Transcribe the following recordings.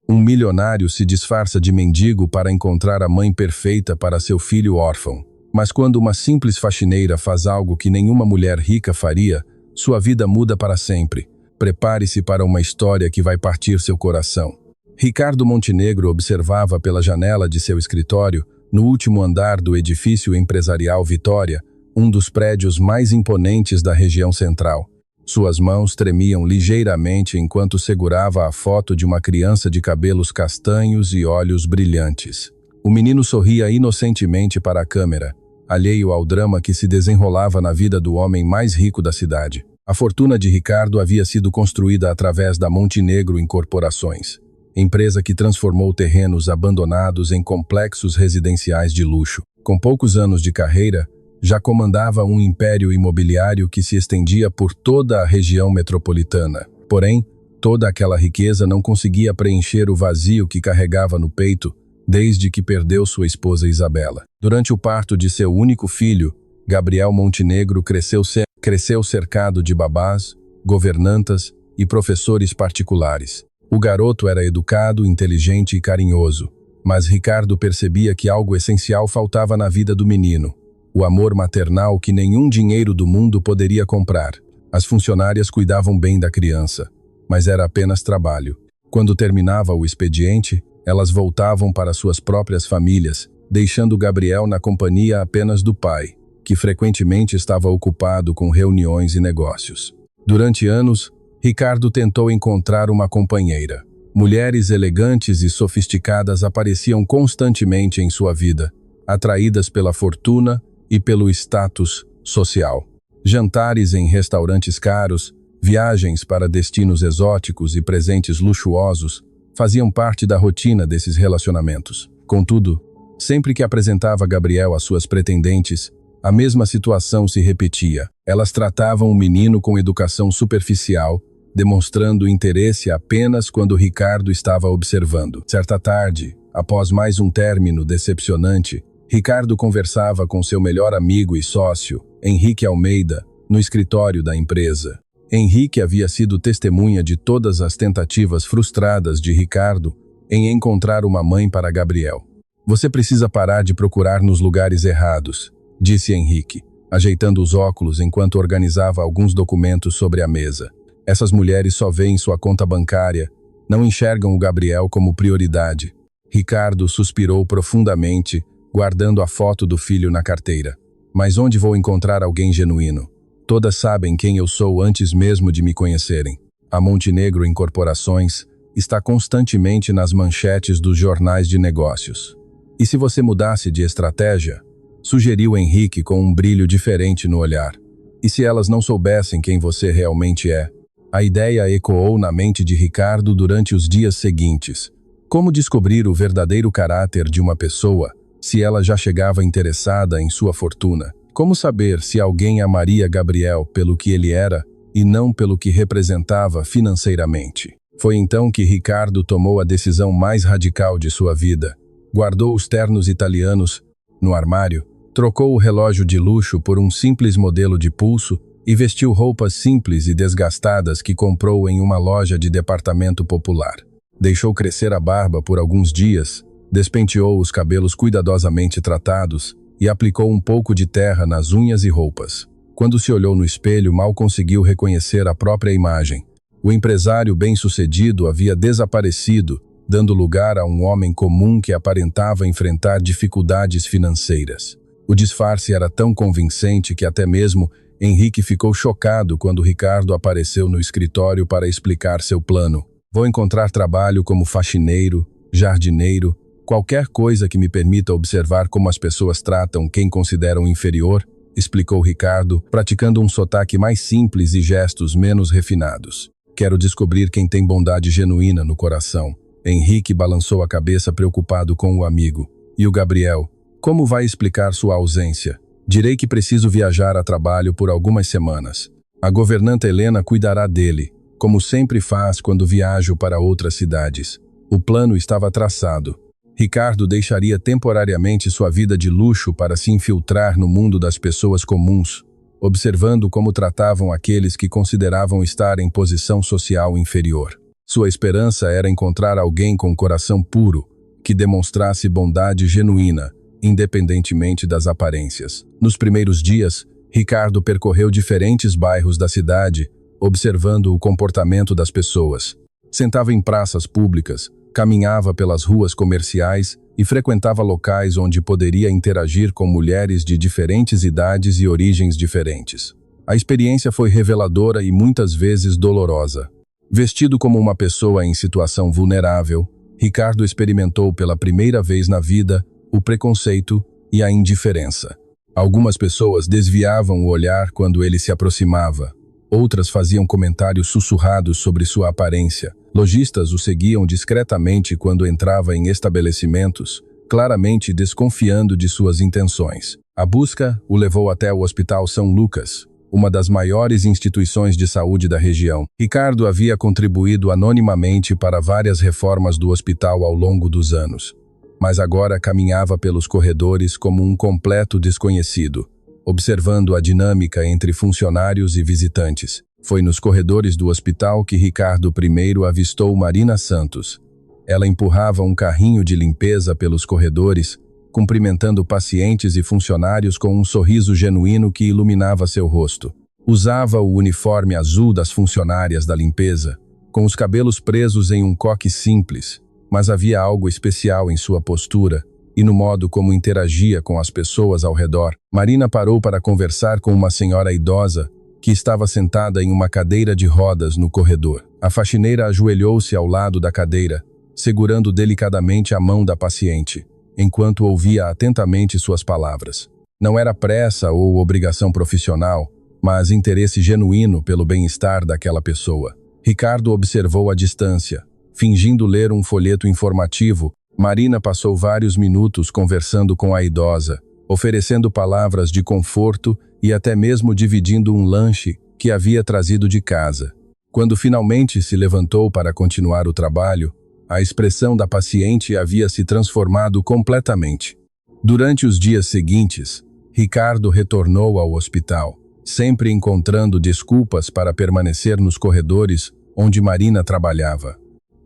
Um milionário se disfarça de mendigo para encontrar a mãe perfeita para seu filho órfão. Mas quando uma simples faxineira faz algo que nenhuma mulher rica faria, sua vida muda para sempre. Prepare-se para uma história que vai partir seu coração. Ricardo Montenegro observava pela janela de seu escritório, no último andar do edifício empresarial Vitória, um dos prédios mais imponentes da região central. Suas mãos tremiam ligeiramente enquanto segurava a foto de uma criança de cabelos castanhos e olhos brilhantes. O menino sorria inocentemente para a câmera, alheio ao drama que se desenrolava na vida do homem mais rico da cidade. A fortuna de Ricardo havia sido construída através da Montenegro Incorporações, empresa que transformou terrenos abandonados em complexos residenciais de luxo. Com poucos anos de carreira, já comandava um império imobiliário que se estendia por toda a região metropolitana. Porém, toda aquela riqueza não conseguia preencher o vazio que carregava no peito desde que perdeu sua esposa Isabela. Durante o parto de seu único filho, Gabriel Montenegro cresceu cercado de babás, governantas e professores particulares. O garoto era educado, inteligente e carinhoso, mas Ricardo percebia que algo essencial faltava na vida do menino: o amor maternal que nenhum dinheiro do mundo poderia comprar. As funcionárias cuidavam bem da criança, mas era apenas trabalho. Quando terminava o expediente, elas voltavam para suas próprias famílias, deixando Gabriel na companhia apenas do pai, que frequentemente estava ocupado com reuniões e negócios. Durante anos, Ricardo tentou encontrar uma companheira. Mulheres elegantes e sofisticadas apareciam constantemente em sua vida, atraídas pela fortuna e pelo status social. Jantares em restaurantes caros, viagens para destinos exóticos e presentes luxuosos faziam parte da rotina desses relacionamentos. Contudo, sempre que apresentava Gabriel às suas pretendentes, a mesma situação se repetia. Elas tratavam o menino com educação superficial, demonstrando interesse apenas quando Ricardo estava observando. Certa tarde, após mais um término decepcionante, Ricardo conversava com seu melhor amigo e sócio, Henrique Almeida, no escritório da empresa. Henrique havia sido testemunha de todas as tentativas frustradas de Ricardo em encontrar uma mãe para Gabriel. "Você precisa parar de procurar nos lugares errados", disse Henrique, ajeitando os óculos enquanto organizava alguns documentos sobre a mesa. "Essas mulheres só veem sua conta bancária, não enxergam o Gabriel como prioridade." Ricardo suspirou profundamente, guardando a foto do filho na carteira. "Mas onde vou encontrar alguém genuíno? Todas sabem quem eu sou antes mesmo de me conhecerem. A Montenegro Incorporações está constantemente nas manchetes dos jornais de negócios. E se você mudasse de estratégia?", sugeriu Henrique com um brilho diferente no olhar. "E se elas não soubessem quem você realmente é?" A ideia ecoou na mente de Ricardo durante os dias seguintes. Como descobrir o verdadeiro caráter de uma pessoa se ela já chegava interessada em sua fortuna? Como saber se alguém amaria Gabriel pelo que ele era e não pelo que representava financeiramente? Foi então que Ricardo tomou a decisão mais radical de sua vida. Guardou os ternos italianos no armário, trocou o relógio de luxo por um simples modelo de pulso e vestiu roupas simples e desgastadas que comprou em uma loja de departamento popular. Deixou crescer a barba por alguns dias, despenteou os cabelos cuidadosamente tratados e aplicou um pouco de terra nas unhas e roupas. Quando se olhou no espelho, mal conseguiu reconhecer a própria imagem. O empresário bem-sucedido havia desaparecido, dando lugar a um homem comum que aparentava enfrentar dificuldades financeiras. O disfarce era tão convincente que até mesmo Henrique ficou chocado quando Ricardo apareceu no escritório para explicar seu plano. "Vou encontrar trabalho como faxineiro, jardineiro, qualquer coisa que me permita observar como as pessoas tratam quem consideram inferior", explicou Ricardo, praticando um sotaque mais simples e gestos menos refinados. "Quero descobrir quem tem bondade genuína no coração." Henrique balançou a cabeça preocupado com o amigo. "E o Gabriel? Como vai explicar sua ausência?" "Direi que preciso viajar a trabalho por algumas semanas. A governanta Helena cuidará dele, como sempre faz quando viajo para outras cidades." O plano estava traçado. Ricardo deixaria temporariamente sua vida de luxo para se infiltrar no mundo das pessoas comuns, observando como tratavam aqueles que consideravam estar em posição social inferior. Sua esperança era encontrar alguém com coração puro, que demonstrasse bondade genuína, independentemente das aparências. Nos primeiros dias, Ricardo percorreu diferentes bairros da cidade, observando o comportamento das pessoas. Sentava em praças públicas, caminhava pelas ruas comerciais e frequentava locais onde poderia interagir com mulheres de diferentes idades e origens diferentes. A experiência foi reveladora e muitas vezes dolorosa. Vestido como uma pessoa em situação vulnerável, Ricardo experimentou pela primeira vez na vida o preconceito e a indiferença. Algumas pessoas desviavam o olhar quando ele se aproximava. Outras faziam comentários sussurrados sobre sua aparência. Lojistas o seguiam discretamente quando entrava em estabelecimentos, claramente desconfiando de suas intenções. A busca o levou até o Hospital São Lucas, uma das maiores instituições de saúde da região. Ricardo havia contribuído anonimamente para várias reformas do hospital ao longo dos anos, mas agora caminhava pelos corredores como um completo desconhecido, observando a dinâmica entre funcionários e visitantes. Foi nos corredores do hospital que Ricardo primeiro avistou Marina Santos. Ela empurrava um carrinho de limpeza pelos corredores, cumprimentando pacientes e funcionários com um sorriso genuíno que iluminava seu rosto. Usava o uniforme azul das funcionárias da limpeza, com os cabelos presos em um coque simples, mas havia algo especial em sua postura e no modo como interagia com as pessoas ao redor. Marina parou para conversar com uma senhora idosa que estava sentada em uma cadeira de rodas no corredor. A faxineira ajoelhou-se ao lado da cadeira, segurando delicadamente a mão da paciente, enquanto ouvia atentamente suas palavras. Não era pressa ou obrigação profissional, mas interesse genuíno pelo bem-estar daquela pessoa. Ricardo observou à distância. Fingindo ler um folheto informativo, Marina passou vários minutos conversando com a idosa, oferecendo palavras de conforto e até mesmo dividindo um lanche que havia trazido de casa. Quando finalmente se levantou para continuar o trabalho, a expressão da paciente havia se transformado completamente. Durante os dias seguintes, Ricardo retornou ao hospital, sempre encontrando desculpas para permanecer nos corredores onde Marina trabalhava.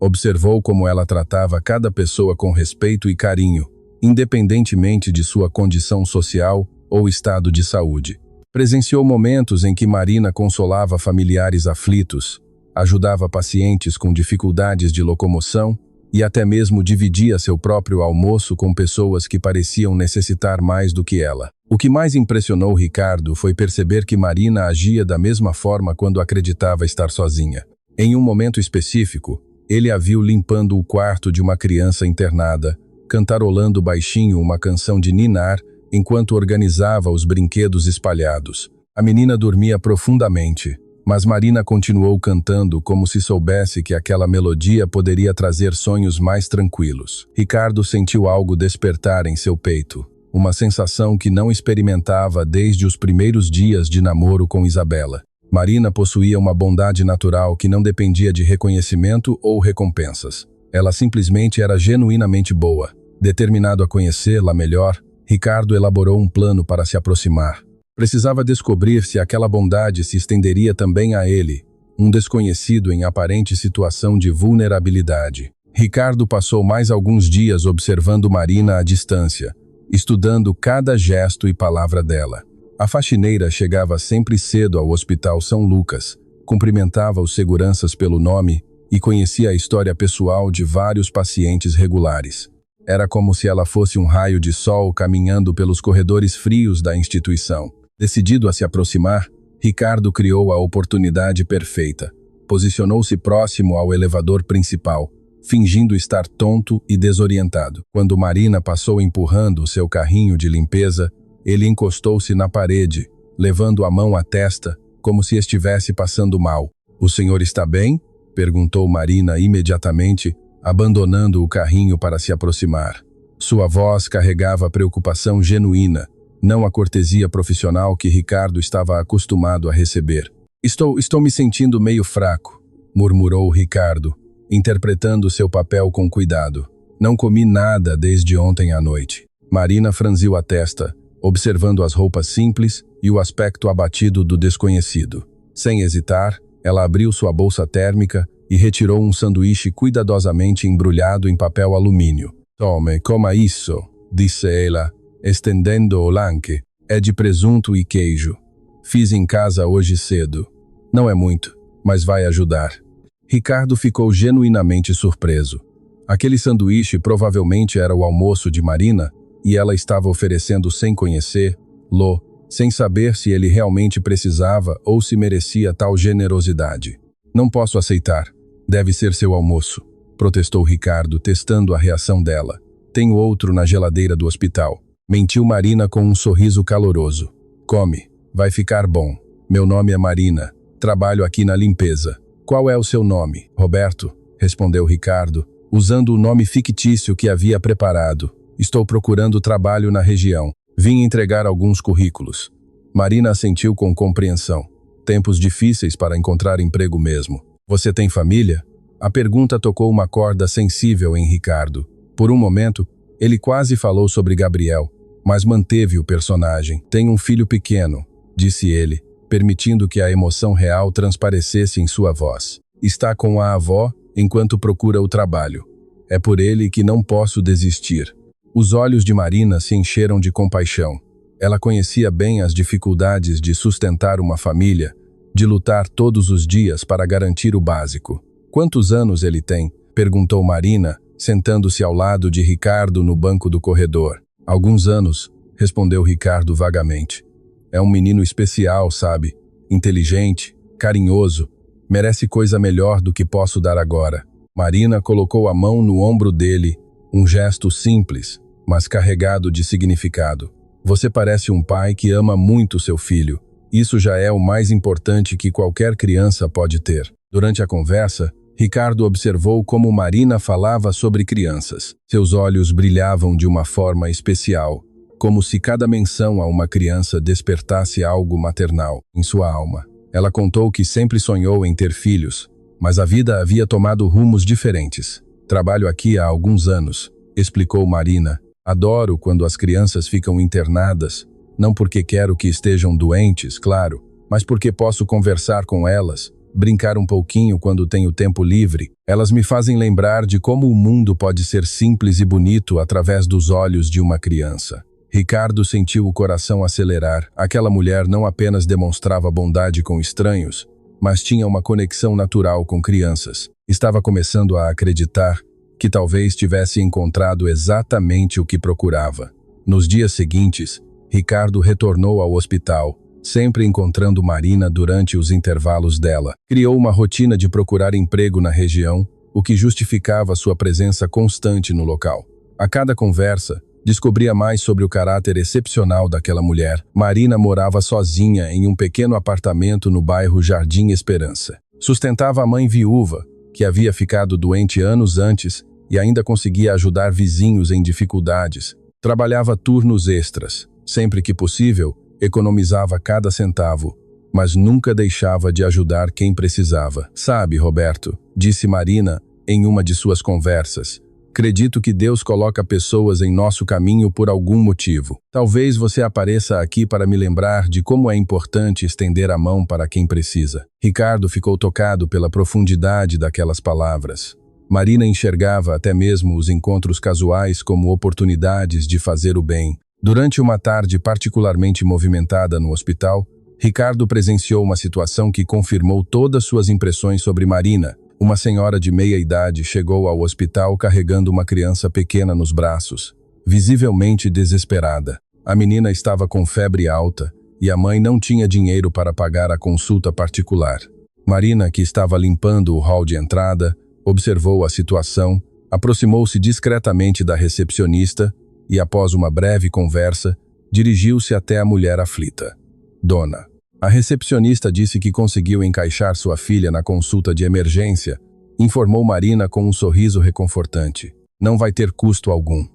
Observou como ela tratava cada pessoa com respeito e carinho, independentemente de sua condição social ou estado de saúde. Presenciou momentos em que Marina consolava familiares aflitos, ajudava pacientes com dificuldades de locomoção e até mesmo dividia seu próprio almoço com pessoas que pareciam necessitar mais do que ela. O que mais impressionou Ricardo foi perceber que Marina agia da mesma forma quando acreditava estar sozinha. Em um momento específico, ele a viu limpando o quarto de uma criança internada, cantarolando baixinho uma canção de ninar enquanto organizava os brinquedos espalhados. A menina dormia profundamente, mas Marina continuou cantando como se soubesse que aquela melodia poderia trazer sonhos mais tranquilos. Ricardo sentiu algo despertar em seu peito, uma sensação que não experimentava desde os primeiros dias de namoro com Isabela. Marina possuía uma bondade natural que não dependia de reconhecimento ou recompensas. Ela simplesmente era genuinamente boa. Determinado a conhecê-la melhor, Ricardo elaborou um plano para se aproximar. Precisava descobrir se aquela bondade se estenderia também a ele, um desconhecido em aparente situação de vulnerabilidade. Ricardo passou mais alguns dias observando Marina à distância, estudando cada gesto e palavra dela. A faxineira chegava sempre cedo ao Hospital São Lucas, cumprimentava os seguranças pelo nome e conhecia a história pessoal de vários pacientes regulares. Era como se ela fosse um raio de sol caminhando pelos corredores frios da instituição. Decidido a se aproximar, Ricardo criou a oportunidade perfeita. Posicionou-se próximo ao elevador principal, fingindo estar tonto e desorientado. Quando Marina passou empurrando o seu carrinho de limpeza, ele encostou-se na parede, levando a mão à testa, como se estivesse passando mal. "O senhor está bem?" perguntou Marina imediatamente, abandonando o carrinho para se aproximar. Sua voz carregava preocupação genuína, não a cortesia profissional que Ricardo estava acostumado a receber. Estou me sentindo meio fraco", murmurou Ricardo, interpretando seu papel com cuidado. "Não comi nada desde ontem à noite." Marina franziu a testa, observando as roupas simples e o aspecto abatido do desconhecido. Sem hesitar, ela abriu sua bolsa térmica e retirou um sanduíche cuidadosamente embrulhado em papel alumínio. Tome, coma isso, disse ela, estendendo o lanche. É de presunto e queijo. Fiz em casa hoje cedo. Não é muito, mas vai ajudar. Ricardo ficou genuinamente surpreso. Aquele sanduíche provavelmente era o almoço de Marina e ela estava oferecendo sem conhecê-lo, sem saber se ele realmente precisava ou se merecia tal generosidade. Não posso aceitar. Deve ser seu almoço, protestou Ricardo, testando a reação dela. Tenho outro na geladeira do hospital. Mentiu Marina com um sorriso caloroso. Come, vai ficar bom. Meu nome é Marina. Trabalho aqui na limpeza. Qual é o seu nome? Roberto, respondeu Ricardo, usando o nome fictício que havia preparado. Estou procurando trabalho na região. Vim entregar alguns currículos. Marina assentiu com compreensão. Tempos difíceis para encontrar emprego mesmo. Você tem família? A pergunta tocou uma corda sensível em Ricardo. Por um momento, ele quase falou sobre Gabriel, mas manteve o personagem. Tenho um filho pequeno, disse ele, permitindo que a emoção real transparecesse em sua voz. Está com a avó enquanto procura o trabalho. É por ele que não posso desistir. Os olhos de Marina se encheram de compaixão. Ela conhecia bem as dificuldades de sustentar uma família, de lutar todos os dias para garantir o básico. Quantos anos ele tem? Perguntou Marina, sentando-se ao lado de Ricardo no banco do corredor. Alguns anos, respondeu Ricardo vagamente. É um menino especial, sabe? Inteligente, carinhoso. Merece coisa melhor do que posso dar agora. Marina colocou a mão no ombro dele, um gesto simples, mas carregado de significado. Você parece um pai que ama muito seu filho. Isso já é o mais importante que qualquer criança pode ter. Durante a conversa, Ricardo observou como Marina falava sobre crianças. Seus olhos brilhavam de uma forma especial, como se cada menção a uma criança despertasse algo maternal em sua alma. Ela contou que sempre sonhou em ter filhos, mas a vida havia tomado rumos diferentes. Trabalho aqui há alguns anos, explicou Marina. Adoro quando as crianças ficam internadas, não porque quero que estejam doentes, claro, mas porque posso conversar com elas, brincar um pouquinho quando tenho tempo livre. Elas me fazem lembrar de como o mundo pode ser simples e bonito através dos olhos de uma criança. Ricardo sentiu o coração acelerar. Aquela mulher não apenas demonstrava bondade com estranhos, mas tinha uma conexão natural com crianças. Estava começando a acreditar que talvez tivesse encontrado exatamente o que procurava. Nos dias seguintes, Ricardo retornou ao hospital, sempre encontrando Marina durante os intervalos dela. Criou uma rotina de procurar emprego na região, o que justificava sua presença constante no local. A cada conversa, descobria mais sobre o caráter excepcional daquela mulher. Marina morava sozinha em um pequeno apartamento no bairro Jardim Esperança. Sustentava a mãe viúva, que havia ficado doente anos antes e ainda conseguia ajudar vizinhos em dificuldades. Trabalhava turnos extras. Sempre que possível, economizava cada centavo, mas nunca deixava de ajudar quem precisava. Sabe, Roberto, disse Marina em uma de suas conversas, acredito que Deus coloca pessoas em nosso caminho por algum motivo. Talvez você apareça aqui para me lembrar de como é importante estender a mão para quem precisa. Ricardo ficou tocado pela profundidade daquelas palavras. Marina enxergava até mesmo os encontros casuais como oportunidades de fazer o bem. Durante uma tarde particularmente movimentada no hospital, Ricardo presenciou uma situação que confirmou todas suas impressões sobre Marina. Uma senhora de meia-idade chegou ao hospital carregando uma criança pequena nos braços, visivelmente desesperada. A menina estava com febre alta e a mãe não tinha dinheiro para pagar a consulta particular. Marina, que estava limpando o hall de entrada, observou a situação, aproximou-se discretamente da recepcionista e, após uma breve conversa, dirigiu-se até a mulher aflita. Dona. A recepcionista disse que conseguiu encaixar sua filha na consulta de emergência, informou Marina com um sorriso reconfortante. Não vai ter custo algum.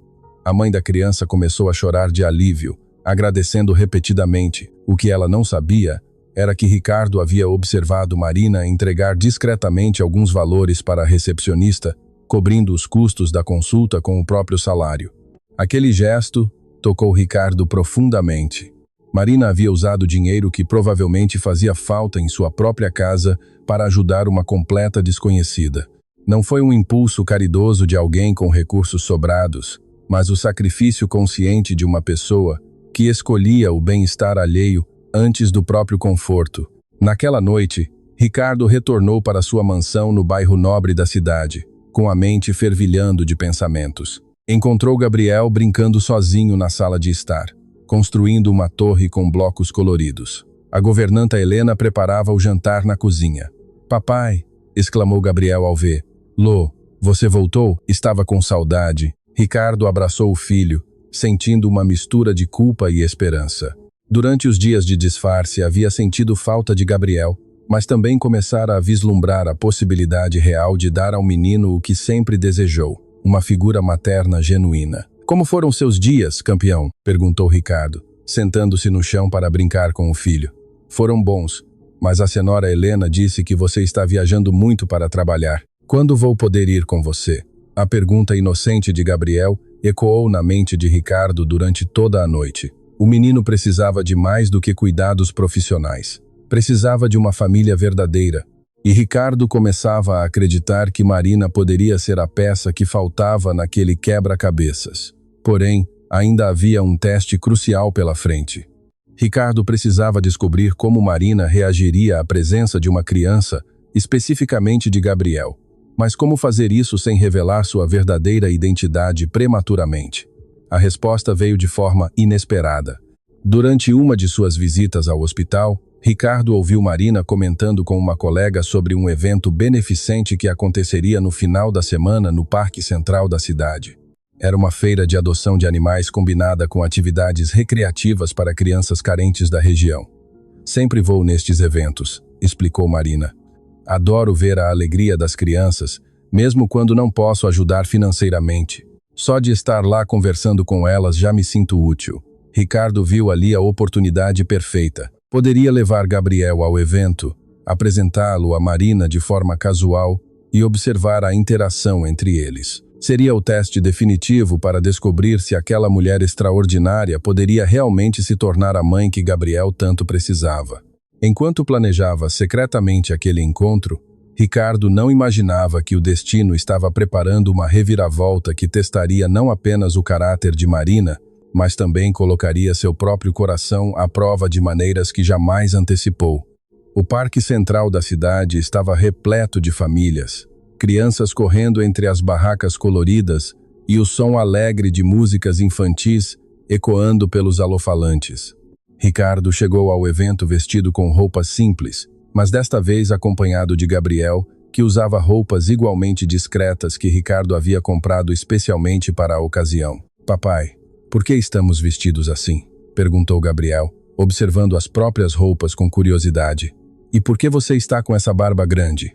A mãe da criança começou a chorar de alívio, agradecendo repetidamente. O que ela não sabia era que Ricardo havia observado Marina entregar discretamente alguns valores para a recepcionista, cobrindo os custos da consulta com o próprio salário. Aquele gesto tocou Ricardo profundamente. Marina havia usado o dinheiro que provavelmente fazia falta em sua própria casa para ajudar uma completa desconhecida. Não foi um impulso caridoso de alguém com recursos sobrados, mas o sacrifício consciente de uma pessoa que escolhia o bem-estar alheio antes do próprio conforto. Naquela noite, Ricardo retornou para sua mansão no bairro nobre da cidade, com a mente fervilhando de pensamentos. Encontrou Gabriel brincando sozinho na sala de estar, construindo uma torre com blocos coloridos. A governanta Helena preparava o jantar na cozinha. "Papai!", exclamou Gabriel ao ver. "Lô, você voltou?", estava com saudade. Ricardo abraçou o filho, sentindo uma mistura de culpa e esperança. Durante os dias de disfarce havia sentido falta de Gabriel, mas também começara a vislumbrar a possibilidade real de dar ao menino o que sempre desejou, uma figura materna genuína. "Como foram seus dias, campeão?", perguntou Ricardo, sentando-se no chão para brincar com o filho. "Foram bons, mas a senhora Helena disse que você está viajando muito para trabalhar. Quando vou poder ir com você?". A pergunta inocente de Gabriel ecoou na mente de Ricardo durante toda a noite. O menino precisava de mais do que cuidados profissionais. Precisava de uma família verdadeira. E Ricardo começava a acreditar que Marina poderia ser a peça que faltava naquele quebra-cabeças. Porém, ainda havia um teste crucial pela frente. Ricardo precisava descobrir como Marina reagiria à presença de uma criança, especificamente de Gabriel. Mas como fazer isso sem revelar sua verdadeira identidade prematuramente? A resposta veio de forma inesperada. Durante uma de suas visitas ao hospital, Ricardo ouviu Marina comentando com uma colega sobre um evento beneficente que aconteceria no final da semana no Parque Central da cidade. Era uma feira de adoção de animais combinada com atividades recreativas para crianças carentes da região. "Sempre vou nestes eventos", explicou Marina. "Adoro ver a alegria das crianças, mesmo quando não posso ajudar financeiramente. Só de estar lá conversando com elas já me sinto útil." Ricardo viu ali a oportunidade perfeita. Poderia levar Gabriel ao evento, apresentá-lo a Marina de forma casual e observar a interação entre eles. Seria o teste definitivo para descobrir se aquela mulher extraordinária poderia realmente se tornar a mãe que Gabriel tanto precisava. Enquanto planejava secretamente aquele encontro, Ricardo não imaginava que o destino estava preparando uma reviravolta que testaria não apenas o caráter de Marina, mas também colocaria seu próprio coração à prova de maneiras que jamais antecipou. O parque central da cidade estava repleto de famílias, crianças correndo entre as barracas coloridas e o som alegre de músicas infantis ecoando pelos alto-falantes. Ricardo chegou ao evento vestido com roupas simples, mas desta vez acompanhado de Gabriel, que usava roupas igualmente discretas que Ricardo havia comprado especialmente para a ocasião. "Papai, por que estamos vestidos assim?", perguntou Gabriel, observando as próprias roupas com curiosidade. "E por que você está com essa barba grande?".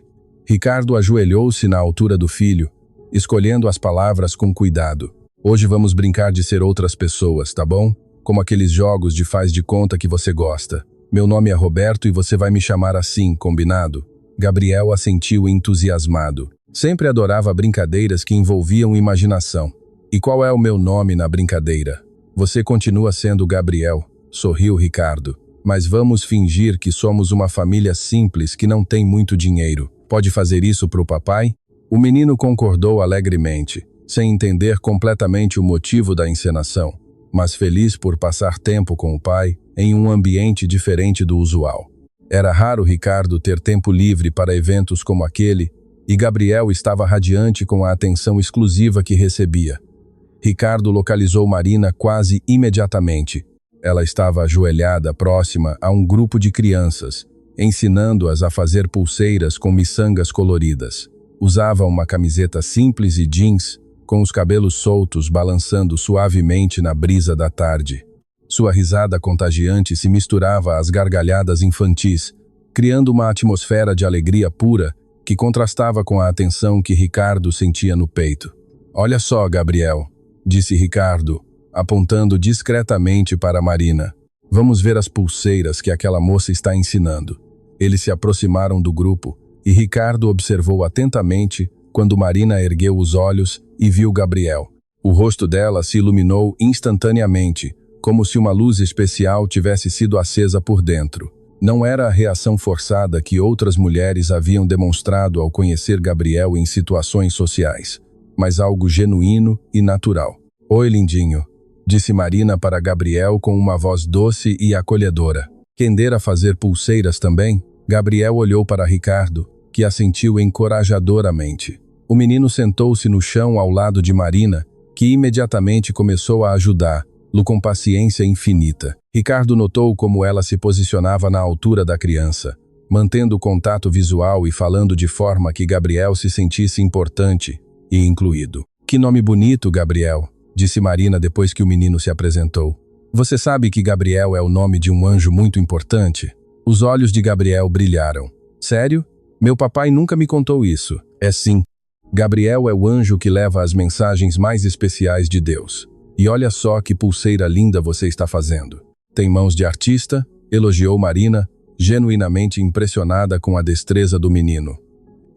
Ricardo ajoelhou-se na altura do filho, escolhendo as palavras com cuidado. "Hoje vamos brincar de ser outras pessoas, tá bom? Como aqueles jogos de faz de conta que você gosta. Meu nome é Roberto e você vai me chamar assim, combinado?". Gabriel assentiu entusiasmado. Sempre adorava brincadeiras que envolviam imaginação. "E qual é o meu nome na brincadeira?". "Você continua sendo Gabriel", sorriu Ricardo. "Mas vamos fingir que somos uma família simples que não tem muito dinheiro. Pode fazer isso pro papai?". O menino concordou alegremente, sem entender completamente o motivo da encenação, mas feliz por passar tempo com o pai em um ambiente diferente do usual. Era raro Ricardo ter tempo livre para eventos como aquele, e Gabriel estava radiante com a atenção exclusiva que recebia. Ricardo localizou Marina quase imediatamente. Ela estava ajoelhada próxima a um grupo de crianças, ensinando-as a fazer pulseiras com miçangas coloridas. Usava uma camiseta simples e jeans, com os cabelos soltos balançando suavemente na brisa da tarde. Sua risada contagiante se misturava às gargalhadas infantis, criando uma atmosfera de alegria pura que contrastava com a atenção que Ricardo sentia no peito. "Olha só, Gabriel", disse Ricardo, apontando discretamente para Marina. "Vamos ver as pulseiras que aquela moça está ensinando." Eles se aproximaram do grupo e Ricardo observou atentamente quando Marina ergueu os olhos e viu Gabriel. O rosto dela se iluminou instantaneamente, como se uma luz especial tivesse sido acesa por dentro. Não era a reação forçada que outras mulheres haviam demonstrado ao conhecer Gabriel em situações sociais, mas algo genuíno e natural. "Oi, lindinho", disse Marina para Gabriel com uma voz doce e acolhedora. "Quer fazer pulseiras também?" Gabriel olhou para Ricardo, que assentiu encorajadoramente. O menino sentou-se no chão ao lado de Marina, que imediatamente começou a ajudá-lo com paciência infinita. Ricardo notou como ela se posicionava na altura da criança, mantendo o contato visual e falando de forma que Gabriel se sentisse importante e incluído. "Que nome bonito, Gabriel", disse Marina depois que o menino se apresentou. "Você sabe que Gabriel é o nome de um anjo muito importante?" Os olhos de Gabriel brilharam. "Sério? Meu papai nunca me contou isso." "É sim. Gabriel é o anjo que leva as mensagens mais especiais de Deus. E olha só que pulseira linda você está fazendo. Tem mãos de artista?" elogiou Marina, genuinamente impressionada com a destreza do menino.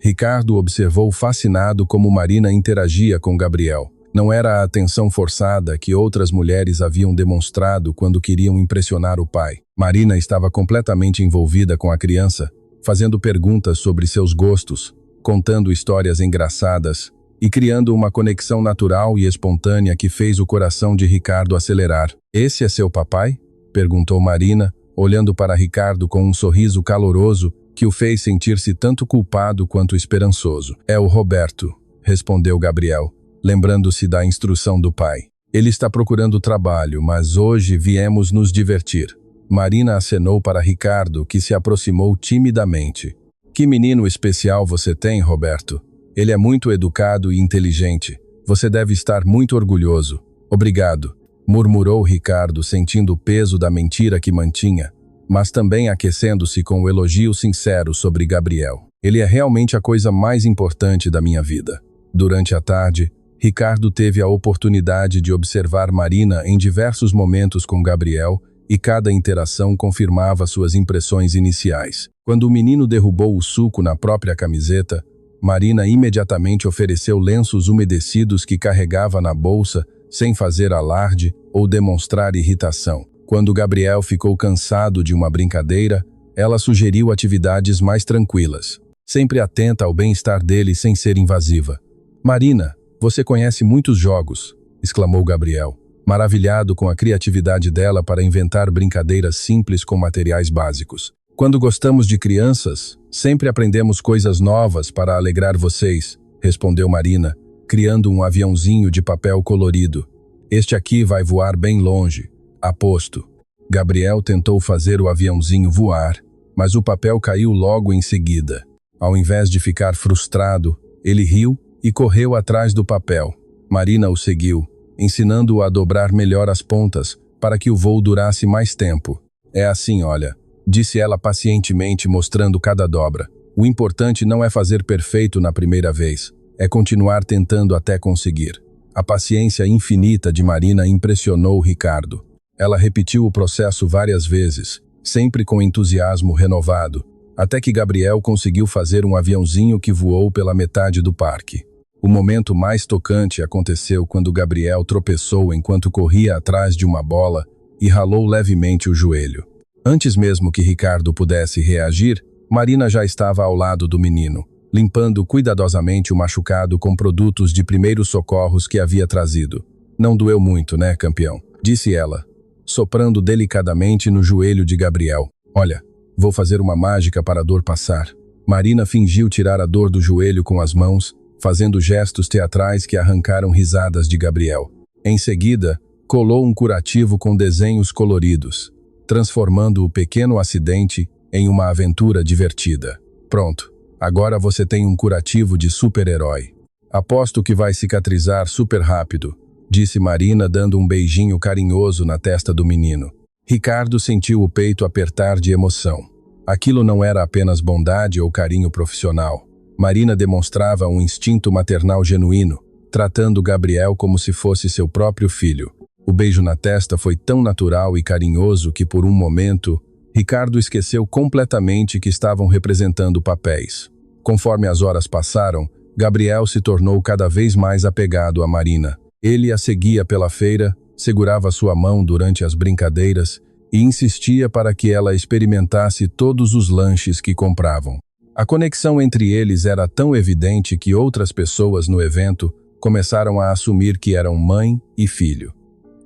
Ricardo observou fascinado como Marina interagia com Gabriel. Não era a atenção forçada que outras mulheres haviam demonstrado quando queriam impressionar o pai. Marina estava completamente envolvida com a criança, fazendo perguntas sobre seus gostos, contando histórias engraçadas e criando uma conexão natural e espontânea que fez o coração de Ricardo acelerar. "Esse é seu papai?" perguntou Marina, olhando para Ricardo com um sorriso caloroso que o fez sentir-se tanto culpado quanto esperançoso. "É o Roberto", respondeu Gabriel, lembrando-se da instrução do pai. "Ele está procurando trabalho, mas hoje viemos nos divertir." Marina acenou para Ricardo, que se aproximou timidamente. "Que menino especial você tem, Roberto. Ele é muito educado e inteligente. Você deve estar muito orgulhoso." "Obrigado", murmurou Ricardo, sentindo o peso da mentira que mantinha, mas também aquecendo-se com o elogio sincero sobre Gabriel. "Ele é realmente a coisa mais importante da minha vida." Durante a tarde, Ricardo teve a oportunidade de observar Marina em diversos momentos com Gabriel e cada interação confirmava suas impressões iniciais. Quando o menino derrubou o suco na própria camiseta, Marina imediatamente ofereceu lenços umedecidos que carregava na bolsa sem fazer alarde ou demonstrar irritação. Quando Gabriel ficou cansado de uma brincadeira, ela sugeriu atividades mais tranquilas, sempre atenta ao bem-estar dele sem ser invasiva. "Marina, você conhece muitos jogos", exclamou Gabriel, maravilhado com a criatividade dela para inventar brincadeiras simples com materiais básicos. "Quando gostamos de crianças, sempre aprendemos coisas novas para alegrar vocês", respondeu Marina, criando um aviãozinho de papel colorido. "Este aqui vai voar bem longe, aposto." Gabriel tentou fazer o aviãozinho voar, mas o papel caiu logo em seguida. Ao invés de ficar frustrado, ele riu e correu atrás do papel. Marina o seguiu, ensinando-o a dobrar melhor as pontas para que o voo durasse mais tempo. "É assim, olha", disse ela pacientemente, mostrando cada dobra. "O importante não é fazer perfeito na primeira vez, é continuar tentando até conseguir." A paciência infinita de Marina impressionou Ricardo. Ela repetiu o processo várias vezes, sempre com entusiasmo renovado, até que Gabriel conseguiu fazer um aviãozinho que voou pela metade do parque. O momento mais tocante aconteceu quando Gabriel tropeçou enquanto corria atrás de uma bola e ralou levemente o joelho. Antes mesmo que Ricardo pudesse reagir, Marina já estava ao lado do menino, limpando cuidadosamente o machucado com produtos de primeiros socorros que havia trazido. "Não doeu muito, né, campeão?" disse ela, soprando delicadamente no joelho de Gabriel. "Olha, vou fazer uma mágica para a dor passar." Marina fingiu tirar a dor do joelho com as mãos, fazendo gestos teatrais que arrancaram risadas de Gabriel. Em seguida, colou um curativo com desenhos coloridos, transformando o pequeno acidente em uma aventura divertida. "Pronto, agora você tem um curativo de super-herói. Aposto que vai cicatrizar super rápido", disse Marina, dando um beijinho carinhoso na testa do menino. Ricardo sentiu o peito apertar de emoção. Aquilo não era apenas bondade ou carinho profissional. Marina demonstrava um instinto maternal genuíno, tratando Gabriel como se fosse seu próprio filho. O beijo na testa foi tão natural e carinhoso que, por um momento, Ricardo esqueceu completamente que estavam representando papéis. Conforme as horas passaram, Gabriel se tornou cada vez mais apegado a Marina. Ele a seguia pela feira, segurava sua mão durante as brincadeiras e insistia para que ela experimentasse todos os lanches que compravam. A conexão entre eles era tão evidente que outras pessoas no evento começaram a assumir que eram mãe e filho.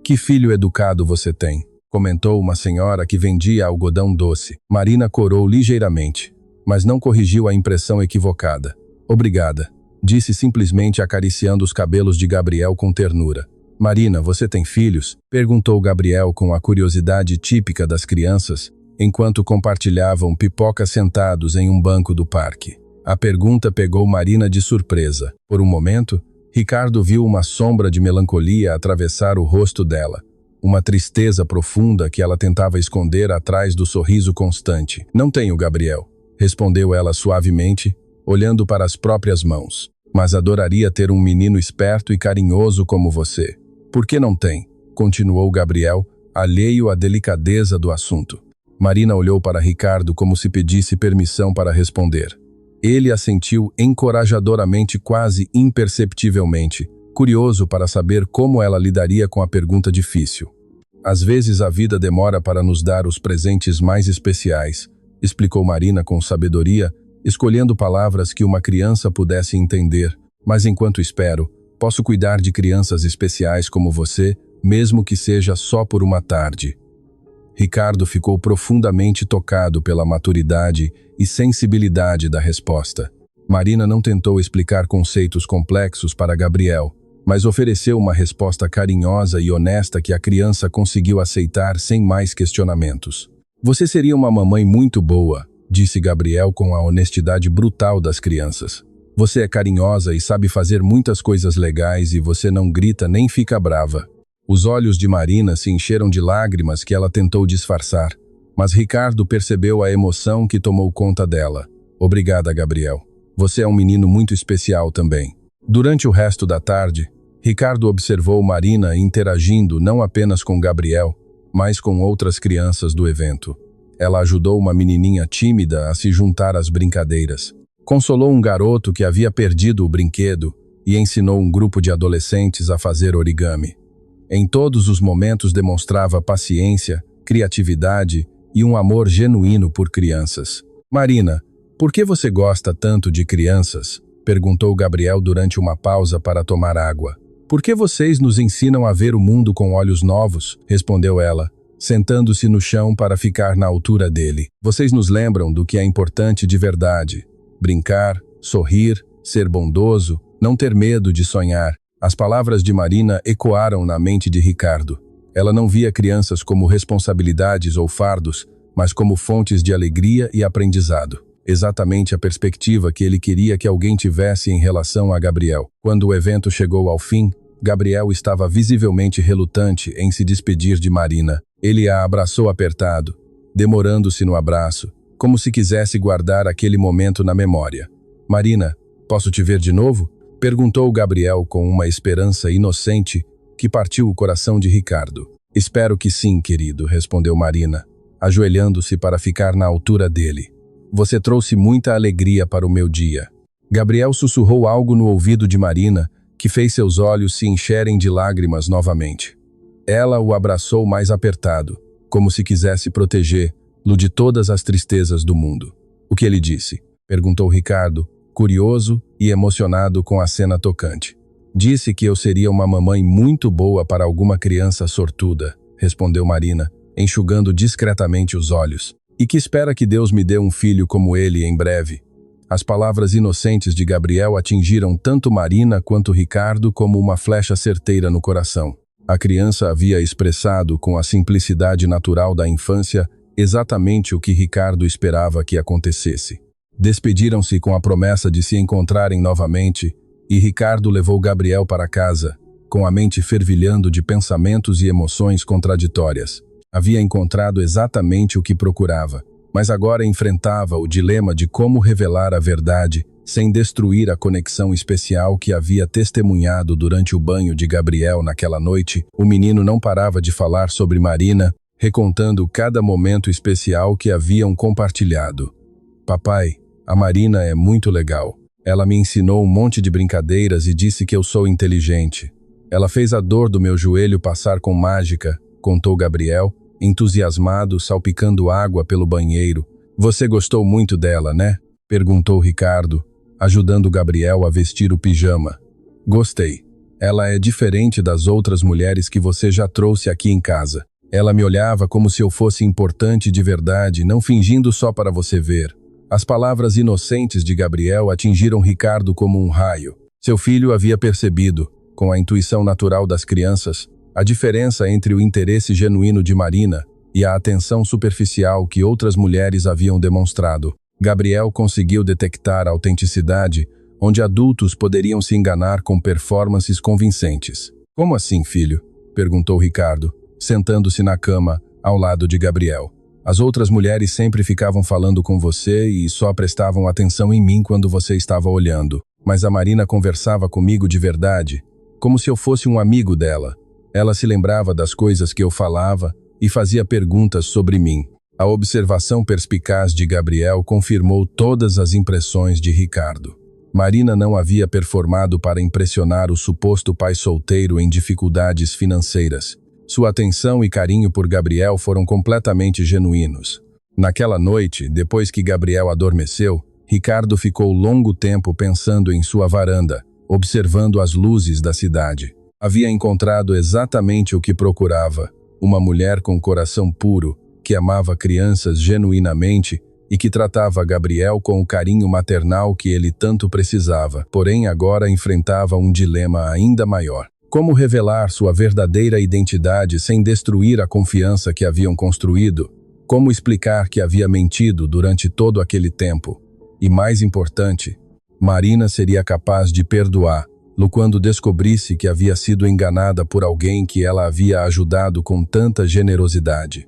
"Que filho educado você tem", comentou uma senhora que vendia algodão doce. Marina corou ligeiramente, mas não corrigiu a impressão equivocada. "Obrigada", disse simplesmente acariciando os cabelos de Gabriel com ternura. "Marina, você tem filhos?", perguntou Gabriel com a curiosidade típica das crianças, enquanto compartilhavam pipoca sentados em um banco do parque. A pergunta pegou Marina de surpresa. Por um momento, Ricardo viu uma sombra de melancolia atravessar o rosto dela, uma tristeza profunda que ela tentava esconder atrás do sorriso constante. "Não tenho, Gabriel", respondeu ela suavemente, olhando para as próprias mãos. "Mas adoraria ter um menino esperto e carinhoso como você." "Por que não tem?", continuou Gabriel, alheio à delicadeza do assunto. Marina olhou para Ricardo como se pedisse permissão para responder. Ele assentiu encorajadoramente, quase imperceptivelmente, curioso para saber como ela lidaria com a pergunta difícil. "Às vezes a vida demora para nos dar os presentes mais especiais", explicou Marina com sabedoria, escolhendo palavras que uma criança pudesse entender. "Mas enquanto espero, posso cuidar de crianças especiais como você, mesmo que seja só por uma tarde." Ricardo ficou profundamente tocado pela maturidade e sensibilidade da resposta. Marina não tentou explicar conceitos complexos para Gabriel, mas ofereceu uma resposta carinhosa e honesta que a criança conseguiu aceitar sem mais questionamentos. "Você seria uma mamãe muito boa", disse Gabriel com a honestidade brutal das crianças. "Você é carinhosa e sabe fazer muitas coisas legais e você não grita nem fica brava." Os olhos de Marina se encheram de lágrimas que ela tentou disfarçar, mas Ricardo percebeu a emoção que tomou conta dela. "Obrigada, Gabriel. Você é um menino muito especial também." Durante o resto da tarde, Ricardo observou Marina interagindo não apenas com Gabriel, mas com outras crianças do evento. Ela ajudou uma menininha tímida a se juntar às brincadeiras. Consolou um garoto que havia perdido o brinquedo e ensinou um grupo de adolescentes a fazer origami. Em todos os momentos demonstrava paciência, criatividade e um amor genuíno por crianças. "Marina, por que você gosta tanto de crianças?", perguntou Gabriel durante uma pausa para tomar água. "Por que vocês nos ensinam a ver o mundo com olhos novos?", respondeu ela, sentando-se no chão para ficar na altura dele. "Vocês nos lembram do que é importante de verdade. Brincar, sorrir, ser bondoso, não ter medo de sonhar." As palavras de Marina ecoaram na mente de Ricardo. Ela não via crianças como responsabilidades ou fardos, mas como fontes de alegria e aprendizado. Exatamente a perspectiva que ele queria que alguém tivesse em relação a Gabriel. Quando o evento chegou ao fim, Gabriel estava visivelmente relutante em se despedir de Marina. Ele a abraçou apertado, demorando-se no abraço, como se quisesse guardar aquele momento na memória. "Marina, posso te ver de novo?", perguntou Gabriel com uma esperança inocente que partiu o coração de Ricardo. "Espero que sim, querido", respondeu Marina, ajoelhando-se para ficar na altura dele. "Você trouxe muita alegria para o meu dia." Gabriel sussurrou algo no ouvido de Marina, que fez seus olhos se encherem de lágrimas novamente. Ela o abraçou mais apertado, como se quisesse protegê-lo de todas as tristezas do mundo. "O que ele disse?", perguntou Ricardo, curioso e emocionado com a cena tocante. "Disse que eu seria uma mamãe muito boa para alguma criança sortuda", respondeu Marina, enxugando discretamente os olhos. "E que espera que Deus me dê um filho como ele em breve." As palavras inocentes de Gabriel atingiram tanto Marina quanto Ricardo como uma flecha certeira no coração. A criança havia expressado com a simplicidade natural da infância exatamente o que Ricardo esperava que acontecesse. Despediram-se com a promessa de se encontrarem novamente, e Ricardo levou Gabriel para casa, com a mente fervilhando de pensamentos e emoções contraditórias. Havia encontrado exatamente o que procurava, mas agora enfrentava o dilema de como revelar a verdade sem destruir a conexão especial que havia testemunhado durante o banho de Gabriel naquela noite. O menino não parava de falar sobre Marina, recontando cada momento especial que haviam compartilhado. "Papai, a Marina é muito legal. Ela me ensinou um monte de brincadeiras e disse que eu sou inteligente. Ela fez a dor do meu joelho passar com mágica, contou Gabriel, entusiasmado, salpicando água pelo banheiro. Você gostou muito dela, né? Perguntou Ricardo, ajudando Gabriel a vestir o pijama. Gostei. Ela é diferente das outras mulheres que você já trouxe aqui em casa. Ela me olhava como se eu fosse importante de verdade, não fingindo só para você ver. As palavras inocentes de Gabriel atingiram Ricardo como um raio. Seu filho havia percebido, com a intuição natural das crianças, a diferença entre o interesse genuíno de Marina e a atenção superficial que outras mulheres haviam demonstrado. Gabriel conseguiu detectar a autenticidade onde adultos poderiam se enganar com performances convincentes. Como assim, filho? Perguntou Ricardo, sentando-se na cama, ao lado de Gabriel. As outras mulheres sempre ficavam falando com você e só prestavam atenção em mim quando você estava olhando. Mas a Marina conversava comigo de verdade, como se eu fosse um amigo dela. Ela se lembrava das coisas que eu falava e fazia perguntas sobre mim. A observação perspicaz de Gabriel confirmou todas as impressões de Ricardo. Marina não havia performado para impressionar o suposto pai solteiro em dificuldades financeiras. Sua atenção e carinho por Gabriel foram completamente genuínos. Naquela noite, depois que Gabriel adormeceu, Ricardo ficou longo tempo pensando em sua varanda, observando as luzes da cidade. Havia encontrado exatamente o que procurava, uma mulher com coração puro, que amava crianças genuinamente e que tratava Gabriel com o carinho maternal que ele tanto precisava, porém agora enfrentava um dilema ainda maior. Como revelar sua verdadeira identidade sem destruir a confiança que haviam construído? Como explicar que havia mentido durante todo aquele tempo? E mais importante, Marina seria capaz de perdoá-lo quando descobrisse que havia sido enganada por alguém que ela havia ajudado com tanta generosidade.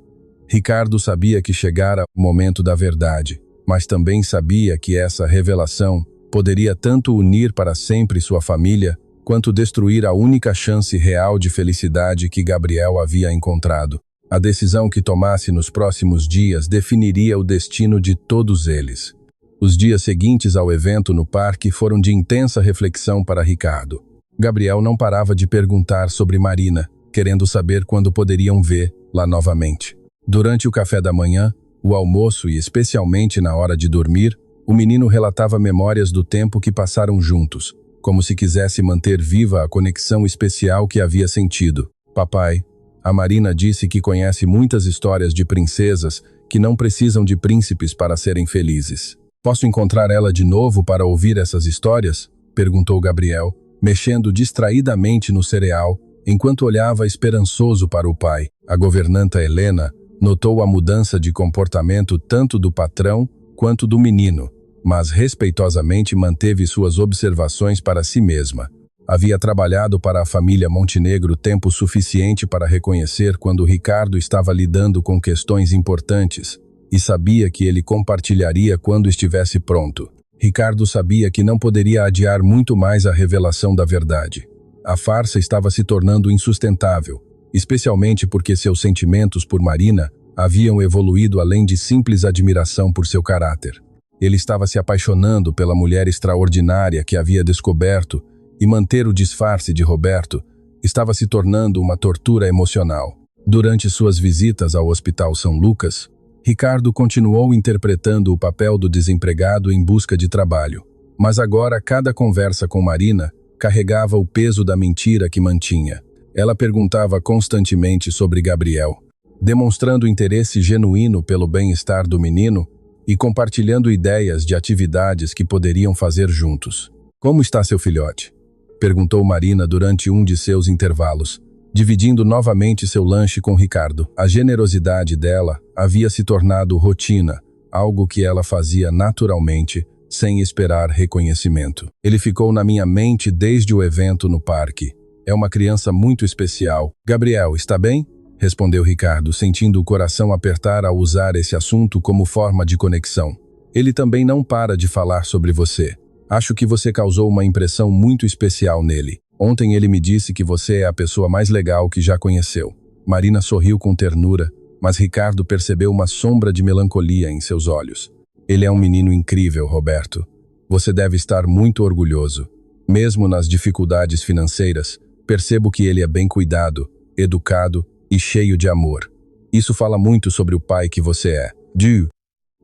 Ricardo sabia que chegara o momento da verdade, mas também sabia que essa revelação poderia tanto unir para sempre sua família, quanto destruir a única chance real de felicidade que Gabriel havia encontrado. A decisão que tomasse nos próximos dias definiria o destino de todos eles. Os dias seguintes ao evento no parque foram de intensa reflexão para Ricardo. Gabriel não parava de perguntar sobre Marina, querendo saber quando poderiam vê-la novamente. Durante o café da manhã, o almoço e especialmente na hora de dormir, o menino relatava memórias do tempo que passaram juntos, como se quisesse manter viva a conexão especial que havia sentido. Papai, a Marina disse que conhece muitas histórias de princesas que não precisam de príncipes para serem felizes. Posso encontrar ela de novo para ouvir essas histórias? Perguntou Gabriel, mexendo distraidamente no cereal, enquanto olhava esperançoso para o pai. A governanta Helena notou a mudança de comportamento tanto do patrão quanto do menino, mas respeitosamente manteve suas observações para si mesma. Havia trabalhado para a família Montenegro tempo suficiente para reconhecer quando Ricardo estava lidando com questões importantes e sabia que ele compartilharia quando estivesse pronto. Ricardo sabia que não poderia adiar muito mais a revelação da verdade. A farsa estava se tornando insustentável, especialmente porque seus sentimentos por Marina haviam evoluído além de simples admiração por seu caráter. Ele estava se apaixonando pela mulher extraordinária que havia descoberto, e manter o disfarce de Roberto estava se tornando uma tortura emocional. Durante suas visitas ao Hospital São Lucas, Ricardo continuou interpretando o papel do desempregado em busca de trabalho, mas agora cada conversa com Marina carregava o peso da mentira que mantinha. Ela perguntava constantemente sobre Gabriel, demonstrando interesse genuíno pelo bem-estar do menino e compartilhando ideias de atividades que poderiam fazer juntos. Como está seu filhote? Perguntou Marina durante um de seus intervalos, dividindo novamente seu lanche com Ricardo. A generosidade dela havia se tornado rotina, algo que ela fazia naturalmente, sem esperar reconhecimento. Ele ficou na minha mente desde o evento no parque. É uma criança muito especial. Gabriel, está bem? Respondeu Ricardo, sentindo o coração apertar ao usar esse assunto como forma de conexão. Ele também não para de falar sobre você. Acho que você causou uma impressão muito especial nele. Ontem ele me disse que você é a pessoa mais legal que já conheceu. Marina sorriu com ternura, mas Ricardo percebeu uma sombra de melancolia em seus olhos. Ele é um menino incrível, Roberto. Você deve estar muito orgulhoso. Mesmo nas dificuldades financeiras, Percebo que ele é bem cuidado, educado e cheio de amor. Isso fala muito sobre o pai que você é.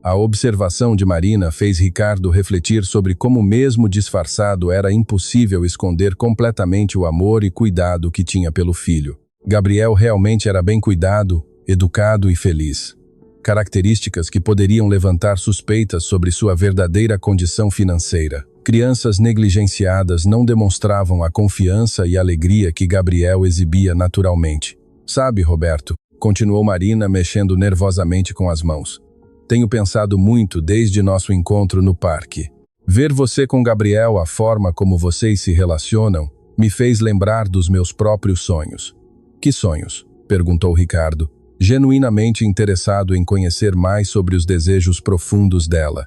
A observação de Marina fez Ricardo refletir sobre como, mesmo disfarçado, era impossível esconder completamente o amor e cuidado que tinha pelo filho. Gabriel realmente era bem cuidado, educado e feliz. Características que poderiam levantar suspeitas sobre sua verdadeira condição financeira. Crianças negligenciadas não demonstravam a confiança e alegria que Gabriel exibia naturalmente. Sabe, Roberto, continuou Marina mexendo nervosamente com as mãos. Tenho pensado muito desde nosso encontro no parque. Ver você com Gabriel, a forma como vocês se relacionam, me fez lembrar dos meus próprios sonhos. Que sonhos? Perguntou Ricardo, genuinamente interessado em conhecer mais sobre os desejos profundos dela.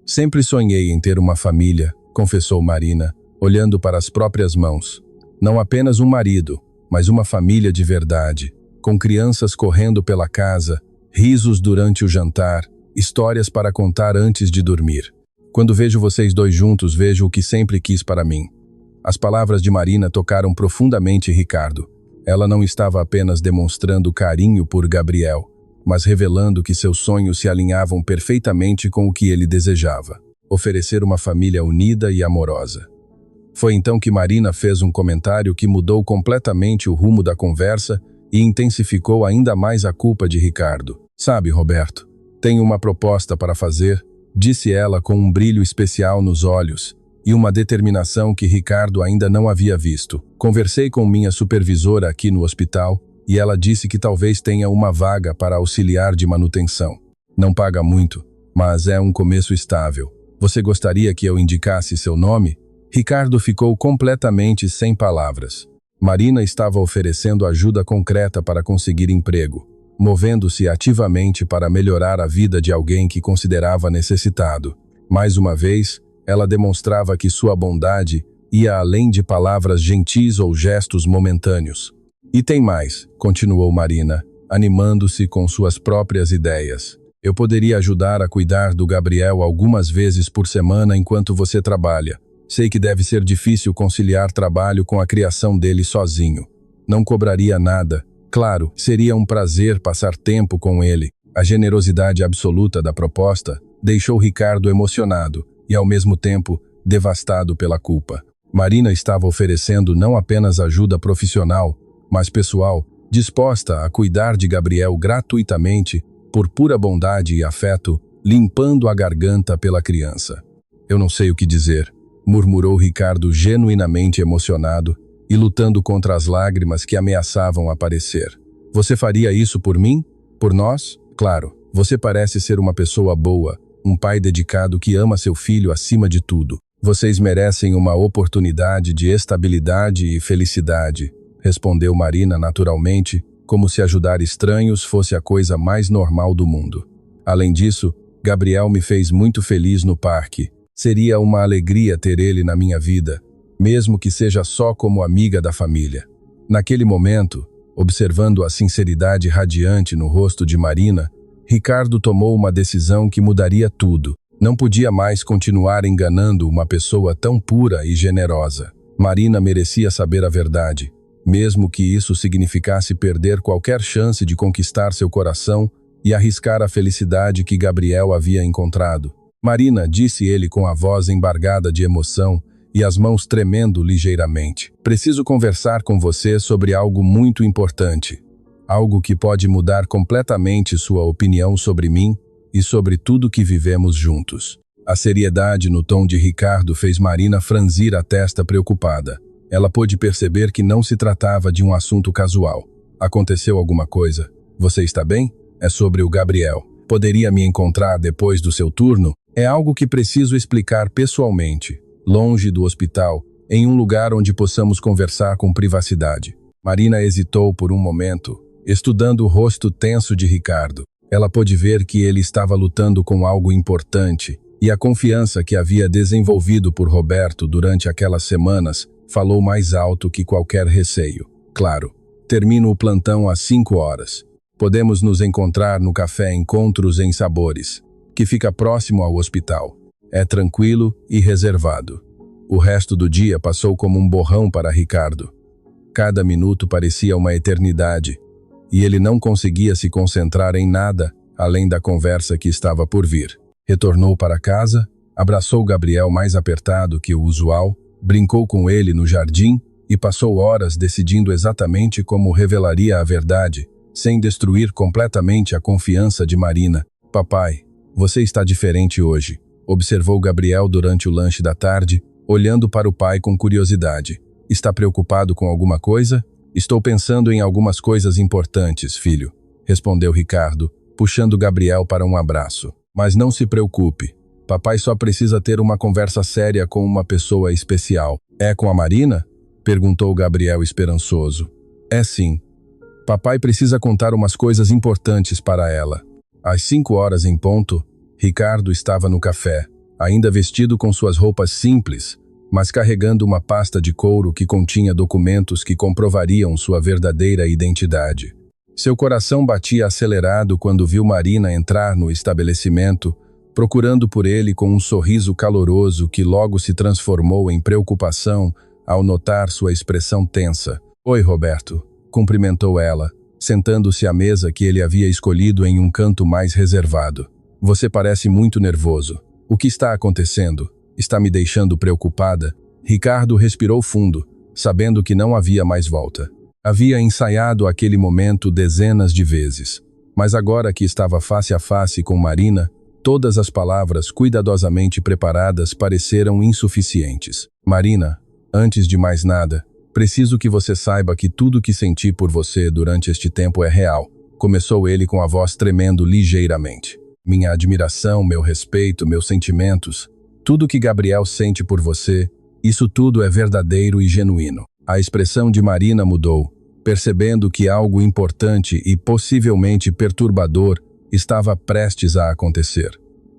Sempre sonhei em ter uma família, confessou Marina, olhando para as próprias mãos. Não apenas um marido, mas uma família de verdade, com crianças correndo pela casa, risos durante o jantar, histórias para contar antes de dormir. Quando vejo vocês dois juntos, vejo o que sempre quis para mim. As palavras de Marina tocaram profundamente Ricardo. Ela não estava apenas demonstrando carinho por Gabriel, mas revelando que seus sonhos se alinhavam perfeitamente com o que ele desejava: oferecer uma família unida e amorosa. Foi então que Marina fez um comentário que mudou completamente o rumo da conversa e intensificou ainda mais a culpa de Ricardo. Sabe, Roberto, tenho uma proposta para fazer, disse ela com um brilho especial nos olhos e uma determinação que Ricardo ainda não havia visto. Conversei com minha supervisora aqui no hospital e ela disse que talvez tenha uma vaga para auxiliar de manutenção. Não paga muito, mas é um começo estável. Você gostaria que eu indicasse seu nome? Ricardo ficou completamente sem palavras. Marina estava oferecendo ajuda concreta para conseguir emprego, movendo-se ativamente para melhorar a vida de alguém que considerava necessitado. Mais uma vez, ela demonstrava que sua bondade ia além de palavras gentis ou gestos momentâneos. E tem mais, continuou Marina, animando-se com suas próprias ideias. Eu poderia ajudar a cuidar do Gabriel algumas vezes por semana enquanto você trabalha. Sei que deve ser difícil conciliar trabalho com a criação dele sozinho. Não cobraria nada. Claro, seria um prazer passar tempo com ele. A generosidade absoluta da proposta deixou Ricardo emocionado e, ao mesmo tempo, devastado pela culpa. Marina estava oferecendo não apenas ajuda profissional, mas pessoal, disposta a cuidar de Gabriel gratuitamente, por pura bondade e afeto, limpando a garganta pela criança. Eu não sei o que dizer, murmurou Ricardo genuinamente emocionado e lutando contra as lágrimas que ameaçavam aparecer. Você faria isso por mim? Por nós? Claro, você parece ser uma pessoa boa, um pai dedicado que ama seu filho acima de tudo. Vocês merecem uma oportunidade de estabilidade e felicidade, respondeu Marina naturalmente, como se ajudar estranhos fosse a coisa mais normal do mundo. Além disso, Gabriel me fez muito feliz no parque. Seria uma alegria ter ele na minha vida, mesmo que seja só como amiga da família. Naquele momento, observando a sinceridade radiante no rosto de Marina, Ricardo tomou uma decisão que mudaria tudo. Não podia mais continuar enganando uma pessoa tão pura e generosa. Marina merecia saber a verdade, mesmo que isso significasse perder qualquer chance de conquistar seu coração e arriscar a felicidade que Gabriel havia encontrado. Marina, disse ele com a voz embargada de emoção e as mãos tremendo ligeiramente. Preciso conversar com você sobre algo muito importante. Algo que pode mudar completamente sua opinião sobre mim e sobre tudo que vivemos juntos. A seriedade no tom de Ricardo fez Marina franzir a testa preocupada. Ela pôde perceber que não se tratava de um assunto casual. Aconteceu alguma coisa? Você está bem? É sobre o Gabriel. Poderia me encontrar depois do seu turno? É algo que preciso explicar pessoalmente, longe do hospital, em um lugar onde possamos conversar com privacidade. Marina hesitou por um momento, estudando o rosto tenso de Ricardo. Ela pôde ver que ele estava lutando com algo importante, e a confiança que havia desenvolvido por Roberto durante aquelas semanas falou mais alto que qualquer receio. Claro, termino o plantão às 5 horas. Podemos nos encontrar no café Encontros em Sabores, que fica próximo ao hospital. É tranquilo e reservado. O resto do dia passou como um borrão para Ricardo. Cada minuto parecia uma eternidade, e ele não conseguia se concentrar em nada além da conversa que estava por vir. Retornou para casa, abraçou Gabriel mais apertado que o usual, brincou com ele no jardim e passou horas decidindo exatamente como revelaria a verdade, sem destruir completamente a confiança de Marina. Papai, você está diferente hoje, observou Gabriel durante o lanche da tarde, olhando para o pai com curiosidade. Está preocupado com alguma coisa? Estou pensando em algumas coisas importantes, filho, respondeu Ricardo, puxando Gabriel para um abraço. Mas não se preocupe. Papai só precisa ter uma conversa séria com uma pessoa especial. É com a Marina? Perguntou Gabriel esperançoso. É sim. Papai precisa contar umas coisas importantes para ela. Às 5 horas em ponto, Ricardo estava no café, ainda vestido com suas roupas simples, mas carregando uma pasta de couro que continha documentos que comprovariam sua verdadeira identidade. Seu coração batia acelerado quando viu Marina entrar no estabelecimento, procurando por ele com um sorriso caloroso que logo se transformou em preocupação ao notar sua expressão tensa. Oi, Roberto, cumprimentou ela, sentando-se à mesa que ele havia escolhido em um canto mais reservado. Você parece muito nervoso. O que está acontecendo? Está me deixando preocupada? Ricardo respirou fundo, sabendo que não havia mais volta. Havia ensaiado aquele momento dezenas de vezes, mas agora que estava face a face com Marina, todas as palavras cuidadosamente preparadas pareceram insuficientes. Marina, antes de mais nada, preciso que você saiba que tudo o que senti por você durante este tempo é real, começou ele com a voz tremendo ligeiramente. Minha admiração, meu respeito, meus sentimentos, tudo que Gabriel sente por você, isso tudo é verdadeiro e genuíno. A expressão de Marina mudou, percebendo que algo importante e possivelmente perturbador estava prestes a acontecer.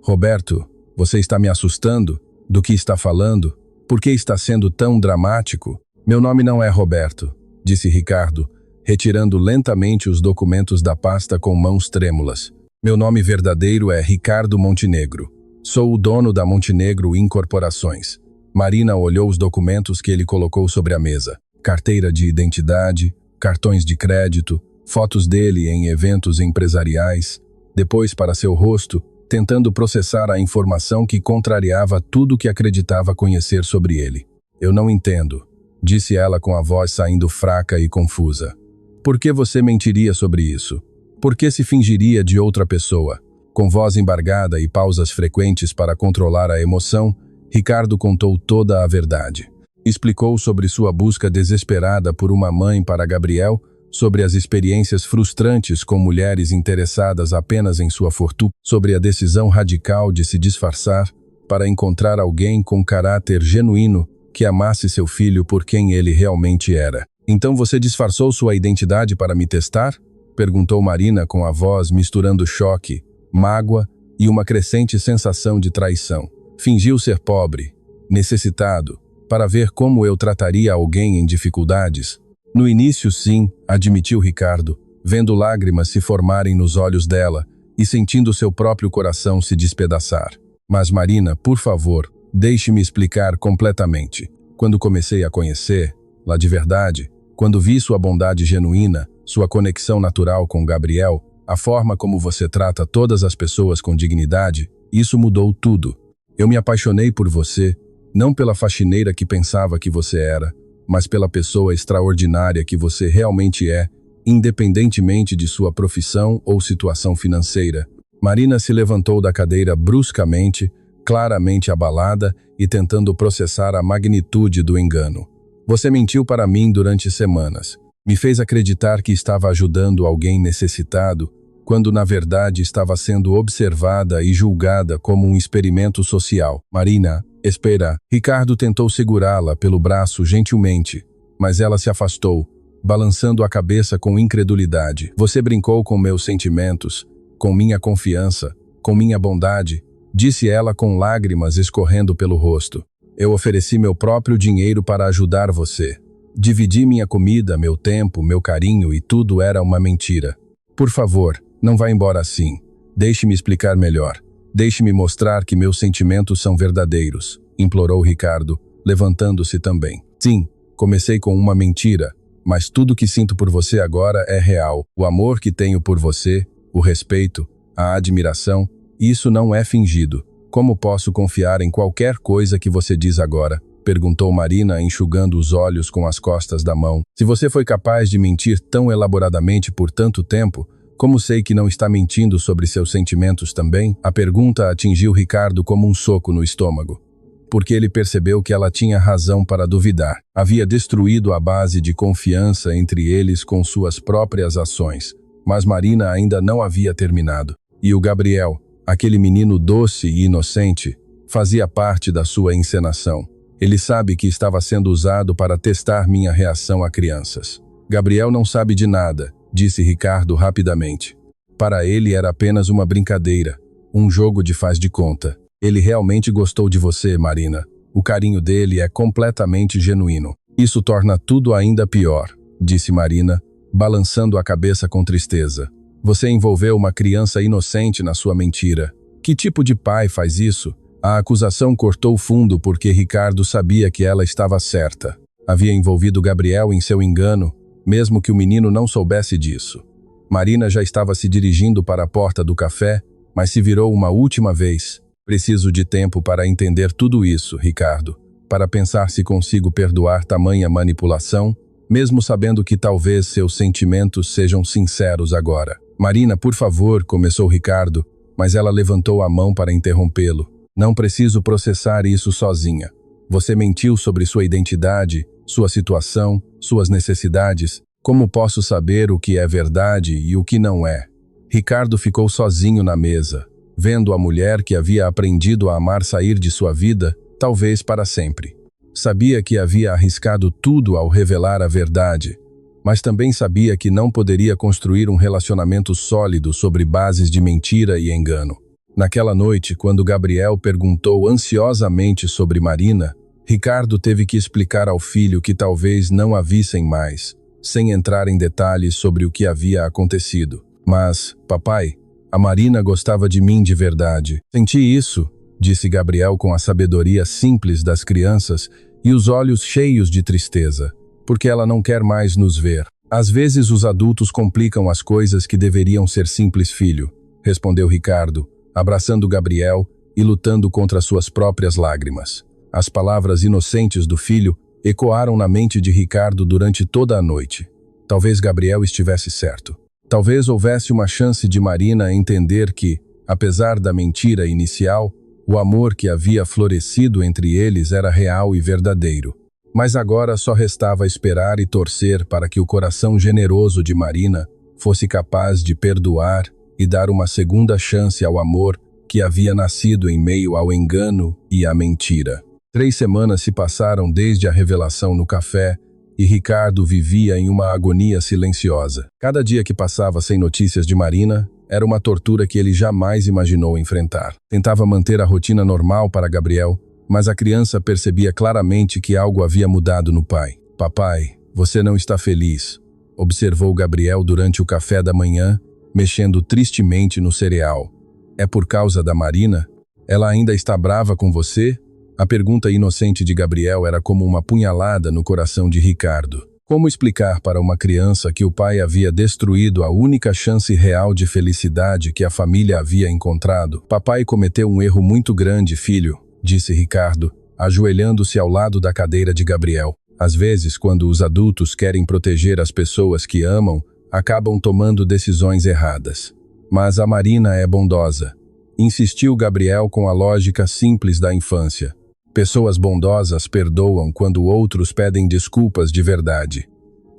Roberto, você está me assustando? Do que está falando? Por que está sendo tão dramático? Meu nome não é Roberto, disse Ricardo, retirando lentamente os documentos da pasta com mãos trêmulas. Meu nome verdadeiro é Ricardo Montenegro. Sou o dono da Montenegro Incorporações. Marina olhou os documentos que ele colocou sobre a mesa. Carteira de identidade, cartões de crédito, fotos dele em eventos empresariais. Depois para seu rosto, tentando processar a informação que contrariava tudo que acreditava conhecer sobre ele. Eu não entendo, disse ela com a voz saindo fraca e confusa. Por que você mentiria sobre isso? Por que se fingiria de outra pessoa? Com voz embargada e pausas frequentes para controlar a emoção, Ricardo contou toda a verdade. Explicou sobre sua busca desesperada por uma mãe para Gabriel, sobre as experiências frustrantes com mulheres interessadas apenas em sua fortuna, sobre a decisão radical de se disfarçar para encontrar alguém com caráter genuíno que amasse seu filho por quem ele realmente era. Então você disfarçou sua identidade para me testar? Perguntou Marina com a voz misturando choque, mágoa e uma crescente sensação de traição. Fingiu ser pobre, necessitado, para ver como eu trataria alguém em dificuldades. No início, sim, admitiu Ricardo, vendo lágrimas se formarem nos olhos dela e sentindo seu próprio coração se despedaçar. Mas Marina, por favor, deixe-me explicar completamente. Quando comecei a conhecer, lá de verdade, quando vi sua bondade genuína, sua conexão natural com Gabriel, a forma como você trata todas as pessoas com dignidade, isso mudou tudo. Eu me apaixonei por você, não pela faxineira que pensava que você era, mas pela pessoa extraordinária que você realmente é, independentemente de sua profissão ou situação financeira. Marina se levantou da cadeira bruscamente, claramente abalada e tentando processar a magnitude do engano. Você mentiu para mim durante semanas. Me fez acreditar que estava ajudando alguém necessitado, quando na verdade estava sendo observada e julgada como um experimento social. Marina, espera. Ricardo tentou segurá-la pelo braço gentilmente, mas ela se afastou, balançando a cabeça com incredulidade. Você brincou com meus sentimentos, com minha confiança, com minha bondade, disse ela com lágrimas escorrendo pelo rosto. Eu ofereci meu próprio dinheiro para ajudar você. Dividi minha comida, meu tempo, meu carinho e tudo era uma mentira. Por favor, não vá embora assim. Deixe-me explicar melhor. Deixe-me mostrar que meus sentimentos são verdadeiros, implorou Ricardo, levantando-se também. Sim, comecei com uma mentira, Mas tudo que sinto por você agora é real. O amor que tenho por você, o respeito, a admiração, isso não é fingido. Como posso confiar em qualquer coisa que você diz agora? Perguntou Marina, enxugando os olhos com as costas da mão. Se você foi capaz de mentir tão elaboradamente por tanto tempo, como sei que não está mentindo sobre seus sentimentos também? A pergunta atingiu Ricardo como um soco no estômago, porque ele percebeu que ela tinha razão para duvidar. Havia destruído a base de confiança entre eles com suas próprias ações, mas Marina ainda não havia terminado. E o Gabriel, aquele menino doce e inocente, fazia parte da sua encenação. Ele sabe que estava sendo usado para testar minha reação a crianças. Gabriel não sabe de nada, disse Ricardo rapidamente. Para ele era apenas uma brincadeira, um jogo de faz de conta. Ele realmente gostou de você, Marina. O carinho dele é completamente genuíno. Isso torna tudo ainda pior, disse Marina, balançando a cabeça com tristeza. Você envolveu uma criança inocente na sua mentira. Que tipo de pai faz isso? A acusação cortou fundo porque Ricardo sabia que ela estava certa. Havia envolvido Gabriel em seu engano, mesmo que o menino não soubesse disso. Marina já estava se dirigindo para a porta do café, mas se virou uma última vez. Preciso de tempo para entender tudo isso, Ricardo, para pensar se consigo perdoar tamanha manipulação, mesmo sabendo que talvez seus sentimentos sejam sinceros agora. Marina, por favor, começou Ricardo, mas ela levantou a mão para interrompê-lo. Não preciso processar isso sozinha. Você mentiu sobre sua identidade, sua situação, suas necessidades. Como posso saber o que é verdade e o que não é? Ricardo ficou sozinho na mesa, vendo a mulher que havia aprendido a amar sair de sua vida, talvez para sempre. Sabia que havia arriscado tudo ao revelar a verdade, mas também sabia que não poderia construir um relacionamento sólido sobre bases de mentira e engano. Naquela noite, quando Gabriel perguntou ansiosamente sobre Marina, Ricardo teve que explicar ao filho que talvez não a vissem mais, sem entrar em detalhes sobre o que havia acontecido. Mas, papai, a Marina gostava de mim de verdade. Senti isso, disse Gabriel com a sabedoria simples das crianças e os olhos cheios de tristeza, porque ela não quer mais nos ver. Às vezes os adultos complicam as coisas que deveriam ser simples, filho, respondeu Ricardo, abraçando Gabriel e lutando contra suas próprias lágrimas. As palavras inocentes do filho ecoaram na mente de Ricardo durante toda a noite. Talvez Gabriel estivesse certo. Talvez houvesse uma chance de Marina entender que, apesar da mentira inicial, o amor que havia florescido entre eles era real e verdadeiro. Mas agora só restava esperar e torcer para que o coração generoso de Marina fosse capaz de perdoar e dar uma segunda chance ao amor que havia nascido em meio ao engano e à mentira. 3 semanas se passaram desde a revelação no café e Ricardo vivia em uma agonia silenciosa. Cada dia que passava sem notícias de Marina era uma tortura que ele jamais imaginou enfrentar. Tentava manter a rotina normal para Gabriel, mas a criança percebia claramente que algo havia mudado no pai. Papai, você não está feliz, observou Gabriel durante o café da manhã, mexendo tristemente no cereal. É por causa da Marina? Ela ainda está brava com você? A pergunta inocente de Gabriel era como uma punhalada no coração de Ricardo. Como explicar para uma criança que o pai havia destruído a única chance real de felicidade que a família havia encontrado? Papai cometeu um erro muito grande, filho, disse Ricardo, ajoelhando-se ao lado da cadeira de Gabriel. Às vezes, quando os adultos querem proteger as pessoas que amam, acabam tomando decisões erradas. Mas a Marina é bondosa, insistiu Gabriel com a lógica simples da infância. Pessoas bondosas perdoam quando outros pedem desculpas de verdade.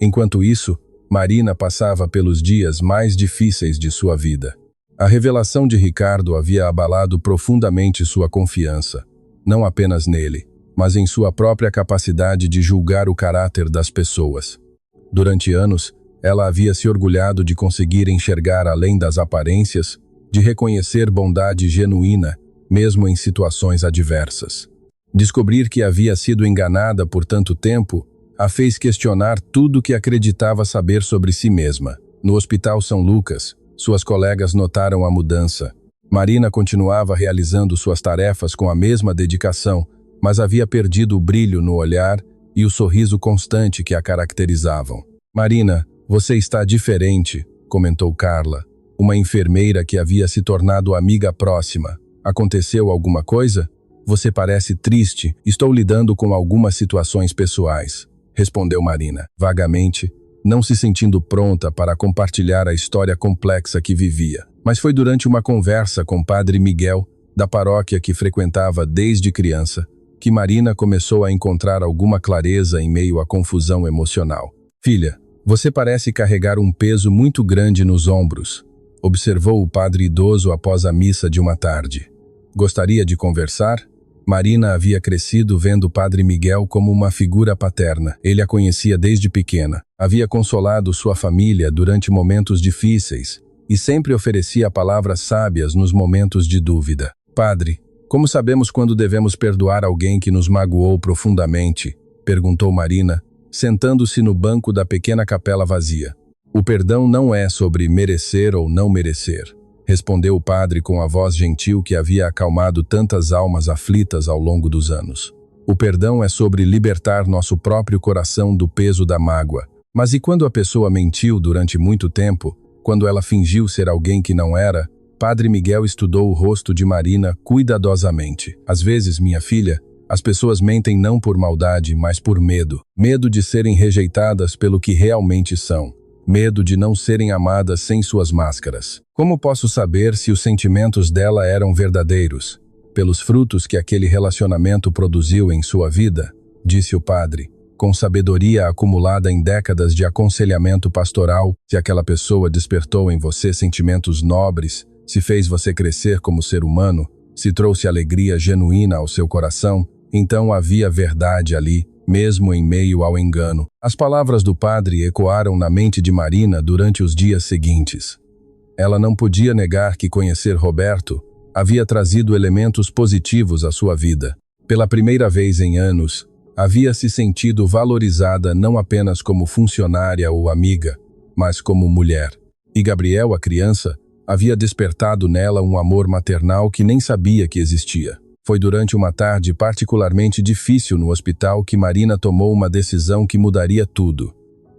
Enquanto isso, Marina passava pelos dias mais difíceis de sua vida. A revelação de Ricardo havia abalado profundamente sua confiança, não apenas nele, mas em sua própria capacidade de julgar o caráter das pessoas. Durante anos, ela havia se orgulhado de conseguir enxergar além das aparências, de reconhecer bondade genuína, mesmo em situações adversas. Descobrir que havia sido enganada por tanto tempo a fez questionar tudo que acreditava saber sobre si mesma. No Hospital São Lucas, suas colegas notaram a mudança. Marina continuava realizando suas tarefas com a mesma dedicação, mas havia perdido o brilho no olhar e o sorriso constante que a caracterizavam. Marina, você está diferente, comentou Carla, uma enfermeira que havia se tornado amiga próxima. Aconteceu alguma coisa? Você parece triste. Estou lidando com algumas situações pessoais, respondeu Marina, vagamente, não se sentindo pronta para compartilhar a história complexa que vivia. Mas foi durante uma conversa com Padre Miguel, da paróquia que frequentava desde criança, que Marina começou a encontrar alguma clareza em meio à confusão emocional. Filha, você parece carregar um peso muito grande nos ombros, observou o padre idoso após a missa de uma tarde. Gostaria de conversar? Marina havia crescido vendo o Padre Miguel como uma figura paterna. Ele a conhecia desde pequena. Havia consolado sua família durante momentos difíceis e sempre oferecia palavras sábias nos momentos de dúvida. Padre, como sabemos quando devemos perdoar alguém que nos magoou profundamente? Perguntou Marina, sentando-se no banco da pequena capela vazia. O perdão não é sobre merecer ou não merecer, respondeu o padre com a voz gentil que havia acalmado tantas almas aflitas ao longo dos anos. O perdão é sobre libertar nosso próprio coração do peso da mágoa. Mas e quando a pessoa mentiu durante muito tempo, quando ela fingiu ser alguém que não era? Padre Miguel estudou o rosto de Marina cuidadosamente. Às vezes, minha filha, as pessoas mentem não por maldade, mas por medo. Medo de serem rejeitadas pelo que realmente são. Medo de não serem amadas sem suas máscaras. Como posso saber se os sentimentos dela eram verdadeiros? Pelos frutos que aquele relacionamento produziu em sua vida, disse o padre, com sabedoria acumulada em décadas de aconselhamento pastoral. Se aquela pessoa despertou em você sentimentos nobres, se fez você crescer como ser humano, se trouxe alegria genuína ao seu coração, então havia verdade ali, mesmo em meio ao engano. As palavras do padre ecoaram na mente de Marina durante os dias seguintes. Ela não podia negar que conhecer Roberto havia trazido elementos positivos à sua vida. Pela primeira vez em anos, havia se sentido valorizada não apenas como funcionária ou amiga, mas como mulher. E Gabriel, a criança, havia despertado nela um amor maternal que nem sabia que existia. Foi durante uma tarde particularmente difícil no hospital que Marina tomou uma decisão que mudaria tudo.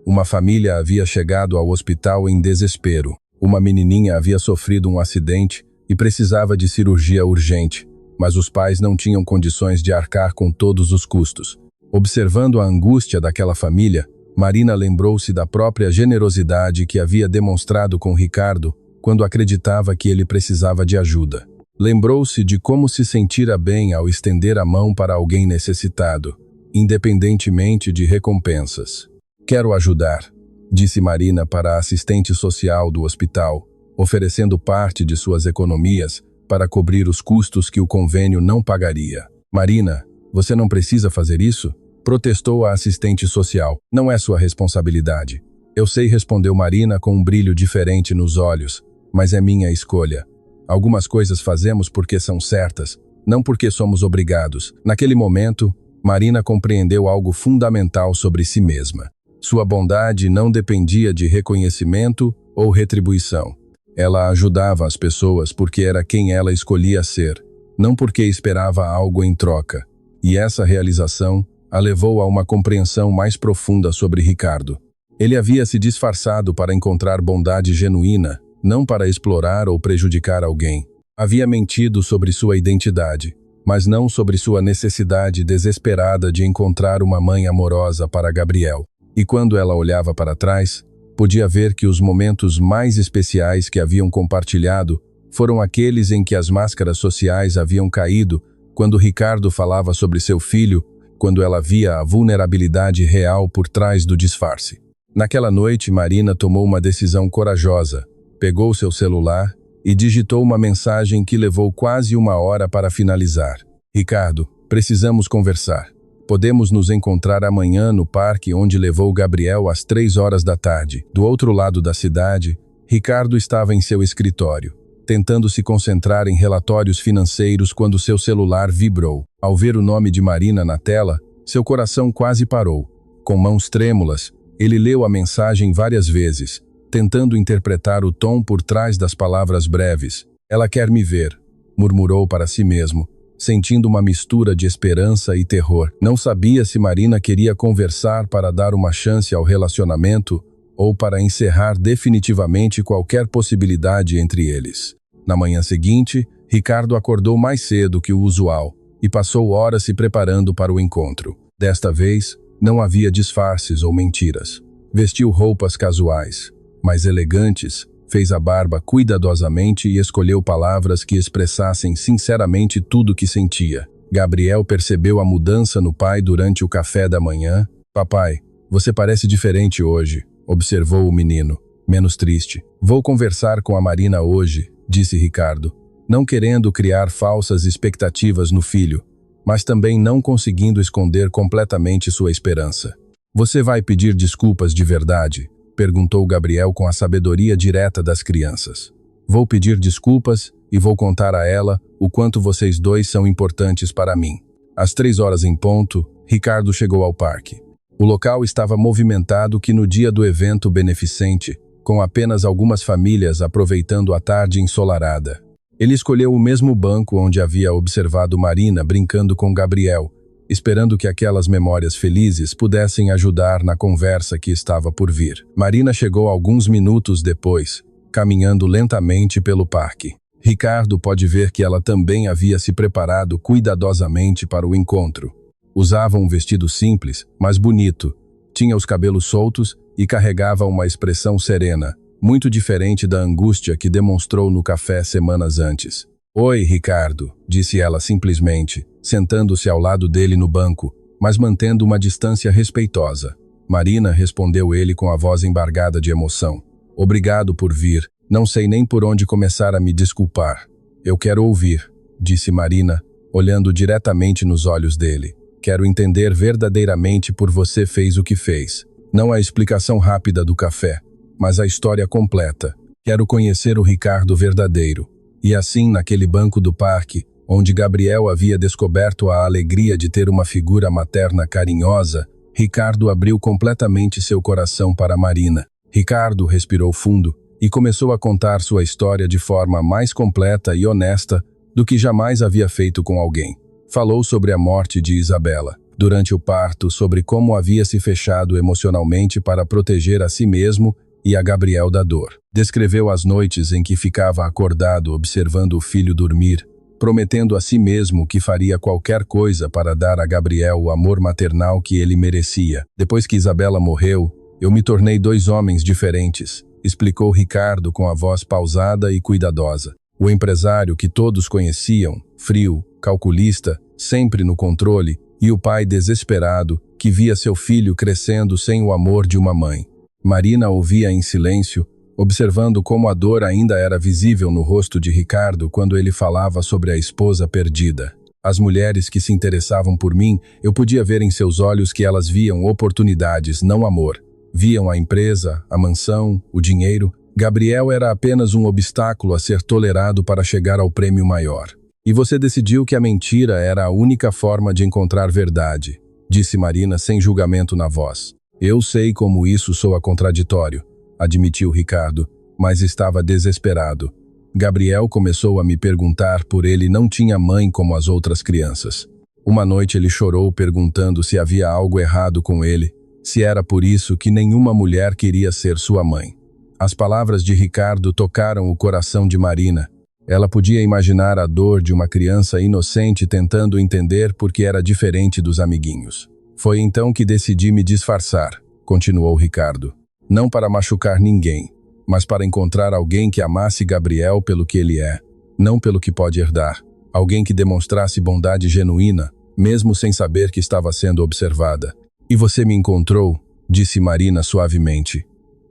Uma família havia chegado ao hospital em desespero. Uma menininha havia sofrido um acidente e precisava de cirurgia urgente, mas os pais não tinham condições de arcar com todos os custos. Observando a angústia daquela família, Marina lembrou-se da própria generosidade que havia demonstrado com Ricardo quando acreditava que ele precisava de ajuda. Lembrou-se de como se sentira bem ao estender a mão para alguém necessitado, independentemente de recompensas. Quero ajudar, disse Marina para a assistente social do hospital, oferecendo parte de suas economias para cobrir os custos que o convênio não pagaria. Marina, você não precisa fazer isso? Protestou a assistente social. Não é sua responsabilidade. Eu sei, respondeu Marina com um brilho diferente nos olhos, mas é minha escolha. Algumas coisas fazemos porque são certas, não porque somos obrigados. Naquele momento, Marina compreendeu algo fundamental sobre si mesma. Sua bondade não dependia de reconhecimento ou retribuição. Ela ajudava as pessoas porque era quem ela escolhia ser, não porque esperava algo em troca. E essa realização a levou a uma compreensão mais profunda sobre Ricardo. Ele havia se disfarçado para encontrar bondade genuína, não para explorar ou prejudicar alguém. Havia mentido sobre sua identidade, mas não sobre sua necessidade desesperada de encontrar uma mãe amorosa para Gabriel. E quando ela olhava para trás, podia ver que os momentos mais especiais que haviam compartilhado foram aqueles em que as máscaras sociais haviam caído, quando Ricardo falava sobre seu filho, quando ela via a vulnerabilidade real por trás do disfarce. Naquela noite, Marina tomou uma decisão corajosa. Pegou seu celular e digitou uma mensagem que levou quase uma hora para finalizar. Ricardo, precisamos conversar. Podemos nos encontrar amanhã no parque onde levou Gabriel às 3 horas da tarde. Do outro lado da cidade, Ricardo estava em seu escritório, tentando se concentrar em relatórios financeiros quando seu celular vibrou. Ao ver o nome de Marina na tela, seu coração quase parou. Com mãos trêmulas, ele leu a mensagem várias vezes, tentando interpretar o tom por trás das palavras breves. Ela quer me ver, murmurou para si mesmo, sentindo uma mistura de esperança e terror. Não sabia se Marina queria conversar para dar uma chance ao relacionamento ou para encerrar definitivamente qualquer possibilidade entre eles. Na manhã seguinte, Ricardo acordou mais cedo que o usual e passou horas se preparando para o encontro. Desta vez, não havia disfarces ou mentiras. Vestiu roupas casuais, mas elegantes, fez a barba cuidadosamente e escolheu palavras que expressassem sinceramente tudo o que sentia. Gabriel percebeu a mudança no pai durante o café da manhã. "Papai, você parece diferente hoje", observou o menino, menos triste. "Vou conversar com a Marina hoje", disse Ricardo, não querendo criar falsas expectativas no filho, mas também não conseguindo esconder completamente sua esperança. "Você vai pedir desculpas de verdade?", perguntou Gabriel com a sabedoria direta das crianças. "Vou pedir desculpas e vou contar a ela o quanto vocês dois são importantes para mim." Às 3 horas em ponto, Ricardo chegou ao parque. O local estava movimentado que no dia do evento beneficente, com apenas algumas famílias aproveitando a tarde ensolarada. Ele escolheu o mesmo banco onde havia observado Marina brincando com Gabriel, esperando que aquelas memórias felizes pudessem ajudar na conversa que estava por vir. Marina chegou alguns minutos depois, caminhando lentamente pelo parque. Ricardo pode ver que ela também havia se preparado cuidadosamente para o encontro. Usava um vestido simples, mas bonito, tinha os cabelos soltos e carregava uma expressão serena, muito diferente da angústia que demonstrou no café semanas antes. "Oi, Ricardo", disse ela simplesmente, sentando-se ao lado dele no banco, mas mantendo uma distância respeitosa. Marina respondeu ele com a voz embargada de emoção. "Obrigado por vir. Não sei nem por onde começar a me desculpar." "Eu quero ouvir", disse Marina, olhando diretamente nos olhos dele. "Quero entender verdadeiramente por você fez o que fez. Não a explicação rápida do café, mas a história completa. Quero conhecer o Ricardo verdadeiro." E assim, naquele banco do parque, onde Gabriel havia descoberto a alegria de ter uma figura materna carinhosa, Ricardo abriu completamente seu coração para Marina. Ricardo respirou fundo e começou a contar sua história de forma mais completa e honesta do que jamais havia feito com alguém. Falou sobre a morte de Isabela durante o parto, sobre como havia se fechado emocionalmente para proteger a si mesmo e a Gabriel da dor. Descreveu as noites em que ficava acordado observando o filho dormir, prometendo a si mesmo que faria qualquer coisa para dar a Gabriel o amor maternal que ele merecia. "Depois que Isabela morreu, eu me tornei 2 homens diferentes", explicou Ricardo com a voz pausada e cuidadosa. O empresário que todos conheciam, frio, calculista, sempre no controle, e o pai desesperado que via seu filho crescendo sem o amor de uma mãe. Marina ouvia em silêncio, observando como a dor ainda era visível no rosto de Ricardo quando ele falava sobre a esposa perdida. As mulheres que se interessavam por mim, eu podia ver em seus olhos que elas viam oportunidades, não amor. Viam a empresa, a mansão, o dinheiro. Gabriel era apenas um obstáculo a ser tolerado para chegar ao prêmio maior. "E você decidiu que a mentira era a única forma de encontrar verdade", disse Marina sem julgamento na voz. "Eu sei como isso soa contraditório", admitiu Ricardo, mas estava desesperado. Gabriel começou a me perguntar por ele não tinha mãe como as outras crianças. Uma noite ele chorou perguntando se havia algo errado com ele, se era por isso que nenhuma mulher queria ser sua mãe. As palavras de Ricardo tocaram o coração de Marina. Ela podia imaginar a dor de uma criança inocente tentando entender por que era diferente dos amiguinhos. "Foi então que decidi me disfarçar", continuou Ricardo. "Não para machucar ninguém, mas para encontrar alguém que amasse Gabriel pelo que ele é, não pelo que pode herdar. Alguém que demonstrasse bondade genuína, mesmo sem saber que estava sendo observada." "E você me encontrou?", disse Marina suavemente.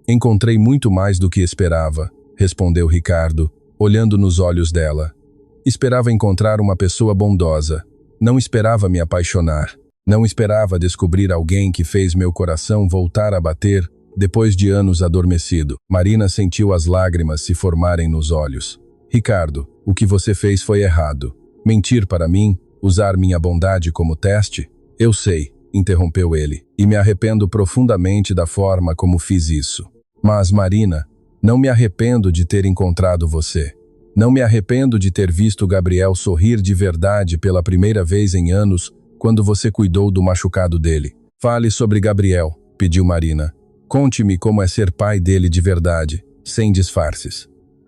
"Encontrei muito mais do que esperava", respondeu Ricardo, olhando nos olhos dela. "Esperava encontrar uma pessoa bondosa. Não esperava me apaixonar. Não esperava descobrir alguém que fez meu coração voltar a bater depois de anos adormecido." Marina sentiu as lágrimas se formarem nos olhos. "Ricardo, o que você fez foi errado. Mentir para mim, usar minha bondade como teste?" "Eu sei", interrompeu ele, "e me arrependo profundamente da forma como fiz isso. Mas, Marina, não me arrependo de ter encontrado você. Não me arrependo de ter visto Gabriel sorrir de verdade pela primeira vez em anos, quando você cuidou do machucado dele. Fale sobre Gabriel, pediu Marina. Conte-me como é ser pai dele de verdade, sem disfarces.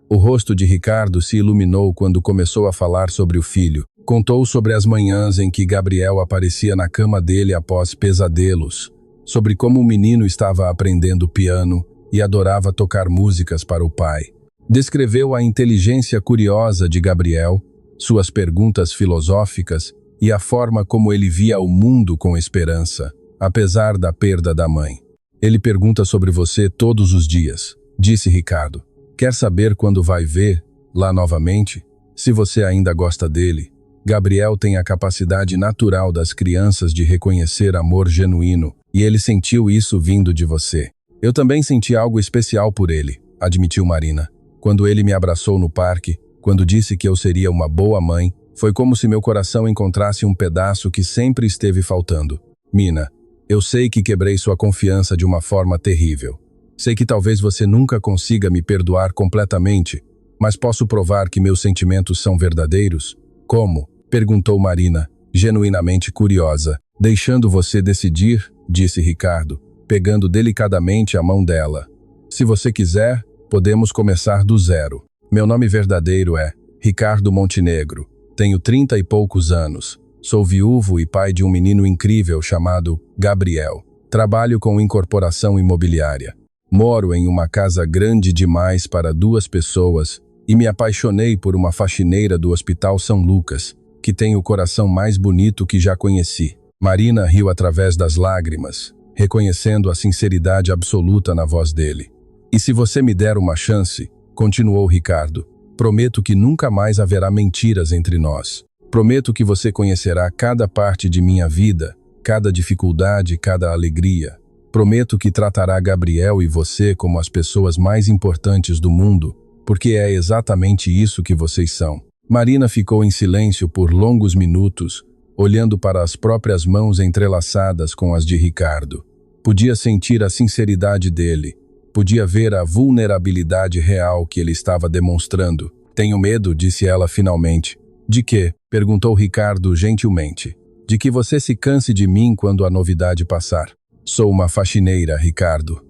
O rosto de Ricardo se iluminou quando começou a falar sobre o filho. Contou sobre as manhãs em que Gabriel aparecia na cama dele após pesadelos, sobre como o menino estava aprendendo piano e adorava tocar músicas para o pai. Descreveu a inteligência curiosa de Gabriel, suas perguntas filosóficas e a forma como ele via o mundo com esperança, apesar da perda da mãe. Ele pergunta sobre você todos os dias, disse Ricardo. Quer saber quando vai ver, lá novamente? Se você ainda gosta dele. Gabriel tem a capacidade natural das crianças de reconhecer amor genuíno, e ele sentiu isso vindo de você. Eu também senti algo especial por ele, admitiu Marina. Quando ele me abraçou no parque, quando disse que eu seria uma boa mãe, foi como se meu coração encontrasse um pedaço que sempre esteve faltando. Mina, eu sei que quebrei sua confiança de uma forma terrível. Sei que talvez você nunca consiga me perdoar completamente, mas posso provar que meus sentimentos são verdadeiros? Como? Perguntou Marina, genuinamente curiosa. Deixando você decidir, disse Ricardo, pegando delicadamente a mão dela. Se você quiser, podemos começar do zero. Meu nome verdadeiro é Ricardo Montenegro. Tenho 30 e poucos anos. Sou viúvo e pai de um menino incrível chamado Gabriel. Trabalho com incorporação imobiliária. Moro em uma casa grande demais para 2 pessoas e me apaixonei por uma faxineira do Hospital São Lucas, que tem o coração mais bonito que já conheci. Marina riu através das lágrimas, reconhecendo a sinceridade absoluta na voz dele. E se você me der uma chance, continuou Ricardo, prometo que nunca mais haverá mentiras entre nós. Prometo que você conhecerá cada parte de minha vida, cada dificuldade, cada alegria. Prometo que tratará Gabriel e você como as pessoas mais importantes do mundo, porque é exatamente isso que vocês são. Marina ficou em silêncio por longos minutos, olhando para as próprias mãos entrelaçadas com as de Ricardo. Podia sentir a sinceridade dele, podia ver a vulnerabilidade real que ele estava demonstrando. Tenho medo, disse ela finalmente. De quê? Perguntou Ricardo gentilmente. De que você se canse de mim quando a novidade passar. Sou uma faxineira, Ricardo.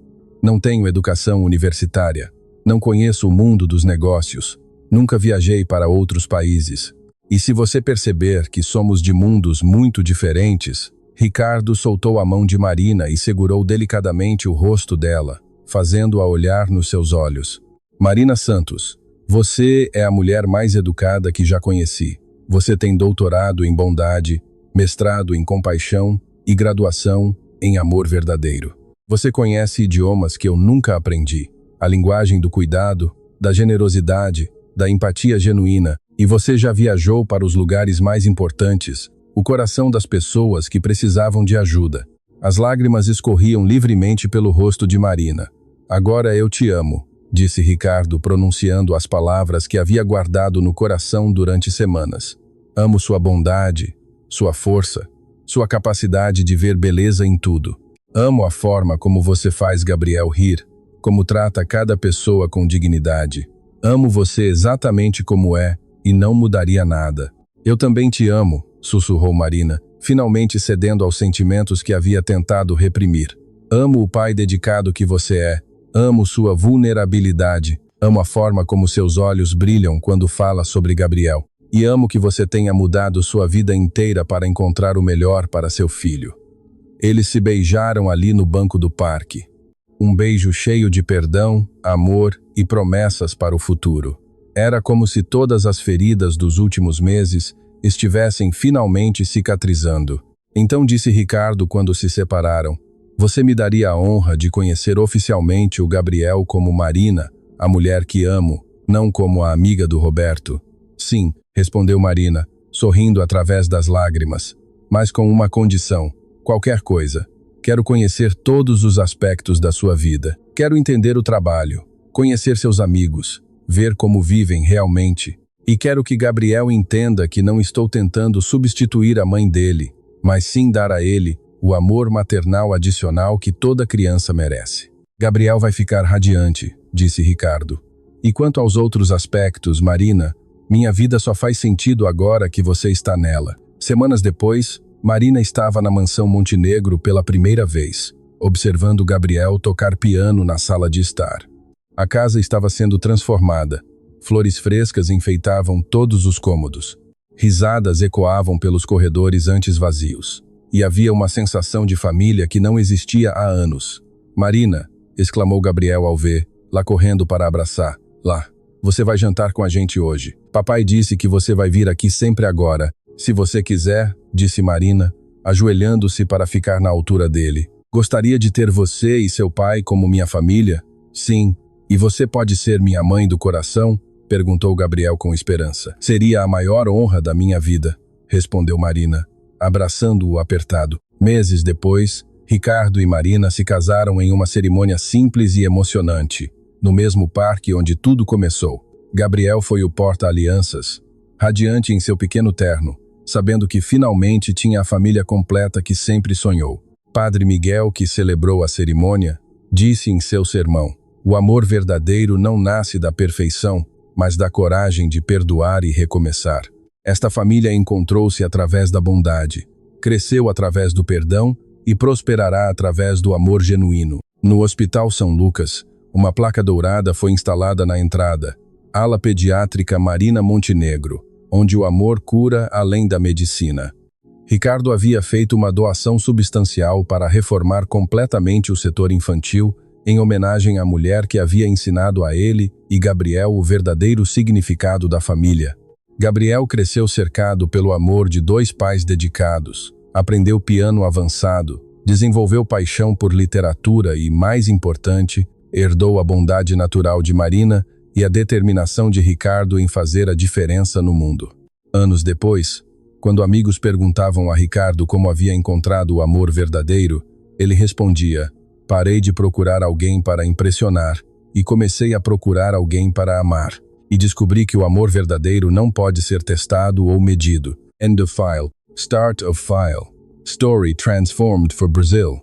Não tenho educação universitária. Não conheço o mundo dos negócios. Nunca viajei para outros países. E se você perceber que somos de mundos muito diferentes, Ricardo soltou a mão de Marina e segurou delicadamente o rosto dela, fazendo-a olhar nos seus olhos. Marina Santos, você é a mulher mais educada que já conheci. Você tem doutorado em bondade, mestrado em compaixão e graduação em amor verdadeiro. Você conhece idiomas que eu nunca aprendi. A linguagem do cuidado, da generosidade, da empatia genuína, e você já viajou para os lugares mais importantes, o coração das pessoas que precisavam de ajuda. As lágrimas escorriam livremente pelo rosto de Marina. Agora eu te amo, disse Ricardo, pronunciando as palavras que havia guardado no coração durante semanas. Amo sua bondade, sua força, sua capacidade de ver beleza em tudo. Amo a forma como você faz Gabriel rir, como trata cada pessoa com dignidade. Amo você exatamente como é e não mudaria nada. Eu também te amo, sussurrou Marina, finalmente cedendo aos sentimentos que havia tentado reprimir. Amo o pai dedicado que você é. Amo sua vulnerabilidade. Amo a forma como seus olhos brilham quando fala sobre Gabriel. E amo que você tenha mudado sua vida inteira para encontrar o melhor para seu filho. Eles se beijaram ali no banco do parque. Um beijo cheio de perdão, amor e promessas para o futuro. Era como se todas as feridas dos últimos meses estivessem finalmente cicatrizando. Então disse Ricardo quando se separaram, você me daria a honra de conhecer oficialmente o Gabriel como Marina, a mulher que amo, não como a amiga do Roberto? Sim, respondeu Marina, sorrindo através das lágrimas, mas com uma condição, qualquer coisa. Quero conhecer todos os aspectos da sua vida. Quero entender o trabalho, conhecer seus amigos, ver como vivem realmente. E quero que Gabriel entenda que não estou tentando substituir a mãe dele, mas sim dar a ele o amor maternal adicional que toda criança merece. Gabriel vai ficar radiante, disse Ricardo. E quanto aos outros aspectos, Marina, minha vida só faz sentido agora que você está nela. Semanas depois, Marina estava na mansão Montenegro pela primeira vez, observando Gabriel tocar piano na sala de estar. A casa estava sendo transformada. Flores frescas enfeitavam todos os cômodos. Risadas ecoavam pelos corredores antes vazios. E havia uma sensação de família que não existia há anos. Marina, exclamou Gabriel ao ver, lá correndo para abraçar. Lá, você vai jantar com a gente hoje. Papai disse que você vai vir aqui sempre agora. Se você quiser, disse Marina, ajoelhando-se para ficar na altura dele. Gostaria de ter você e seu pai como minha família? Sim. E você pode ser minha mãe do coração? Perguntou Gabriel com esperança. Seria a maior honra da minha vida, respondeu Marina, abraçando-o apertado. Meses depois, Ricardo e Marina se casaram em uma cerimônia simples e emocionante, no mesmo parque onde tudo começou. Gabriel foi o porta-alianças, radiante em seu pequeno terno, sabendo que finalmente tinha a família completa que sempre sonhou. Padre Miguel, que celebrou a cerimônia, disse em seu sermão: o amor verdadeiro não nasce da perfeição, mas da coragem de perdoar e recomeçar. Esta família encontrou-se através da bondade, cresceu através do perdão e prosperará através do amor genuíno. No Hospital São Lucas, uma placa dourada foi instalada na entrada, Ala Pediátrica Marina Montenegro, onde o amor cura além da medicina. Ricardo havia feito uma doação substancial para reformar completamente o setor infantil, em homenagem à mulher que havia ensinado a ele e Gabriel o verdadeiro significado da família. Gabriel cresceu cercado pelo amor de dois pais dedicados, aprendeu piano avançado, desenvolveu paixão por literatura e, mais importante, herdou a bondade natural de Marina e a determinação de Ricardo em fazer a diferença no mundo. Anos depois, quando amigos perguntavam a Ricardo como havia encontrado o amor verdadeiro, ele respondia: parei de procurar alguém para impressionar e comecei a procurar alguém para amar. E descobri que o amor verdadeiro não pode ser testado ou medido. End of file. Start of file. Story transformed for Brazil.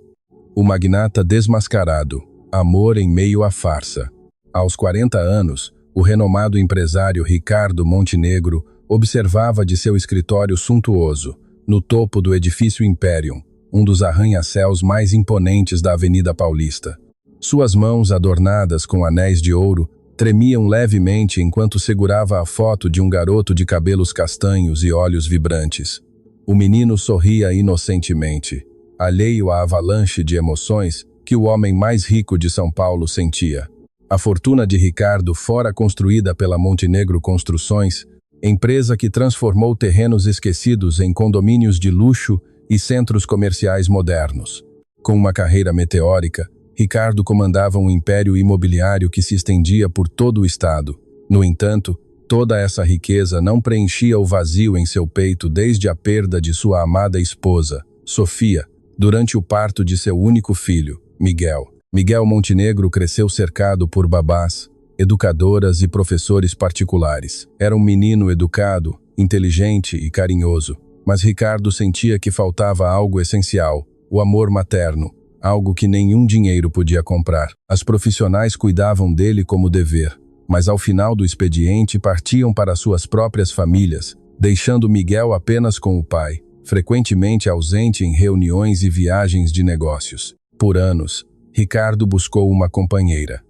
O magnata desmascarado. Amor em meio à farsa. Aos 40 anos, o renomado empresário Ricardo Montenegro observava de seu escritório suntuoso, no topo do edifício Imperium, um dos arranha-céus mais imponentes da Avenida Paulista. Suas mãos, adornadas com anéis de ouro, tremiam levemente enquanto segurava a foto de um garoto de cabelos castanhos e olhos vibrantes. O menino sorria inocentemente, alheio à avalanche de emoções que o homem mais rico de São Paulo sentia. A fortuna de Ricardo fora construída pela Montenegro Construções, empresa que transformou terrenos esquecidos em condomínios de luxo e centros comerciais modernos. Com uma carreira meteórica, Ricardo comandava um império imobiliário que se estendia por todo o estado. No entanto, toda essa riqueza não preenchia o vazio em seu peito desde a perda de sua amada esposa, Sofia, durante o parto de seu único filho, Miguel. Miguel Montenegro cresceu cercado por babás, educadoras e professores particulares. Era um menino educado, inteligente e carinhoso, mas Ricardo sentia que faltava algo essencial: o amor materno, algo que nenhum dinheiro podia comprar. As profissionais cuidavam dele como dever, mas ao final do expediente partiam para suas próprias famílias, deixando Miguel apenas com o pai, frequentemente ausente em reuniões e viagens de negócios. Por anos, Ricardo buscou uma companheira.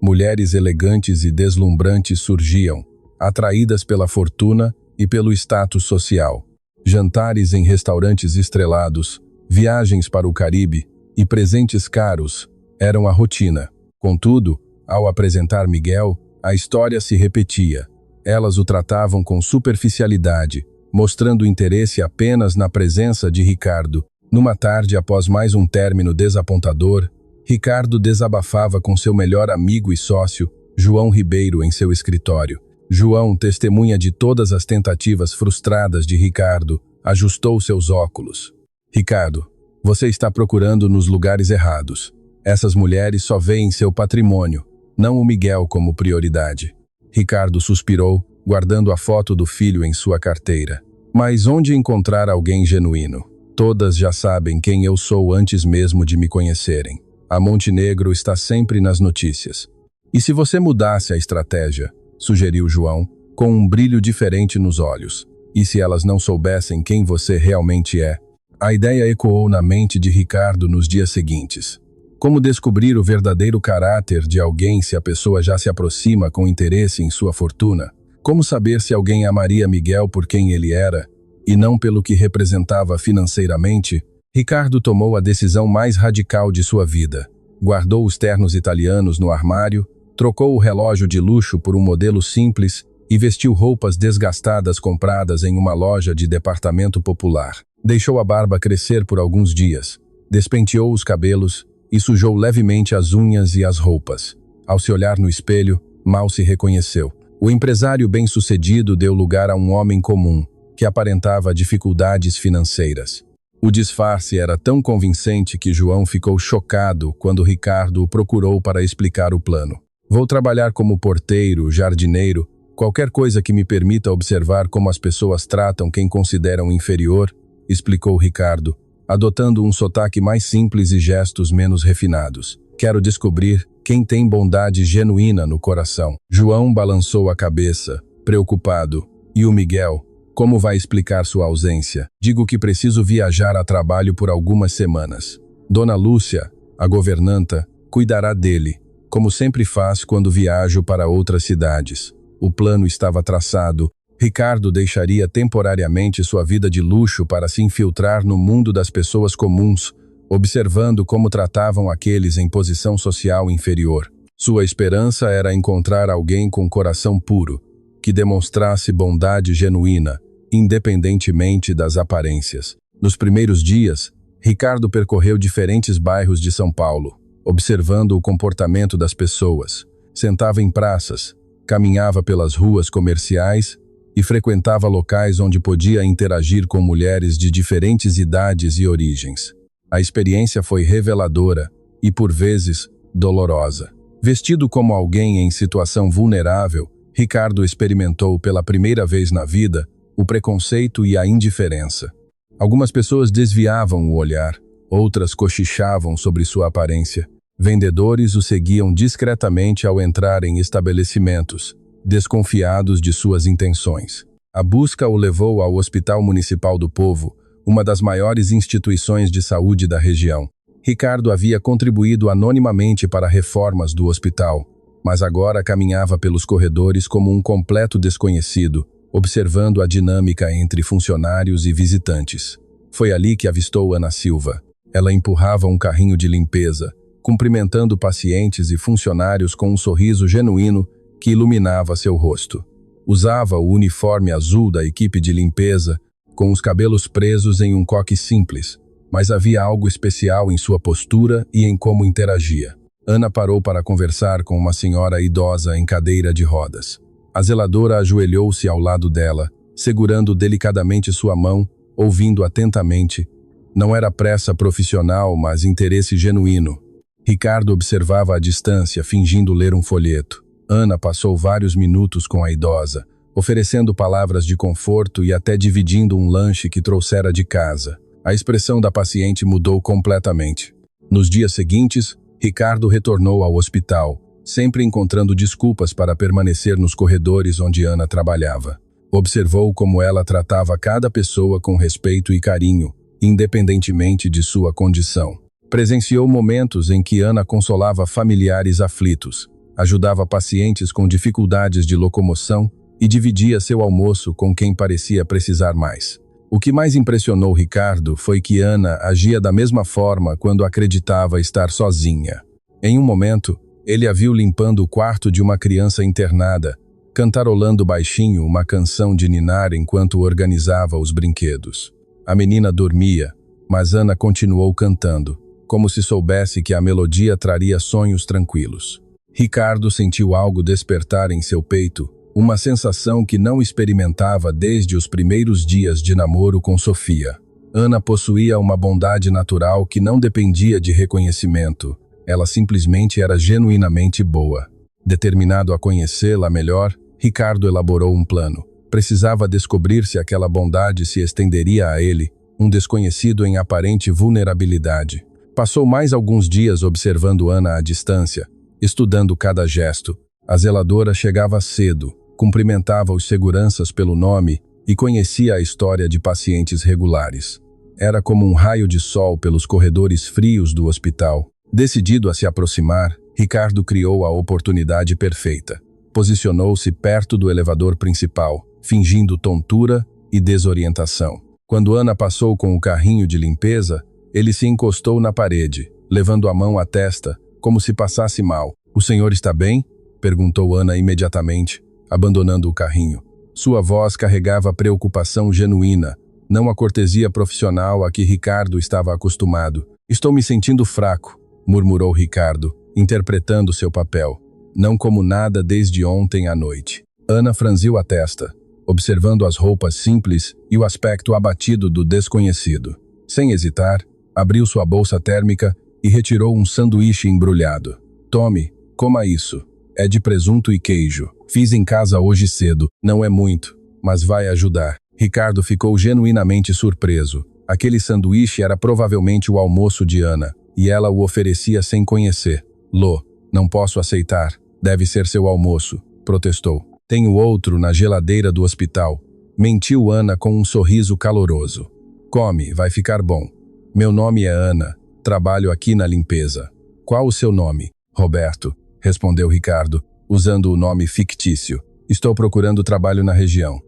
Mulheres elegantes e deslumbrantes surgiam, atraídas pela fortuna e pelo status social. Jantares em restaurantes estrelados, viagens para o Caribe e presentes caros eram a rotina. Contudo, ao apresentar Miguel, a história se repetia. Elas o tratavam com superficialidade, mostrando interesse apenas na presença de Ricardo. Numa tarde após mais um término desapontador, Ricardo desabafava com seu melhor amigo e sócio, João Ribeiro, em seu escritório. João, testemunha de todas as tentativas frustradas de Ricardo, ajustou seus óculos. Ricardo, você está procurando nos lugares errados. Essas mulheres só veem seu patrimônio, não o Miguel como prioridade. Ricardo suspirou, guardando a foto do filho em sua carteira. Mas onde encontrar alguém genuíno? Todas já sabem quem eu sou antes mesmo de me conhecerem. A Montenegro está sempre nas notícias. E se você mudasse a estratégia? Sugeriu João, com um brilho diferente nos olhos. E se elas não soubessem quem você realmente é? A ideia ecoou na mente de Ricardo nos dias seguintes. Como descobrir o verdadeiro caráter de alguém se a pessoa já se aproxima com interesse em sua fortuna? Como saber se alguém amaria Miguel por quem ele era, e não pelo que representava financeiramente? Ricardo tomou a decisão mais radical de sua vida. Guardou os ternos italianos no armário, trocou o relógio de luxo por um modelo simples e vestiu roupas desgastadas compradas em uma loja de departamento popular. Deixou a barba crescer por alguns dias, despenteou os cabelos e sujou levemente as unhas e as roupas. Ao se olhar no espelho, mal se reconheceu. O empresário bem-sucedido deu lugar a um homem comum, que aparentava dificuldades financeiras. O disfarce era tão convincente que João ficou chocado quando Ricardo o procurou para explicar o plano. Vou trabalhar como porteiro, jardineiro, qualquer coisa que me permita observar como as pessoas tratam quem consideram inferior, explicou Ricardo, adotando um sotaque mais simples e gestos menos refinados. Quero descobrir quem tem bondade genuína no coração. João balançou a cabeça, preocupado. E o Miguel? Como vai explicar sua ausência? Digo que preciso viajar a trabalho por algumas semanas. Dona Lúcia, a governanta, cuidará dele, como sempre faz quando viajo para outras cidades. O plano estava traçado. Ricardo deixaria temporariamente sua vida de luxo para se infiltrar no mundo das pessoas comuns, observando como tratavam aqueles em posição social inferior. Sua esperança era encontrar alguém com coração puro, que demonstrasse bondade genuína, independentemente das aparências. Nos primeiros dias, Ricardo percorreu diferentes bairros de São Paulo, observando o comportamento das pessoas. Sentava em praças, caminhava pelas ruas comerciais e frequentava locais onde podia interagir com mulheres de diferentes idades e origens. A experiência foi reveladora e, por vezes, dolorosa. Vestido como alguém em situação vulnerável, Ricardo experimentou pela primeira vez na vida o preconceito e a indiferença. Algumas pessoas desviavam o olhar, outras cochichavam sobre sua aparência. Vendedores o seguiam discretamente ao entrar em estabelecimentos, desconfiados de suas intenções. A busca o levou ao Hospital Municipal do Povo, uma das maiores instituições de saúde da região. Ricardo havia contribuído anonimamente para reformas do hospital, mas agora caminhava pelos corredores como um completo desconhecido, observando a dinâmica entre funcionários e visitantes. Foi ali que avistou Ana Silva. Ela empurrava um carrinho de limpeza, cumprimentando pacientes e funcionários com um sorriso genuíno que iluminava seu rosto. Usava o uniforme azul da equipe de limpeza, com os cabelos presos em um coque simples, mas havia algo especial em sua postura e em como interagia. Ana parou para conversar com uma senhora idosa em cadeira de rodas. A zeladora ajoelhou-se ao lado dela, segurando delicadamente sua mão, ouvindo atentamente. Não era pressa profissional, mas interesse genuíno. Ricardo observava à distância, fingindo ler um folheto. Ana passou vários minutos com a idosa, oferecendo palavras de conforto e até dividindo um lanche que trouxera de casa. A expressão da paciente mudou completamente. Nos dias seguintes, Ricardo retornou ao hospital, sempre encontrando desculpas para permanecer nos corredores onde Ana trabalhava. Observou como ela tratava cada pessoa com respeito e carinho, independentemente de sua condição. Presenciou momentos em que Ana consolava familiares aflitos, ajudava pacientes com dificuldades de locomoção e dividia seu almoço com quem parecia precisar mais. O que mais impressionou Ricardo foi que Ana agia da mesma forma quando acreditava estar sozinha. Em um momento, ele a viu limpando o quarto de uma criança internada, cantarolando baixinho uma canção de ninar enquanto organizava os brinquedos. A menina dormia, mas Ana continuou cantando, como se soubesse que a melodia traria sonhos tranquilos. Ricardo sentiu algo despertar em seu peito, uma sensação que não experimentava desde os primeiros dias de namoro com Sofia. Ana possuía uma bondade natural que não dependia de reconhecimento. Ela simplesmente era genuinamente boa. Determinado a conhecê-la melhor, Ricardo elaborou um plano. Precisava descobrir se aquela bondade se estenderia a ele, um desconhecido em aparente vulnerabilidade. Passou mais alguns dias observando Ana à distância, estudando cada gesto. A zeladora chegava cedo, cumprimentava os seguranças pelo nome e conhecia a história de pacientes regulares. Era como um raio de sol pelos corredores frios do hospital. Decidido a se aproximar, Ricardo criou a oportunidade perfeita. Posicionou-se perto do elevador principal, fingindo tontura e desorientação. Quando Ana passou com o carrinho de limpeza, ele se encostou na parede, levando a mão à testa, como se passasse mal. "O senhor está bem?" perguntou Ana imediatamente, abandonando o carrinho. Sua voz carregava preocupação genuína, não a cortesia profissional a que Ricardo estava acostumado. "Estou me sentindo fraco", murmurou Ricardo, interpretando seu papel. "Não como nada desde ontem à noite." Ana franziu a testa, observando as roupas simples e o aspecto abatido do desconhecido. Sem hesitar, abriu sua bolsa térmica e retirou um sanduíche embrulhado. "Tome, coma isso. É de presunto e queijo. Fiz em casa hoje cedo. Não é muito, mas vai ajudar." Ricardo ficou genuinamente surpreso. Aquele sanduíche era provavelmente o almoço de Ana, e ela o oferecia sem conhecer. "Lô, não posso aceitar. Deve ser seu almoço", protestou. "Tenho outro na geladeira do hospital", mentiu Ana com um sorriso caloroso. "Come, vai ficar bom. Meu nome é Ana. Trabalho aqui na limpeza." "Qual o seu nome?" "Roberto", respondeu Ricardo, usando o nome fictício. "Estou procurando trabalho na região.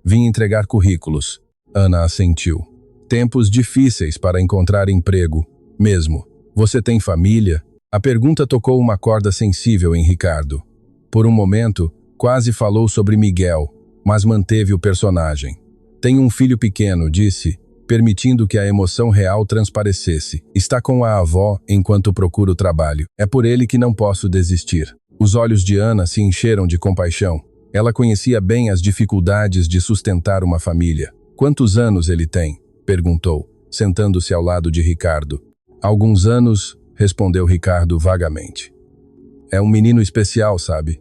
Vim entregar currículos." Ana assentiu. "Tempos difíceis para encontrar emprego, mesmo. Você tem família?" A pergunta tocou uma corda sensível em Ricardo. Por um momento, quase falou sobre Miguel, mas manteve o personagem. "Tenho um filho pequeno", disse, permitindo que a emoção real transparecesse. "Está com a avó enquanto procuro trabalho. É por ele que não posso desistir." Os olhos de Ana se encheram de compaixão. Ela conhecia bem as dificuldades de sustentar uma família. "Quantos anos ele tem?" perguntou, sentando-se ao lado de Ricardo. "Alguns anos", respondeu Ricardo vagamente. "É um menino especial, sabe?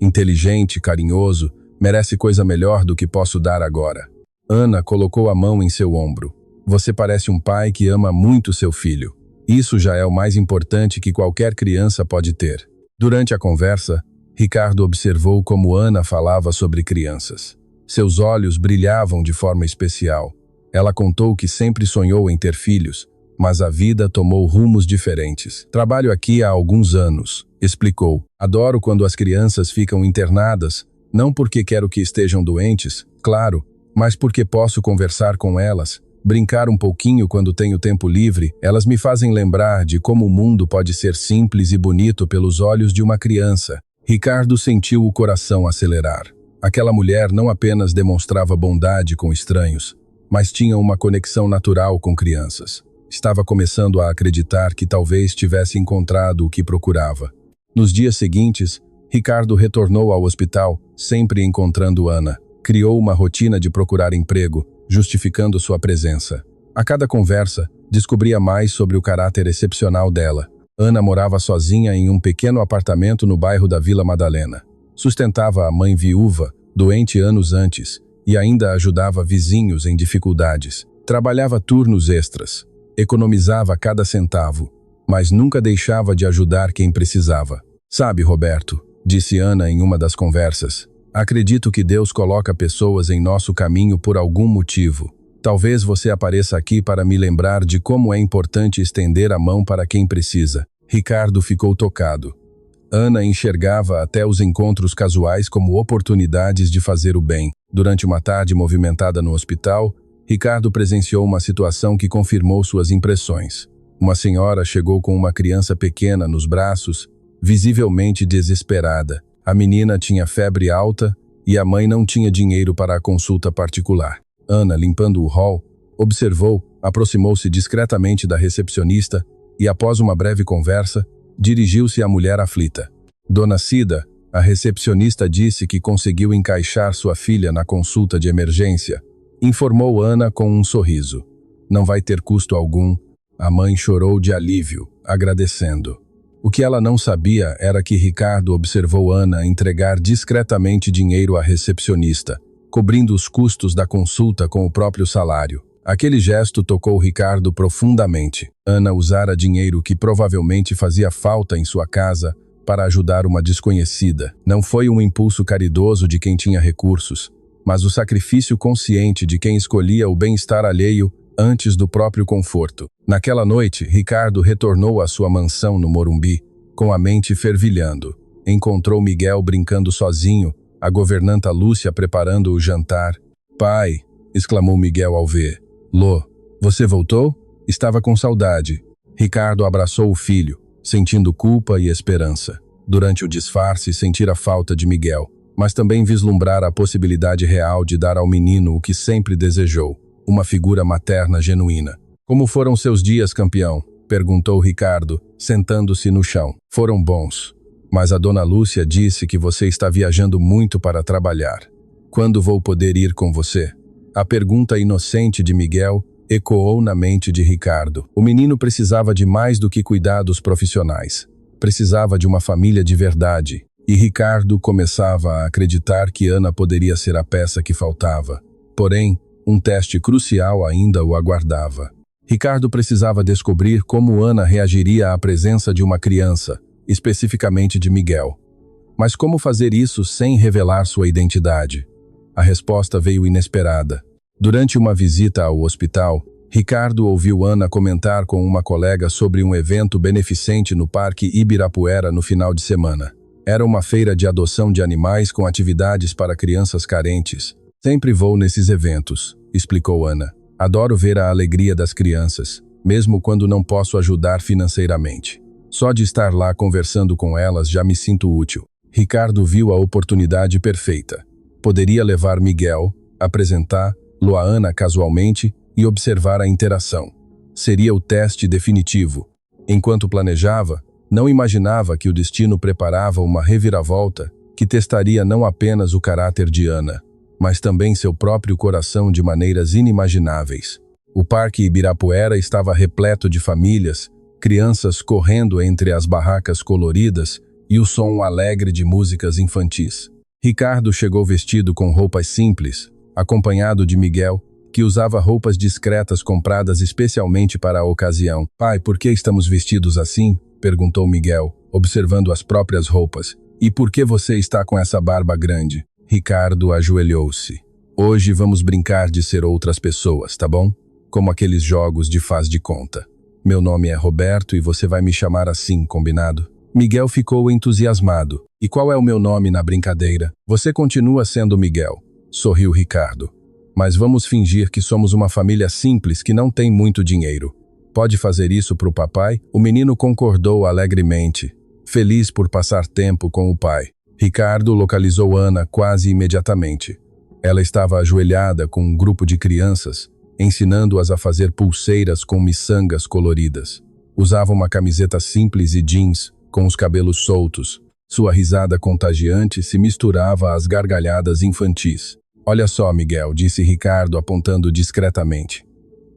Inteligente, carinhoso, merece coisa melhor do que posso dar agora." Ana colocou a mão em seu ombro. "Você parece um pai que ama muito seu filho. Isso já é o mais importante que qualquer criança pode ter." Durante a conversa, Ricardo observou como Ana falava sobre crianças. Seus olhos brilhavam de forma especial. Ela contou que sempre sonhou em ter filhos, mas a vida tomou rumos diferentes. "Trabalho aqui há alguns anos", explicou. "Adoro quando as crianças ficam internadas, não porque quero que estejam doentes, claro, mas porque posso conversar com elas, brincar um pouquinho quando tenho tempo livre. Elas me fazem lembrar de como o mundo pode ser simples e bonito pelos olhos de uma criança." Ricardo sentiu o coração acelerar. Aquela mulher não apenas demonstrava bondade com estranhos, mas tinha uma conexão natural com crianças. Estava começando a acreditar que talvez tivesse encontrado o que procurava. Nos dias seguintes, Ricardo retornou ao hospital, sempre encontrando Ana. Criou uma rotina de procurar emprego, justificando sua presença. A cada conversa, descobria mais sobre o caráter excepcional dela. Ana morava sozinha em um pequeno apartamento no bairro da Vila Madalena. Sustentava a mãe viúva, doente anos antes, e ainda ajudava vizinhos em dificuldades. Trabalhava turnos extras, economizava cada centavo, mas nunca deixava de ajudar quem precisava. "Sabe, Roberto", disse Ana em uma das conversas, "acredito que Deus coloca pessoas em nosso caminho por algum motivo. Talvez você apareça aqui para me lembrar de como é importante estender a mão para quem precisa." Ricardo ficou tocado. Ana enxergava até os encontros casuais como oportunidades de fazer o bem. Durante uma tarde movimentada no hospital, Ricardo presenciou uma situação que confirmou suas impressões. Uma senhora chegou com uma criança pequena nos braços, visivelmente desesperada. A menina tinha febre alta e a mãe não tinha dinheiro para a consulta particular. Ana, limpando o hall, observou, aproximou-se discretamente da recepcionista e, após uma breve conversa, dirigiu-se à mulher aflita. "Dona Cida", a recepcionista disse que conseguiu encaixar sua filha na consulta de emergência, informou Ana com um sorriso. "Não vai ter custo algum." A mãe chorou de alívio, agradecendo. O que ela não sabia era que Ricardo observou Ana entregar discretamente dinheiro à recepcionista, cobrindo os custos da consulta com o próprio salário. Aquele gesto tocou Ricardo profundamente. Ana usara dinheiro que provavelmente fazia falta em sua casa para ajudar uma desconhecida. Não foi um impulso caridoso de quem tinha recursos, mas o sacrifício consciente de quem escolhia o bem-estar alheio antes do próprio conforto. Naquela noite, Ricardo retornou à sua mansão no Morumbi, com a mente fervilhando. Encontrou Miguel brincando sozinho, a governanta Lúcia preparando o jantar. "Pai", exclamou Miguel ao ver. "Lô, você voltou? Estava com saudade." Ricardo abraçou o filho, sentindo culpa e esperança. Durante o disfarce, sentira a falta de Miguel, mas também vislumbrar a possibilidade real de dar ao menino o que sempre desejou, uma figura materna genuína. "Como foram seus dias, campeão?" perguntou Ricardo, sentando-se no chão. "Foram bons, mas a dona Lúcia disse que você está viajando muito para trabalhar. Quando vou poder ir com você?" A pergunta inocente de Miguel ecoou na mente de Ricardo. O menino precisava de mais do que cuidados profissionais. Precisava de uma família de verdade. E Ricardo começava a acreditar que Ana poderia ser a peça que faltava. Porém, um teste crucial ainda o aguardava. Ricardo precisava descobrir como Ana reagiria à presença de uma criança, especificamente de Miguel. Mas como fazer isso sem revelar sua identidade? A resposta veio inesperada. Durante uma visita ao hospital, Ricardo ouviu Ana comentar com uma colega sobre um evento beneficente no Parque Ibirapuera no final de semana. Era uma feira de adoção de animais com atividades para crianças carentes. "Sempre vou nesses eventos", explicou Ana. "Adoro ver a alegria das crianças, mesmo quando não posso ajudar financeiramente. Só de estar lá conversando com elas já me sinto útil." Ricardo viu a oportunidade perfeita. Poderia levar Miguel, apresentá-lo a Ana casualmente e observar a interação. Seria o teste definitivo. Enquanto planejava, não imaginava que o destino preparava uma reviravolta que testaria não apenas o caráter de Ana, mas também seu próprio coração de maneiras inimagináveis. O Parque Ibirapuera estava repleto de famílias, crianças correndo entre as barracas coloridas e o som alegre de músicas infantis. Ricardo chegou vestido com roupas simples, acompanhado de Miguel, que usava roupas discretas compradas especialmente para a ocasião. "Pai, por que estamos vestidos assim?" perguntou Miguel, observando as próprias roupas. "E por que você está com essa barba grande?" Ricardo ajoelhou-se. "Hoje vamos brincar de ser outras pessoas, tá bom? Como aqueles jogos de faz de conta. Meu nome é Roberto e você vai me chamar assim, combinado?" Miguel ficou entusiasmado. "E qual é o meu nome na brincadeira?" "Você continua sendo Miguel", sorriu Ricardo. "Mas vamos fingir que somos uma família simples que não tem muito dinheiro. Pode fazer isso para o papai?" O menino concordou alegremente, feliz por passar tempo com o pai. Ricardo localizou Ana quase imediatamente. Ela estava ajoelhada com um grupo de crianças, ensinando-as a fazer pulseiras com miçangas coloridas. Usava uma camiseta simples e jeans, com os cabelos soltos. Sua risada contagiante se misturava às gargalhadas infantis. "Olha só, Miguel", disse Ricardo apontando discretamente.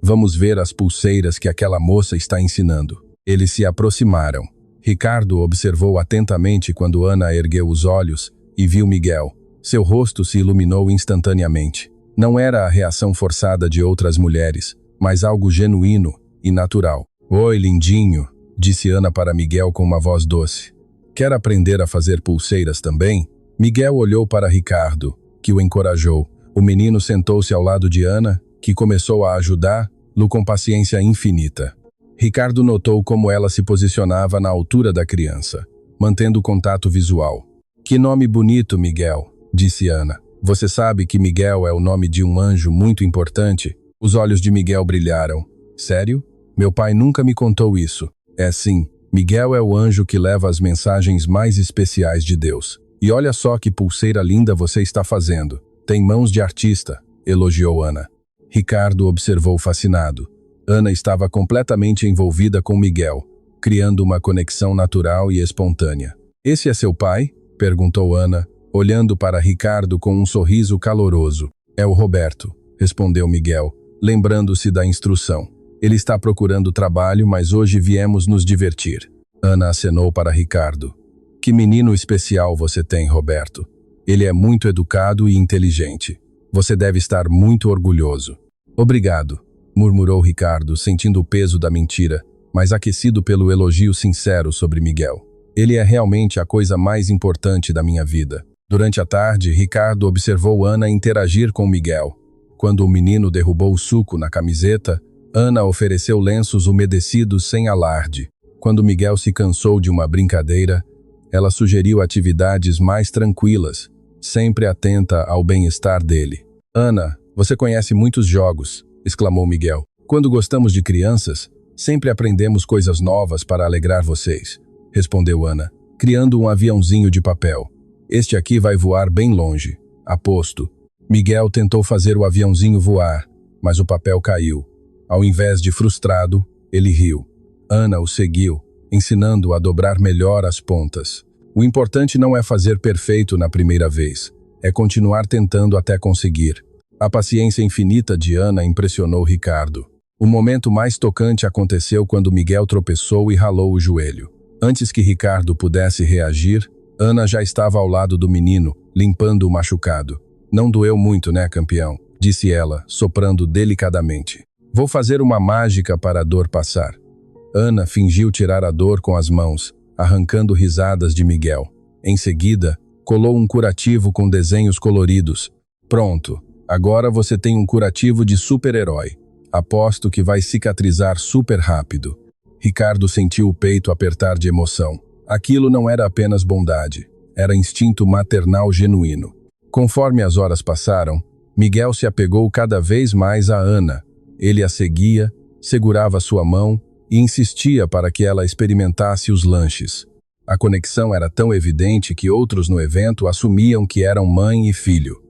"Vamos ver as pulseiras que aquela moça está ensinando." Eles se aproximaram. Ricardo observou atentamente quando Ana ergueu os olhos e viu Miguel. Seu rosto se iluminou instantaneamente. Não era a reação forçada de outras mulheres, mas algo genuíno e natural. "Oi, lindinho", disse Ana para Miguel com uma voz doce. "Quer aprender a fazer pulseiras também?" Miguel olhou para Ricardo, que o encorajou. O menino sentou-se ao lado de Ana, que começou a ajudá-lo com paciência infinita. Ricardo notou como ela se posicionava na altura da criança, mantendo o contato visual. "Que nome bonito, Miguel", disse Ana. "Você sabe que Miguel é o nome de um anjo muito importante?" Os olhos de Miguel brilharam. "Sério? Meu pai nunca me contou isso." "É sim. Miguel é o anjo que leva as mensagens mais especiais de Deus. E olha só que pulseira linda você está fazendo. Tem mãos de artista", elogiou Ana. Ricardo observou fascinado. Ana estava completamente envolvida com Miguel, criando uma conexão natural e espontânea. "Esse é seu pai?" perguntou Ana, olhando para Ricardo com um sorriso caloroso. "É o Roberto", respondeu Miguel, lembrando-se da instrução. "Ele está procurando trabalho, mas hoje viemos nos divertir." Ana acenou para Ricardo. "Que menino especial você tem, Roberto. Ele é muito educado e inteligente. Você deve estar muito orgulhoso." "Obrigado", murmurou Ricardo, sentindo o peso da mentira, mas aquecido pelo elogio sincero sobre Miguel. Ele é realmente a coisa mais importante da minha vida. Durante a tarde, Ricardo observou Ana interagir com Miguel. Quando o menino derrubou o suco na camiseta, Ana ofereceu lenços umedecidos sem alarde. Quando Miguel se cansou de uma brincadeira, ela sugeriu atividades mais tranquilas, sempre atenta ao bem-estar dele. Ana, você conhece muitos jogos, exclamou Miguel. Quando gostamos de crianças, sempre aprendemos coisas novas para alegrar vocês, respondeu Ana, criando um aviãozinho de papel. Este aqui vai voar bem longe, aposto. Miguel tentou fazer o aviãozinho voar, mas o papel caiu. Ao invés de frustrado, ele riu. Ana o seguiu, ensinando-o a dobrar melhor as pontas. O importante não é fazer perfeito na primeira vez, é continuar tentando até conseguir. A paciência infinita de Ana impressionou Ricardo. O momento mais tocante aconteceu quando Miguel tropeçou e ralou o joelho. Antes que Ricardo pudesse reagir, Ana já estava ao lado do menino, limpando o machucado. Não doeu muito, né, campeão? Disse ela, soprando delicadamente. Vou fazer uma mágica para a dor passar. Ana fingiu tirar a dor com as mãos, arrancando risadas de Miguel. Em seguida, colou um curativo com desenhos coloridos. Pronto, agora você tem um curativo de super-herói. Aposto que vai cicatrizar super rápido. Ricardo sentiu o peito apertar de emoção. Aquilo não era apenas bondade, era instinto maternal genuíno. Conforme as horas passaram, Miguel se apegou cada vez mais a Ana. Ele a seguia, segurava sua mão e insistia para que ela experimentasse os lanches. A conexão era tão evidente que outros no evento assumiam que eram mãe e filho.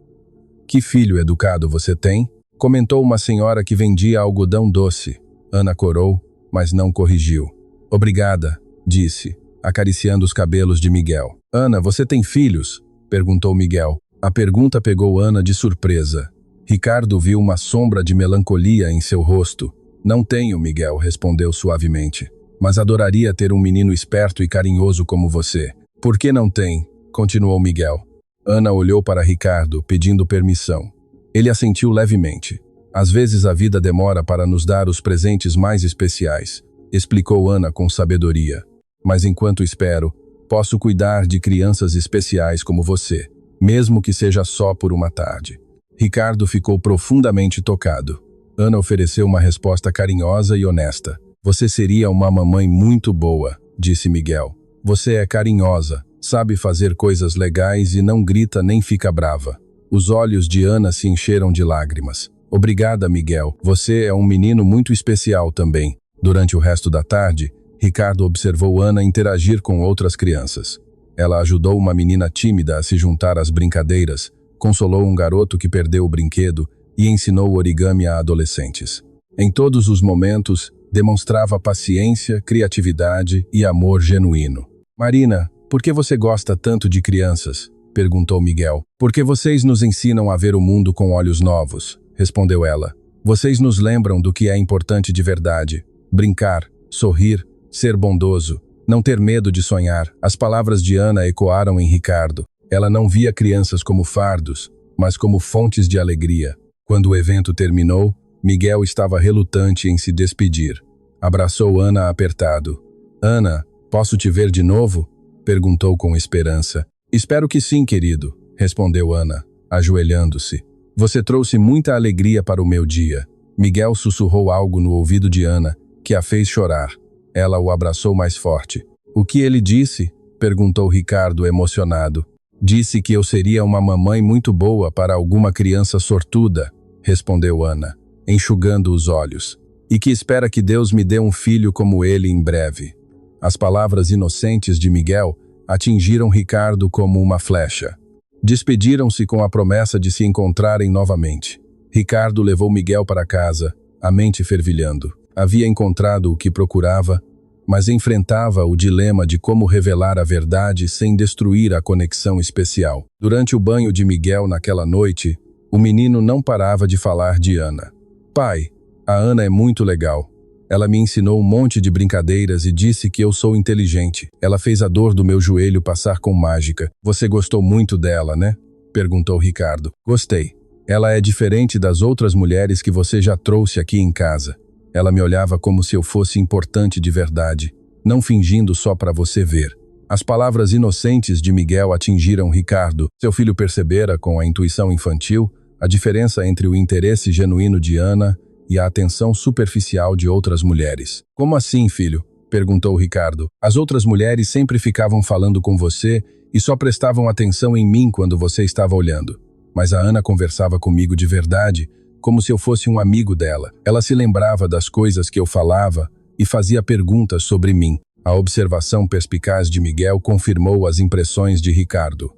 Que filho educado você tem? Comentou uma senhora que vendia algodão doce. Ana corou, mas não corrigiu. Obrigada, disse, acariciando os cabelos de Miguel. Ana, você tem filhos? Perguntou Miguel. A pergunta pegou Ana de surpresa. Ricardo viu uma sombra de melancolia em seu rosto. Não tenho, Miguel, respondeu suavemente. Mas adoraria ter um menino esperto e carinhoso como você. Por que não tem? Continuou Miguel. Ana olhou para Ricardo, pedindo permissão. Ele assentiu levemente. Às vezes a vida demora para nos dar os presentes mais especiais, explicou Ana com sabedoria. Mas enquanto espero, posso cuidar de crianças especiais como você, mesmo que seja só por uma tarde. Ricardo ficou profundamente tocado. Ana ofereceu uma resposta carinhosa e honesta. Você seria uma mamãe muito boa, disse Miguel. Você é carinhosa, sabe fazer coisas legais e não grita nem fica brava. Os olhos de Ana se encheram de lágrimas. Obrigada, Miguel. Você é um menino muito especial também. Durante o resto da tarde, Ricardo observou Ana interagir com outras crianças. Ela ajudou uma menina tímida a se juntar às brincadeiras, consolou um garoto que perdeu o brinquedo e ensinou origami a adolescentes. Em todos os momentos, demonstrava paciência, criatividade e amor genuíno. Marina, por que você gosta tanto de crianças? Perguntou Miguel. Porque vocês nos ensinam a ver o mundo com olhos novos, respondeu ela. Vocês nos lembram do que é importante de verdade. Brincar, sorrir, ser bondoso, não ter medo de sonhar. As palavras de Ana ecoaram em Ricardo. Ela não via crianças como fardos, mas como fontes de alegria. Quando o evento terminou, Miguel estava relutante em se despedir. Abraçou Ana apertado. Ana, posso te ver de novo? Perguntou com esperança. Espero que sim, querido, respondeu Ana, ajoelhando-se. Você trouxe muita alegria para o meu dia. Miguel sussurrou algo no ouvido de Ana, que a fez chorar. Ela o abraçou mais forte. O que ele disse? Perguntou Ricardo emocionado. Disse que eu seria uma mamãe muito boa para alguma criança sortuda, respondeu Ana, enxugando os olhos, e que espera que Deus me dê um filho como ele em breve. As palavras inocentes de Miguel atingiram Ricardo como uma flecha. Despediram-se com a promessa de se encontrarem novamente. Ricardo levou Miguel para casa, a mente fervilhando. Havia encontrado o que procurava, mas enfrentava o dilema de como revelar a verdade sem destruir a conexão especial. Durante o banho de Miguel naquela noite, o menino não parava de falar de Ana. Pai, a Ana é muito legal. Ela me ensinou um monte de brincadeiras e disse que eu sou inteligente. Ela fez a dor do meu joelho passar com mágica. Você gostou muito dela, né? Perguntou Ricardo. Gostei. Ela é diferente das outras mulheres que você já trouxe aqui em casa. Ela me olhava como se eu fosse importante de verdade, não fingindo só para você ver. As palavras inocentes de Miguel atingiram Ricardo. Seu filho percebera, com a intuição infantil, a diferença entre o interesse genuíno de Ana e a atenção superficial de outras mulheres. Como assim, filho? Perguntou Ricardo. As outras mulheres sempre ficavam falando com você e só prestavam atenção em mim quando você estava olhando. Mas a Ana conversava comigo de verdade, como se eu fosse um amigo dela. Ela se lembrava das coisas que eu falava e fazia perguntas sobre mim. A observação perspicaz de Miguel confirmou as impressões de Ricardo.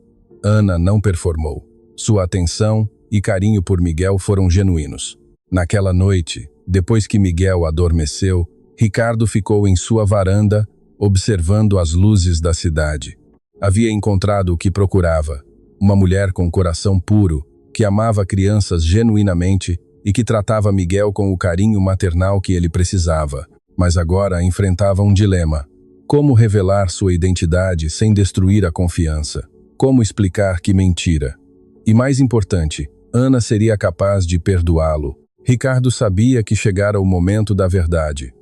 Ana não performou. Sua atenção e carinho por Miguel foram genuínos. Naquela noite, depois que Miguel adormeceu, Ricardo ficou em sua varanda, observando as luzes da cidade. Havia encontrado o que procurava, uma mulher com coração puro, que amava crianças genuinamente e que tratava Miguel com o carinho maternal que ele precisava. Mas agora enfrentava um dilema. Como revelar sua identidade sem destruir a confiança? Como explicar que mentira? E mais importante, Ana seria capaz de perdoá-lo. Ricardo sabia que chegara o momento da verdade.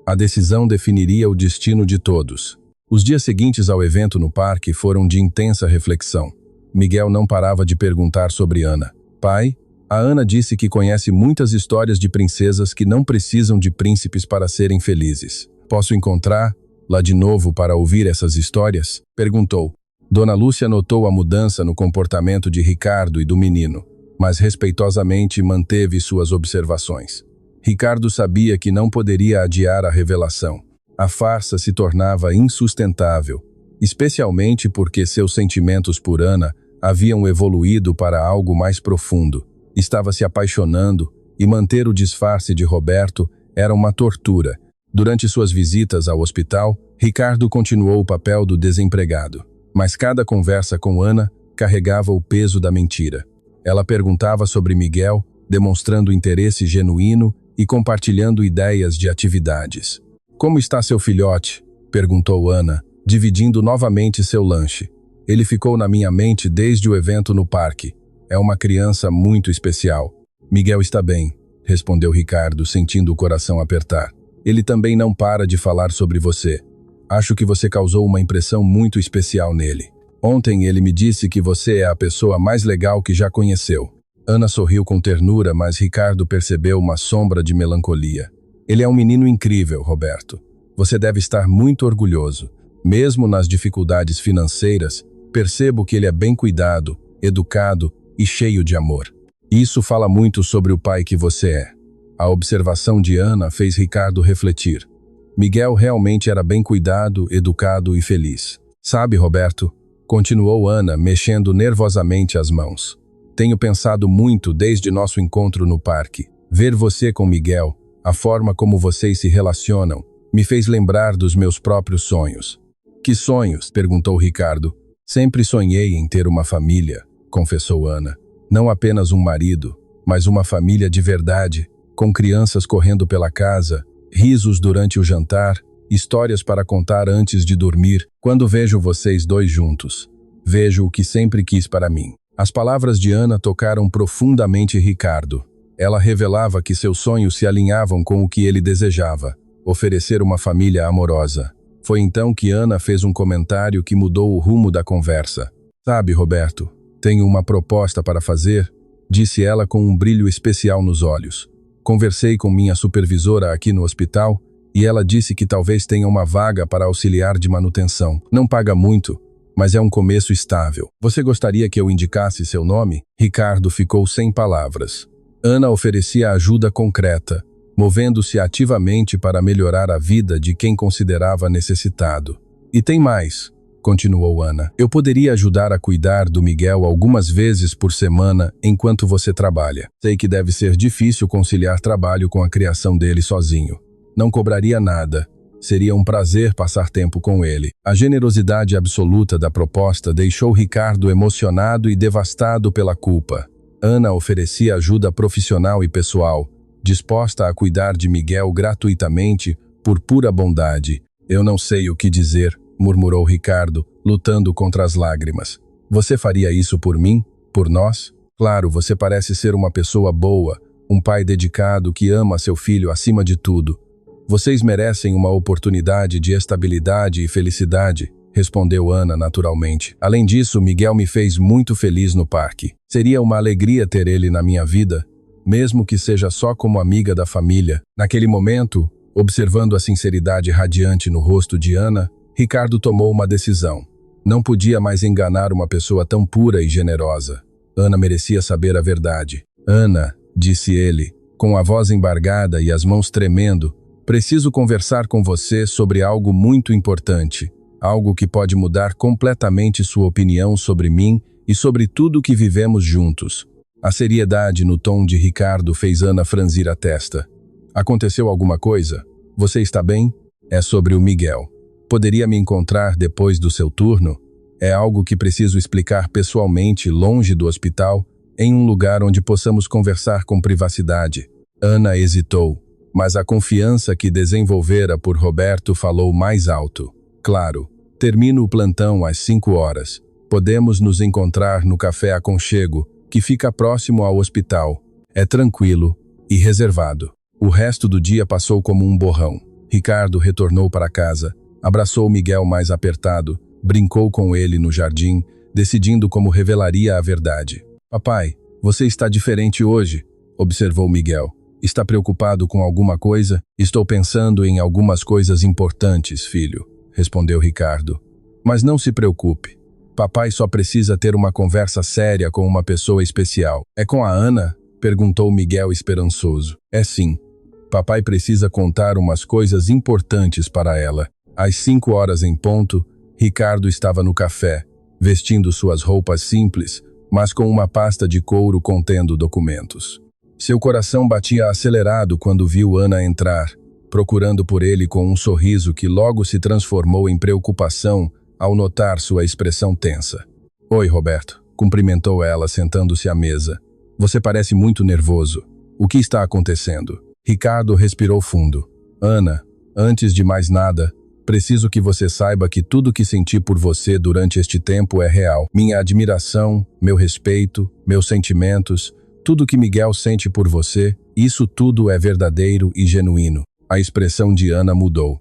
A decisão definiria o destino de todos. Os dias seguintes ao evento no parque foram de intensa reflexão. Miguel não parava de perguntar sobre Ana. Pai, a Ana disse que conhece muitas histórias de princesas que não precisam de príncipes para serem felizes. Posso encontrar lá de novo para ouvir essas histórias? Perguntou. Dona Lúcia notou a mudança no comportamento de Ricardo e do menino, mas respeitosamente manteve suas observações. Ricardo sabia que não poderia adiar a revelação. A farsa se tornava insustentável, especialmente porque seus sentimentos por Ana haviam evoluído para algo mais profundo. Estava se apaixonando e manter o disfarce de Roberto era uma tortura. Durante suas visitas ao hospital, Ricardo continuou o papel do desempregado. Mas cada conversa com Ana carregava o peso da mentira. Ela perguntava sobre Miguel, demonstrando interesse genuíno e compartilhando ideias de atividades. Como está seu filhote? Perguntou Ana, dividindo novamente seu lanche. Ele ficou na minha mente desde o evento no parque. É uma criança muito especial. Miguel está bem, respondeu Ricardo, sentindo o coração apertar. Ele também não para de falar sobre você. Acho que você causou uma impressão muito especial nele. Ontem ele me disse que você é a pessoa mais legal que já conheceu. Ana sorriu com ternura, mas Ricardo percebeu uma sombra de melancolia. Ele é um menino incrível, Roberto. Você deve estar muito orgulhoso. Mesmo nas dificuldades financeiras, percebo que ele é bem cuidado, educado e cheio de amor. Isso fala muito sobre o pai que você é. A observação de Ana fez Ricardo refletir. Miguel realmente era bem cuidado, educado e feliz. Sabe, Roberto, continuou Ana, mexendo nervosamente as mãos. Tenho pensado muito desde nosso encontro no parque. Ver você com Miguel, a forma como vocês se relacionam, me fez lembrar dos meus próprios sonhos. Que sonhos? Perguntou Ricardo. Sempre sonhei em ter uma família, confessou Ana. Não apenas um marido, mas uma família de verdade, com crianças correndo pela casa, risos durante o jantar, histórias para contar antes de dormir. Quando vejo vocês dois juntos, vejo o que sempre quis para mim. As palavras de Ana tocaram profundamente Ricardo. Ela revelava que seus sonhos se alinhavam com o que ele desejava, oferecer uma família amorosa. Foi então que Ana fez um comentário que mudou o rumo da conversa. Sabe, Roberto, tenho uma proposta para fazer, disse ela com um brilho especial nos olhos. Conversei com minha supervisora aqui no hospital e ela disse que talvez tenha uma vaga para auxiliar de manutenção. Não paga muito, mas é um começo estável. Você gostaria que eu indicasse seu nome? Ricardo ficou sem palavras. Ana oferecia ajuda concreta, movendo-se ativamente para melhorar a vida de quem considerava necessitado. E tem mais, continuou Ana. Eu poderia ajudar a cuidar do Miguel algumas vezes por semana enquanto você trabalha. Sei que deve ser difícil conciliar trabalho com a criação dele sozinho. Não cobraria nada. Seria um prazer passar tempo com ele. A generosidade absoluta da proposta deixou Ricardo emocionado e devastado pela culpa. Ana oferecia ajuda profissional e pessoal, disposta a cuidar de Miguel gratuitamente por pura bondade. Eu não sei o que dizer, murmurou Ricardo, lutando contra as lágrimas. Você faria isso por mim? Por nós? Claro, você parece ser uma pessoa boa, um pai dedicado que ama seu filho acima de tudo. Vocês merecem uma oportunidade de estabilidade e felicidade. respondeu Ana naturalmente. Além disso, Miguel me fez muito feliz no parque. Seria uma alegria ter ele na minha vida, mesmo que seja só como amiga da família. Naquele momento, observando a sinceridade radiante no rosto de Ana, Ricardo tomou uma decisão. Não podia mais enganar uma pessoa tão pura e generosa. Ana merecia saber a verdade. Ana, disse ele, com a voz embargada e as mãos tremendo, preciso conversar com você sobre algo muito importante. Algo que pode mudar completamente sua opinião sobre mim e sobre tudo que vivemos juntos. A seriedade no tom de Ricardo fez Ana franzir a testa. Aconteceu alguma coisa? Você está bem? É sobre o Miguel. Poderia me encontrar depois do seu turno? É algo que preciso explicar pessoalmente, longe do hospital, em um lugar onde possamos conversar com privacidade. Ana hesitou, mas a confiança que desenvolvera por Roberto falou mais alto. Claro, termino o plantão às 5 horas. Podemos nos encontrar no Café Aconchego, que fica próximo ao hospital. É tranquilo e reservado. O resto do dia passou como um borrão. Ricardo retornou para casa, abraçou Miguel mais apertado, brincou com ele no jardim, decidindo como revelaria a verdade. Papai, você está diferente hoje, observou Miguel. Está preocupado com alguma coisa? Estou pensando em algumas coisas importantes, filho, respondeu Ricardo. Mas não se preocupe. Papai só precisa ter uma conversa séria com uma pessoa especial. É com a Ana? Perguntou Miguel esperançoso. É sim. Papai precisa contar umas coisas importantes para ela. Às 5 horas em ponto, Ricardo estava no café, vestindo suas roupas simples, mas com uma pasta de couro contendo documentos. Seu coração batia acelerado quando viu Ana entrar, procurando por ele com um sorriso que logo se transformou em preocupação ao notar sua expressão tensa. Oi, Roberto, cumprimentou ela sentando-se à mesa. Você parece muito nervoso. O que está acontecendo? Ricardo respirou fundo. Ana, antes de mais nada, preciso que você saiba que tudo que senti por você durante este tempo é real. Minha admiração, meu respeito, meus sentimentos, tudo que Miguel sente por você, isso tudo é verdadeiro e genuíno. A expressão de Ana mudou.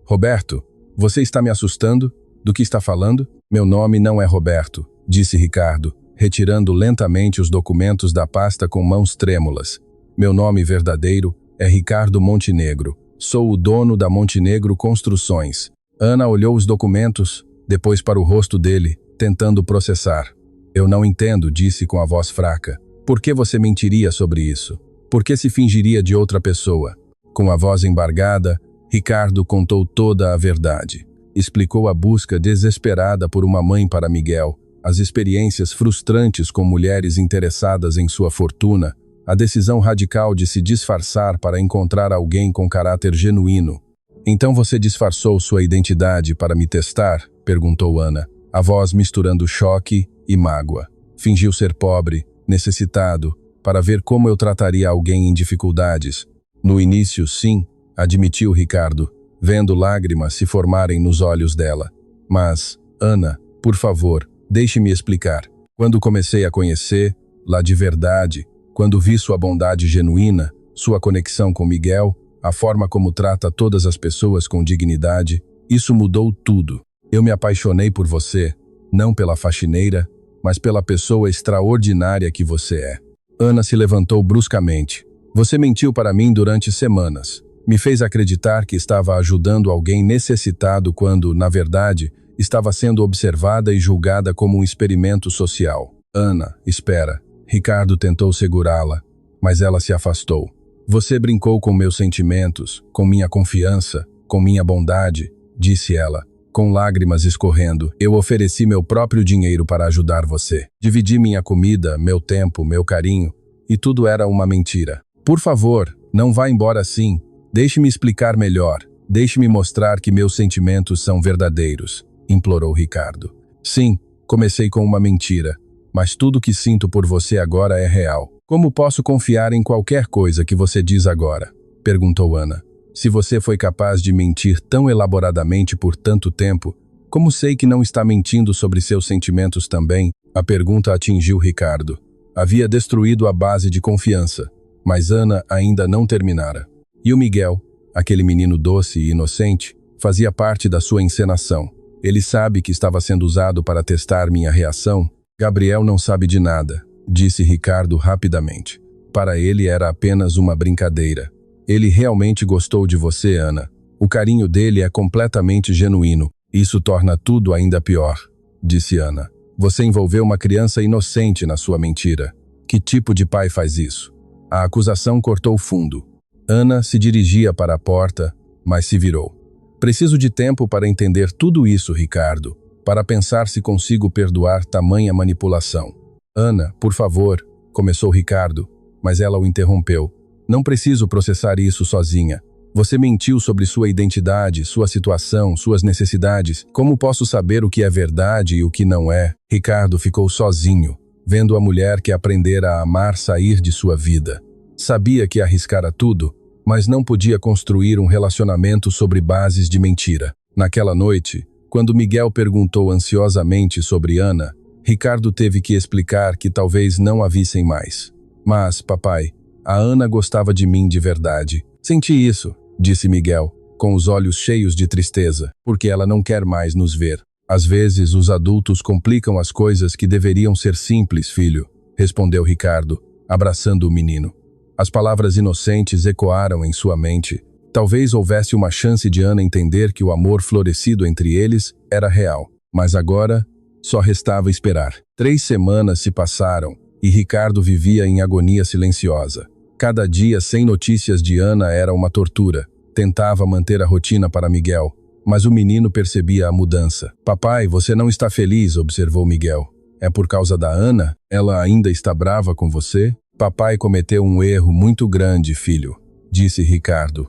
Roberto, você está me assustando? Do que está falando? Meu nome não é Roberto, disse Ricardo, retirando lentamente os documentos da pasta com mãos trêmulas. Meu nome verdadeiro é Ricardo Montenegro. Sou o dono da Montenegro Construções. Ana olhou os documentos, depois para o rosto dele, tentando processar. Eu não entendo, disse com a voz fraca. Por que você mentiria sobre isso? Por que se fingiria de outra pessoa? Com a voz embargada, Ricardo contou toda a verdade. Explicou a busca desesperada por uma mãe para Miguel, as experiências frustrantes com mulheres interessadas em sua fortuna, a decisão radical de se disfarçar para encontrar alguém com caráter genuíno. Então você disfarçou sua identidade para me testar? Perguntou Ana, a voz misturando choque e mágoa. Fingiu ser pobre, necessitado, para ver como eu trataria alguém em dificuldades. No início, sim, admitiu Ricardo, vendo lágrimas se formarem nos olhos dela. Mas, Ana, por favor, deixe-me explicar. Quando comecei a conhecer, lá de verdade, quando vi sua bondade genuína, sua conexão com Miguel, a forma como trata todas as pessoas com dignidade, isso mudou tudo. Eu me apaixonei por você, não pela faxineira, mas pela pessoa extraordinária que você é. Ana se levantou bruscamente. Você mentiu para mim durante semanas. Me fez acreditar que estava ajudando alguém necessitado quando, na verdade, estava sendo observada e julgada como um experimento social. Ana, espera. Ricardo tentou segurá-la, mas ela se afastou. Você brincou com meus sentimentos, com minha confiança, com minha bondade, disse ela, com lágrimas escorrendo. Eu ofereci meu próprio dinheiro para ajudar você. Dividi minha comida, meu tempo, meu carinho, e tudo era uma mentira. Por favor, não vá embora assim. Deixe-me explicar melhor. Deixe-me mostrar que meus sentimentos são verdadeiros, implorou Ricardo. Sim, comecei com uma mentira, mas tudo que sinto por você agora é real. Como posso confiar em qualquer coisa que você diz agora? Perguntou Ana. Se você foi capaz de mentir tão elaboradamente por tanto tempo, como sei que não está mentindo sobre seus sentimentos também? A pergunta atingiu Ricardo. Havia destruído a base de confiança, mas Ana ainda não terminara. E o Miguel, aquele menino doce e inocente, fazia parte da sua encenação. Ele sabe que estava sendo usado para testar minha reação? Gabriel não sabe de nada, disse Ricardo rapidamente. Para ele era apenas uma brincadeira. Ele realmente gostou de você, Ana. O carinho dele é completamente genuíno. Isso torna tudo ainda pior, disse Ana. Você envolveu uma criança inocente na sua mentira. Que tipo de pai faz isso? A acusação cortou fundo. Ana se dirigia para a porta, mas se virou. Preciso de tempo para entender tudo isso, Ricardo, para pensar se consigo perdoar tamanha manipulação. Ana, por favor, começou Ricardo, mas ela o interrompeu. Não preciso processar isso sozinha. Você mentiu sobre sua identidade, sua situação, suas necessidades. Como posso saber o que é verdade e o que não é? Ricardo ficou sozinho, vendo a mulher que aprendera a amar sair de sua vida. Sabia que arriscara tudo, mas não podia construir um relacionamento sobre bases de mentira. Naquela noite, quando Miguel perguntou ansiosamente sobre Ana, Ricardo teve que explicar que talvez não a vissem mais. Mas, papai, a Ana gostava de mim de verdade. Senti isso, disse Miguel, com os olhos cheios de tristeza, porque ela não quer mais nos ver. Às vezes, os adultos complicam as coisas que deveriam ser simples, filho, respondeu Ricardo, abraçando o menino. As palavras inocentes ecoaram em sua mente. Talvez houvesse uma chance de Ana entender que o amor florescido entre eles era real. Mas agora, só restava esperar. 3 semanas se passaram e Ricardo vivia em agonia silenciosa. Cada dia sem notícias de Ana era uma tortura. Tentava manter a rotina para Miguel, mas o menino percebia a mudança. Papai, você não está feliz, observou Miguel. É por causa da Ana? Ela ainda está brava com você? Papai cometeu um erro muito grande, filho, disse Ricardo.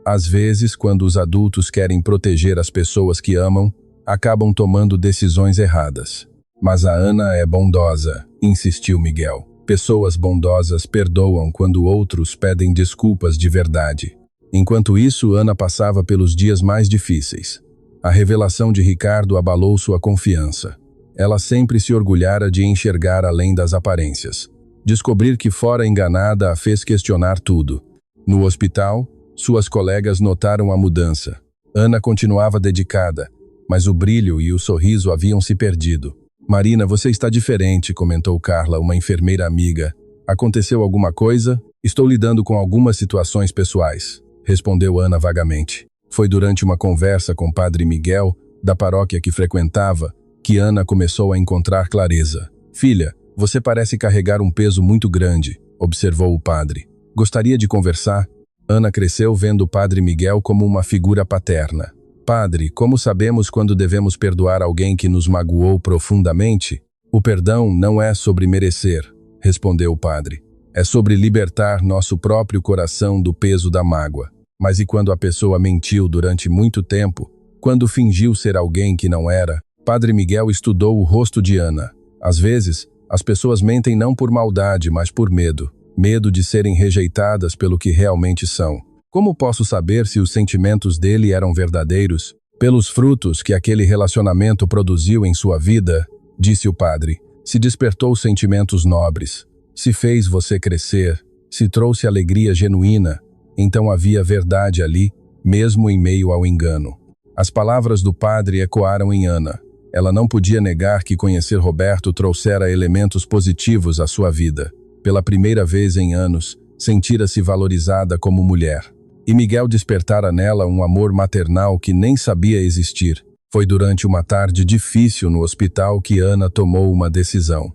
Às vezes, quando os adultos querem proteger as pessoas que amam, acabam tomando decisões erradas. Mas a Ana é bondosa, insistiu Miguel. Pessoas bondosas perdoam quando outros pedem desculpas de verdade. Enquanto isso, Ana passava pelos dias mais difíceis. A revelação de Ricardo abalou sua confiança. Ela sempre se orgulhara de enxergar além das aparências. Descobrir que fora enganada a fez questionar tudo. No hospital, suas colegas notaram a mudança. Ana continuava dedicada, mas o brilho e o sorriso haviam se perdido. Marina, você está diferente, comentou Carla, uma enfermeira amiga. Aconteceu alguma coisa? Estou lidando com algumas situações pessoais, respondeu Ana vagamente. Foi durante uma conversa com o padre Miguel, da paróquia que frequentava, que Ana começou a encontrar clareza. Filha, você parece carregar um peso muito grande, observou o padre. Gostaria de conversar? Ana cresceu vendo o padre Miguel como uma figura paterna. Padre, como sabemos quando devemos perdoar alguém que nos magoou profundamente? O perdão não é sobre merecer, respondeu o padre. É sobre libertar nosso próprio coração do peso da mágoa. Mas e quando a pessoa mentiu durante muito tempo? Quando fingiu ser alguém que não era? Padre Miguel estudou o rosto de Ana. Às vezes, as pessoas mentem não por maldade, mas por medo. Medo de serem rejeitadas pelo que realmente são. Como posso saber se os sentimentos dele eram verdadeiros? Pelos frutos que aquele relacionamento produziu em sua vida, disse o padre. Se despertou sentimentos nobres. Se fez você crescer. Se trouxe alegria genuína. Então havia verdade ali, mesmo em meio ao engano. As palavras do padre ecoaram em Ana. Ela não podia negar que conhecer Roberto trouxera elementos positivos à sua vida. Pela primeira vez em anos, sentira-se valorizada como mulher. E Miguel despertara nela um amor maternal que nem sabia existir. Foi durante uma tarde difícil no hospital que Ana tomou uma decisão.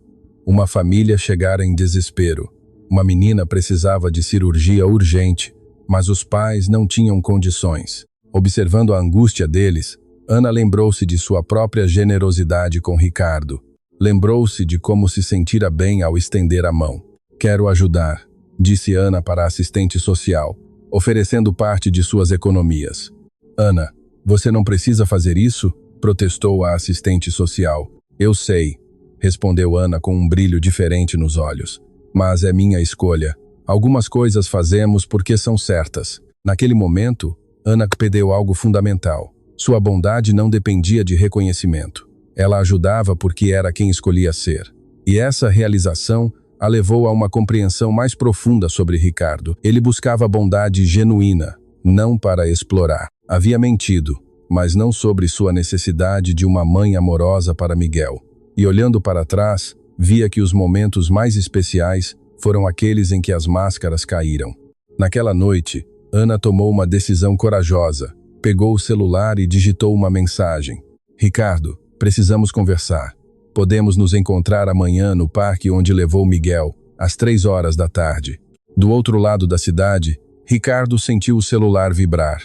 Uma família chegara em desespero. Uma menina precisava de cirurgia urgente, mas os pais não tinham condições. Observando a angústia deles, Ana lembrou-se de sua própria generosidade com Ricardo. Lembrou-se de como se sentira bem ao estender a mão. Quero ajudar, disse Ana para a assistente social, oferecendo parte de suas economias. Ana, você não precisa fazer isso? Protestou a assistente social. Eu sei, respondeu Ana com um brilho diferente nos olhos. Mas é minha escolha. Algumas coisas fazemos porque são certas. Naquele momento, Ana perdeu algo fundamental. Sua bondade não dependia de reconhecimento. Ela ajudava porque era quem escolhia ser. E essa realização a levou a uma compreensão mais profunda sobre Ricardo. Ele buscava bondade genuína, não para explorar. Havia mentido, mas não sobre sua necessidade de uma mãe amorosa para Miguel. E olhando para trás, via que os momentos mais especiais foram aqueles em que as máscaras caíram. Naquela noite, Ana tomou uma decisão corajosa. Pegou o celular e digitou uma mensagem. Ricardo, precisamos conversar. Podemos nos encontrar amanhã no parque onde levou Miguel, às 3 horas da tarde. Do outro lado da cidade, Ricardo sentiu o celular vibrar.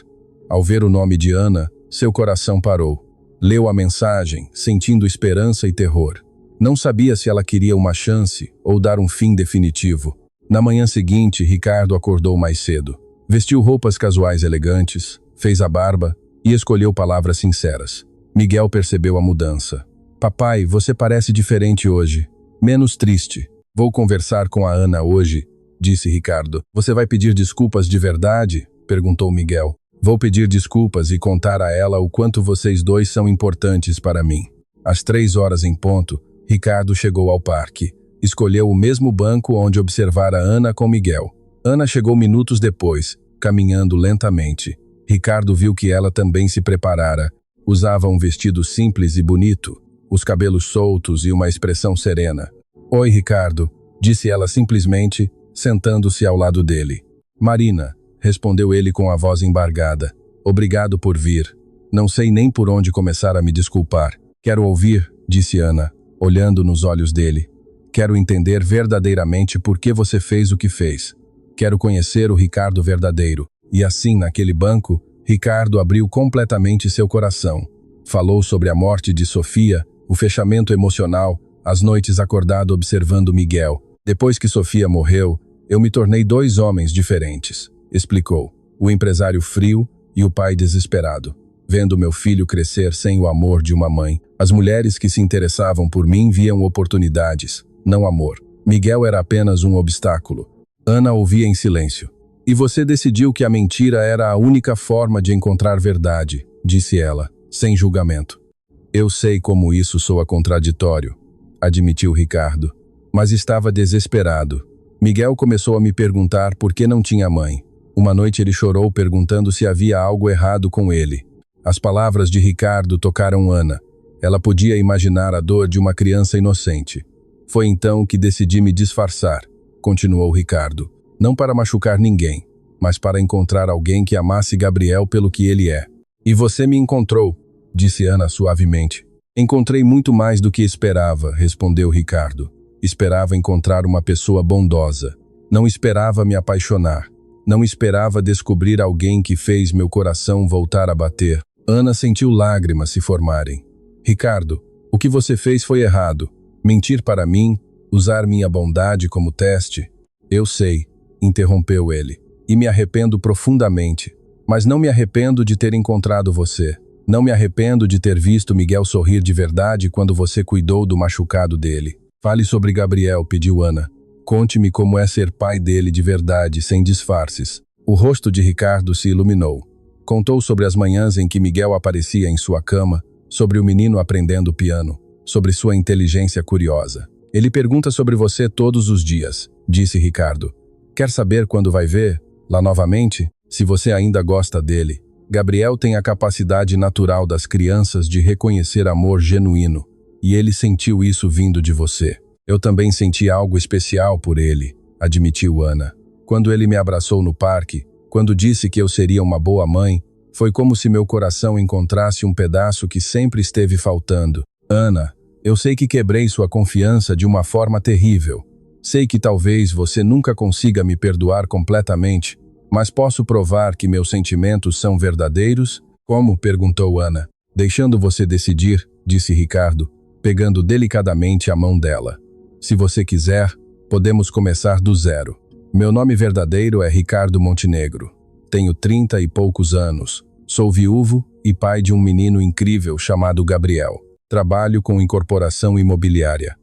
Ao ver o nome de Ana, seu coração parou. Leu a mensagem, sentindo esperança e terror. Não sabia se ela queria uma chance ou dar um fim definitivo. Na manhã seguinte, Ricardo acordou mais cedo. Vestiu roupas casuais elegantes, fez a barba e escolheu palavras sinceras. Miguel percebeu a mudança. Papai, você parece diferente hoje. Menos triste. Vou conversar com a Ana hoje, disse Ricardo. Você vai pedir desculpas de verdade? Perguntou Miguel. Vou pedir desculpas e contar a ela o quanto vocês dois são importantes para mim. Às 3 horas em ponto, Ricardo chegou ao parque. Escolheu o mesmo banco onde observara Ana com Miguel. Ana chegou minutos depois, caminhando lentamente. Ricardo viu que ela também se preparara. Usava um vestido simples e bonito, os cabelos soltos e uma expressão serena. Oi, Ricardo, disse ela simplesmente, sentando-se ao lado dele. Marina, respondeu ele com a voz embargada. Obrigado por vir. Não sei nem por onde começar a me desculpar. Quero ouvir, disse Ana, olhando nos olhos dele. Quero entender verdadeiramente por que você fez o que fez. Quero conhecer o Ricardo verdadeiro. E assim, naquele banco, Ricardo abriu completamente seu coração. Falou sobre a morte de Sofia, o fechamento emocional, as noites acordado observando Miguel. Depois que Sofia morreu, eu me tornei 2 homens diferentes, explicou. O empresário frio e o pai desesperado. Vendo meu filho crescer sem o amor de uma mãe, as mulheres que se interessavam por mim viam oportunidades, não amor. Miguel era apenas um obstáculo. Ana ouvia em silêncio. E você decidiu que a mentira era a única forma de encontrar verdade, disse ela, sem julgamento. Eu sei como isso soa contraditório, admitiu Ricardo, mas estava desesperado. Miguel começou a me perguntar por que não tinha mãe. Uma noite ele chorou perguntando se havia algo errado com ele. As palavras de Ricardo tocaram Ana. Ela podia imaginar a dor de uma criança inocente. Foi então que decidi me disfarçar, continuou Ricardo. Não para machucar ninguém, mas para encontrar alguém que amasse Gabriel pelo que ele é. E você me encontrou, disse Ana suavemente. Encontrei muito mais do que esperava, respondeu Ricardo. Esperava encontrar uma pessoa bondosa. Não esperava me apaixonar. Não esperava descobrir alguém que fez meu coração voltar a bater. Ana sentiu lágrimas se formarem. Ricardo, o que você fez foi errado. Mentir para mim, usar minha bondade como teste. Eu sei, interrompeu ele, e me arrependo profundamente. Mas não me arrependo de ter encontrado você. Não me arrependo de ter visto Miguel sorrir de verdade quando você cuidou do machucado dele. Fale sobre Gabriel, pediu Ana. Conte-me como é ser pai dele de verdade, sem disfarces. O rosto de Ricardo se iluminou. Contou sobre as manhãs em que Miguel aparecia em sua cama, sobre o menino aprendendo piano, sobre sua inteligência curiosa. Ele pergunta sobre você todos os dias, disse Ricardo. Quer saber quando vai ver, lá novamente, se você ainda gosta dele? Gabriel tem a capacidade natural das crianças de reconhecer amor genuíno, e ele sentiu isso vindo de você. Eu também senti algo especial por ele, admitiu Ana. Quando ele me abraçou no parque, quando disse que eu seria uma boa mãe, foi como se meu coração encontrasse um pedaço que sempre esteve faltando. Ana, eu sei que quebrei sua confiança de uma forma terrível. Sei que talvez você nunca consiga me perdoar completamente, mas posso provar que meus sentimentos são verdadeiros? Como? Perguntou Ana. Deixando você decidir, disse Ricardo, pegando delicadamente a mão dela. Se você quiser, podemos começar do zero. Meu nome verdadeiro é Ricardo Montenegro. Tenho 30 e poucos anos. Sou viúvo e pai de um menino incrível chamado Gabriel. Trabalho com incorporação imobiliária.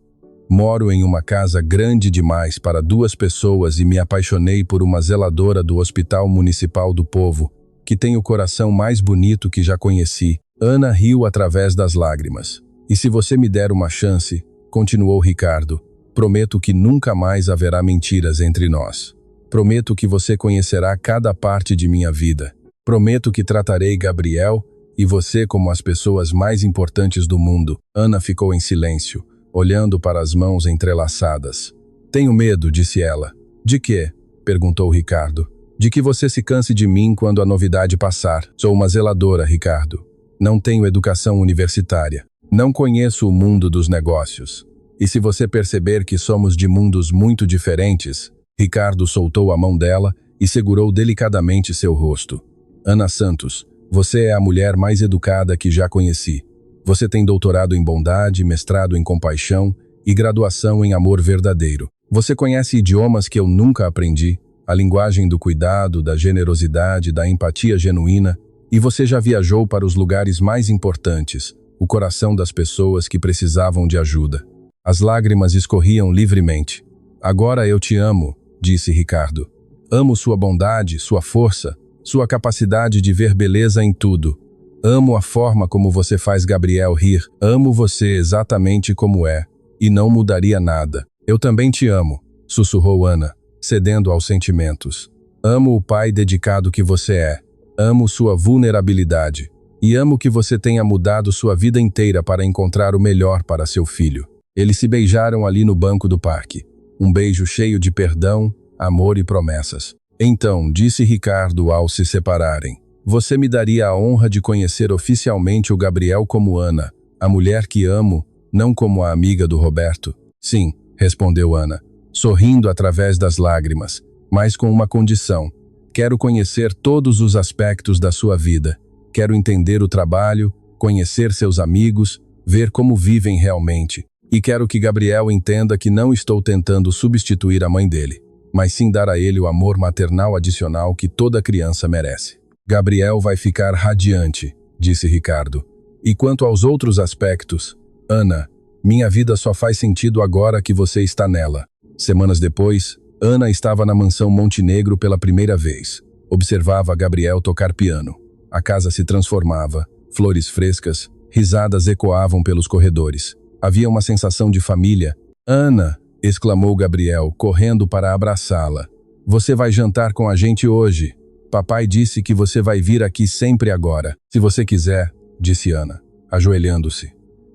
Moro em uma casa grande demais para 2 pessoas e me apaixonei por uma zeladora do Hospital Municipal do Povo, que tem o coração mais bonito que já conheci. Ana riu através das lágrimas. E se você me der uma chance, continuou Ricardo, prometo que nunca mais haverá mentiras entre nós. Prometo que você conhecerá cada parte de minha vida. Prometo que tratarei Gabriel E você como as pessoas mais importantes do mundo. Ana ficou em silêncio, olhando para as mãos entrelaçadas. Tenho medo, disse ela. De quê? Perguntou Ricardo. De que você se canse de mim quando a novidade passar. Sou uma zeladora, Ricardo. Não tenho educação universitária. Não conheço o mundo dos negócios. E se você perceber que somos de mundos muito diferentes... Ricardo soltou a mão dela e segurou delicadamente seu rosto. Ana Santos, você é a mulher mais educada que já conheci. Você tem doutorado em bondade, mestrado em compaixão e graduação em amor verdadeiro. Você conhece idiomas que eu nunca aprendi, a linguagem do cuidado, da generosidade, da empatia genuína, e você já viajou para os lugares mais importantes, o coração das pessoas que precisavam de ajuda. As lágrimas escorriam livremente. Agora eu te amo, disse Ricardo. Amo sua bondade, sua força, sua capacidade de ver beleza em tudo. Amo a forma como você faz Gabriel rir. Amo você exatamente como é, e não mudaria nada. Eu também te amo, sussurrou Ana, cedendo aos sentimentos. Amo o pai dedicado que você é. Amo sua vulnerabilidade. E amo que você tenha mudado sua vida inteira para encontrar o melhor para seu filho. Eles se beijaram ali no banco do parque. Um beijo cheio de perdão, amor e promessas. Então, disse Ricardo ao se separarem, você me daria a honra de conhecer oficialmente o Gabriel como Ana, a mulher que amo, não como a amiga do Roberto? Sim, respondeu Ana, sorrindo através das lágrimas, mas com uma condição. Quero conhecer todos os aspectos da sua vida. Quero entender o trabalho, conhecer seus amigos, ver como vivem realmente. E quero que Gabriel entenda que não estou tentando substituir a mãe dele, mas sim dar a ele o amor maternal adicional que toda criança merece. Gabriel vai ficar radiante, disse Ricardo. E quanto aos outros aspectos, Ana, minha vida só faz sentido agora que você está nela. Semanas depois, Ana estava na mansão Montenegro pela primeira vez. Observava Gabriel tocar piano. A casa se transformava, flores frescas, risadas ecoavam pelos corredores. Havia uma sensação de família. Ana, exclamou Gabriel, correndo para abraçá-la. Você vai jantar com a gente hoje. Papai disse que você vai vir aqui sempre agora. Se você quiser, disse Ana, ajoelhando-se.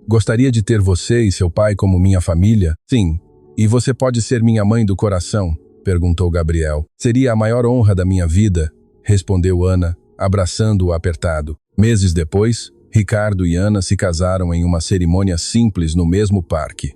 Gostaria de ter você e seu pai como minha família? Sim. E você pode ser minha mãe do coração? Perguntou Gabriel. Seria a maior honra da minha vida, respondeu Ana, abraçando-o apertado. Meses depois, Ricardo e Ana se casaram em uma cerimônia simples no mesmo parque.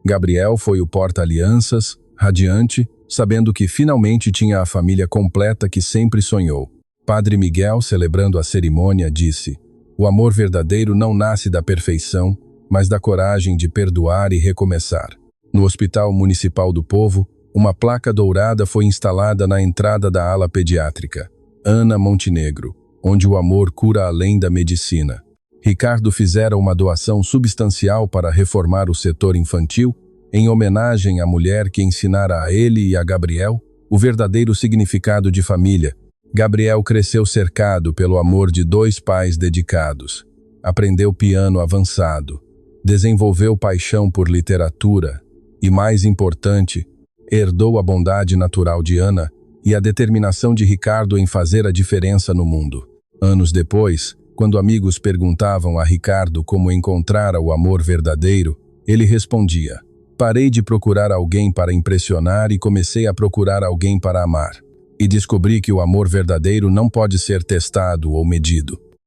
Gabriel foi o porta-alianças, radiante, sabendo que finalmente tinha a família completa que sempre sonhou. Padre Miguel, celebrando a cerimônia, disse: o amor verdadeiro não nasce da perfeição, mas da coragem de perdoar e recomeçar. No Hospital Municipal do Povo, uma placa dourada foi instalada na entrada da ala pediátrica. Ana Montenegro, onde o amor cura além da medicina. Ricardo fizera uma doação substancial para reformar o setor infantil, em homenagem à mulher que ensinara a ele e a Gabriel o verdadeiro significado de família. Gabriel cresceu cercado pelo amor de dois pais dedicados. Aprendeu piano avançado, desenvolveu paixão por literatura e, mais importante, herdou a bondade natural de Ana e a determinação de Ricardo em fazer a diferença no mundo. Anos depois, quando amigos perguntavam a Ricardo como encontrara o amor verdadeiro, ele respondia: parei de procurar alguém para impressionar e comecei a procurar alguém para amar. E descobri que o amor verdadeiro não pode ser testado ou medido.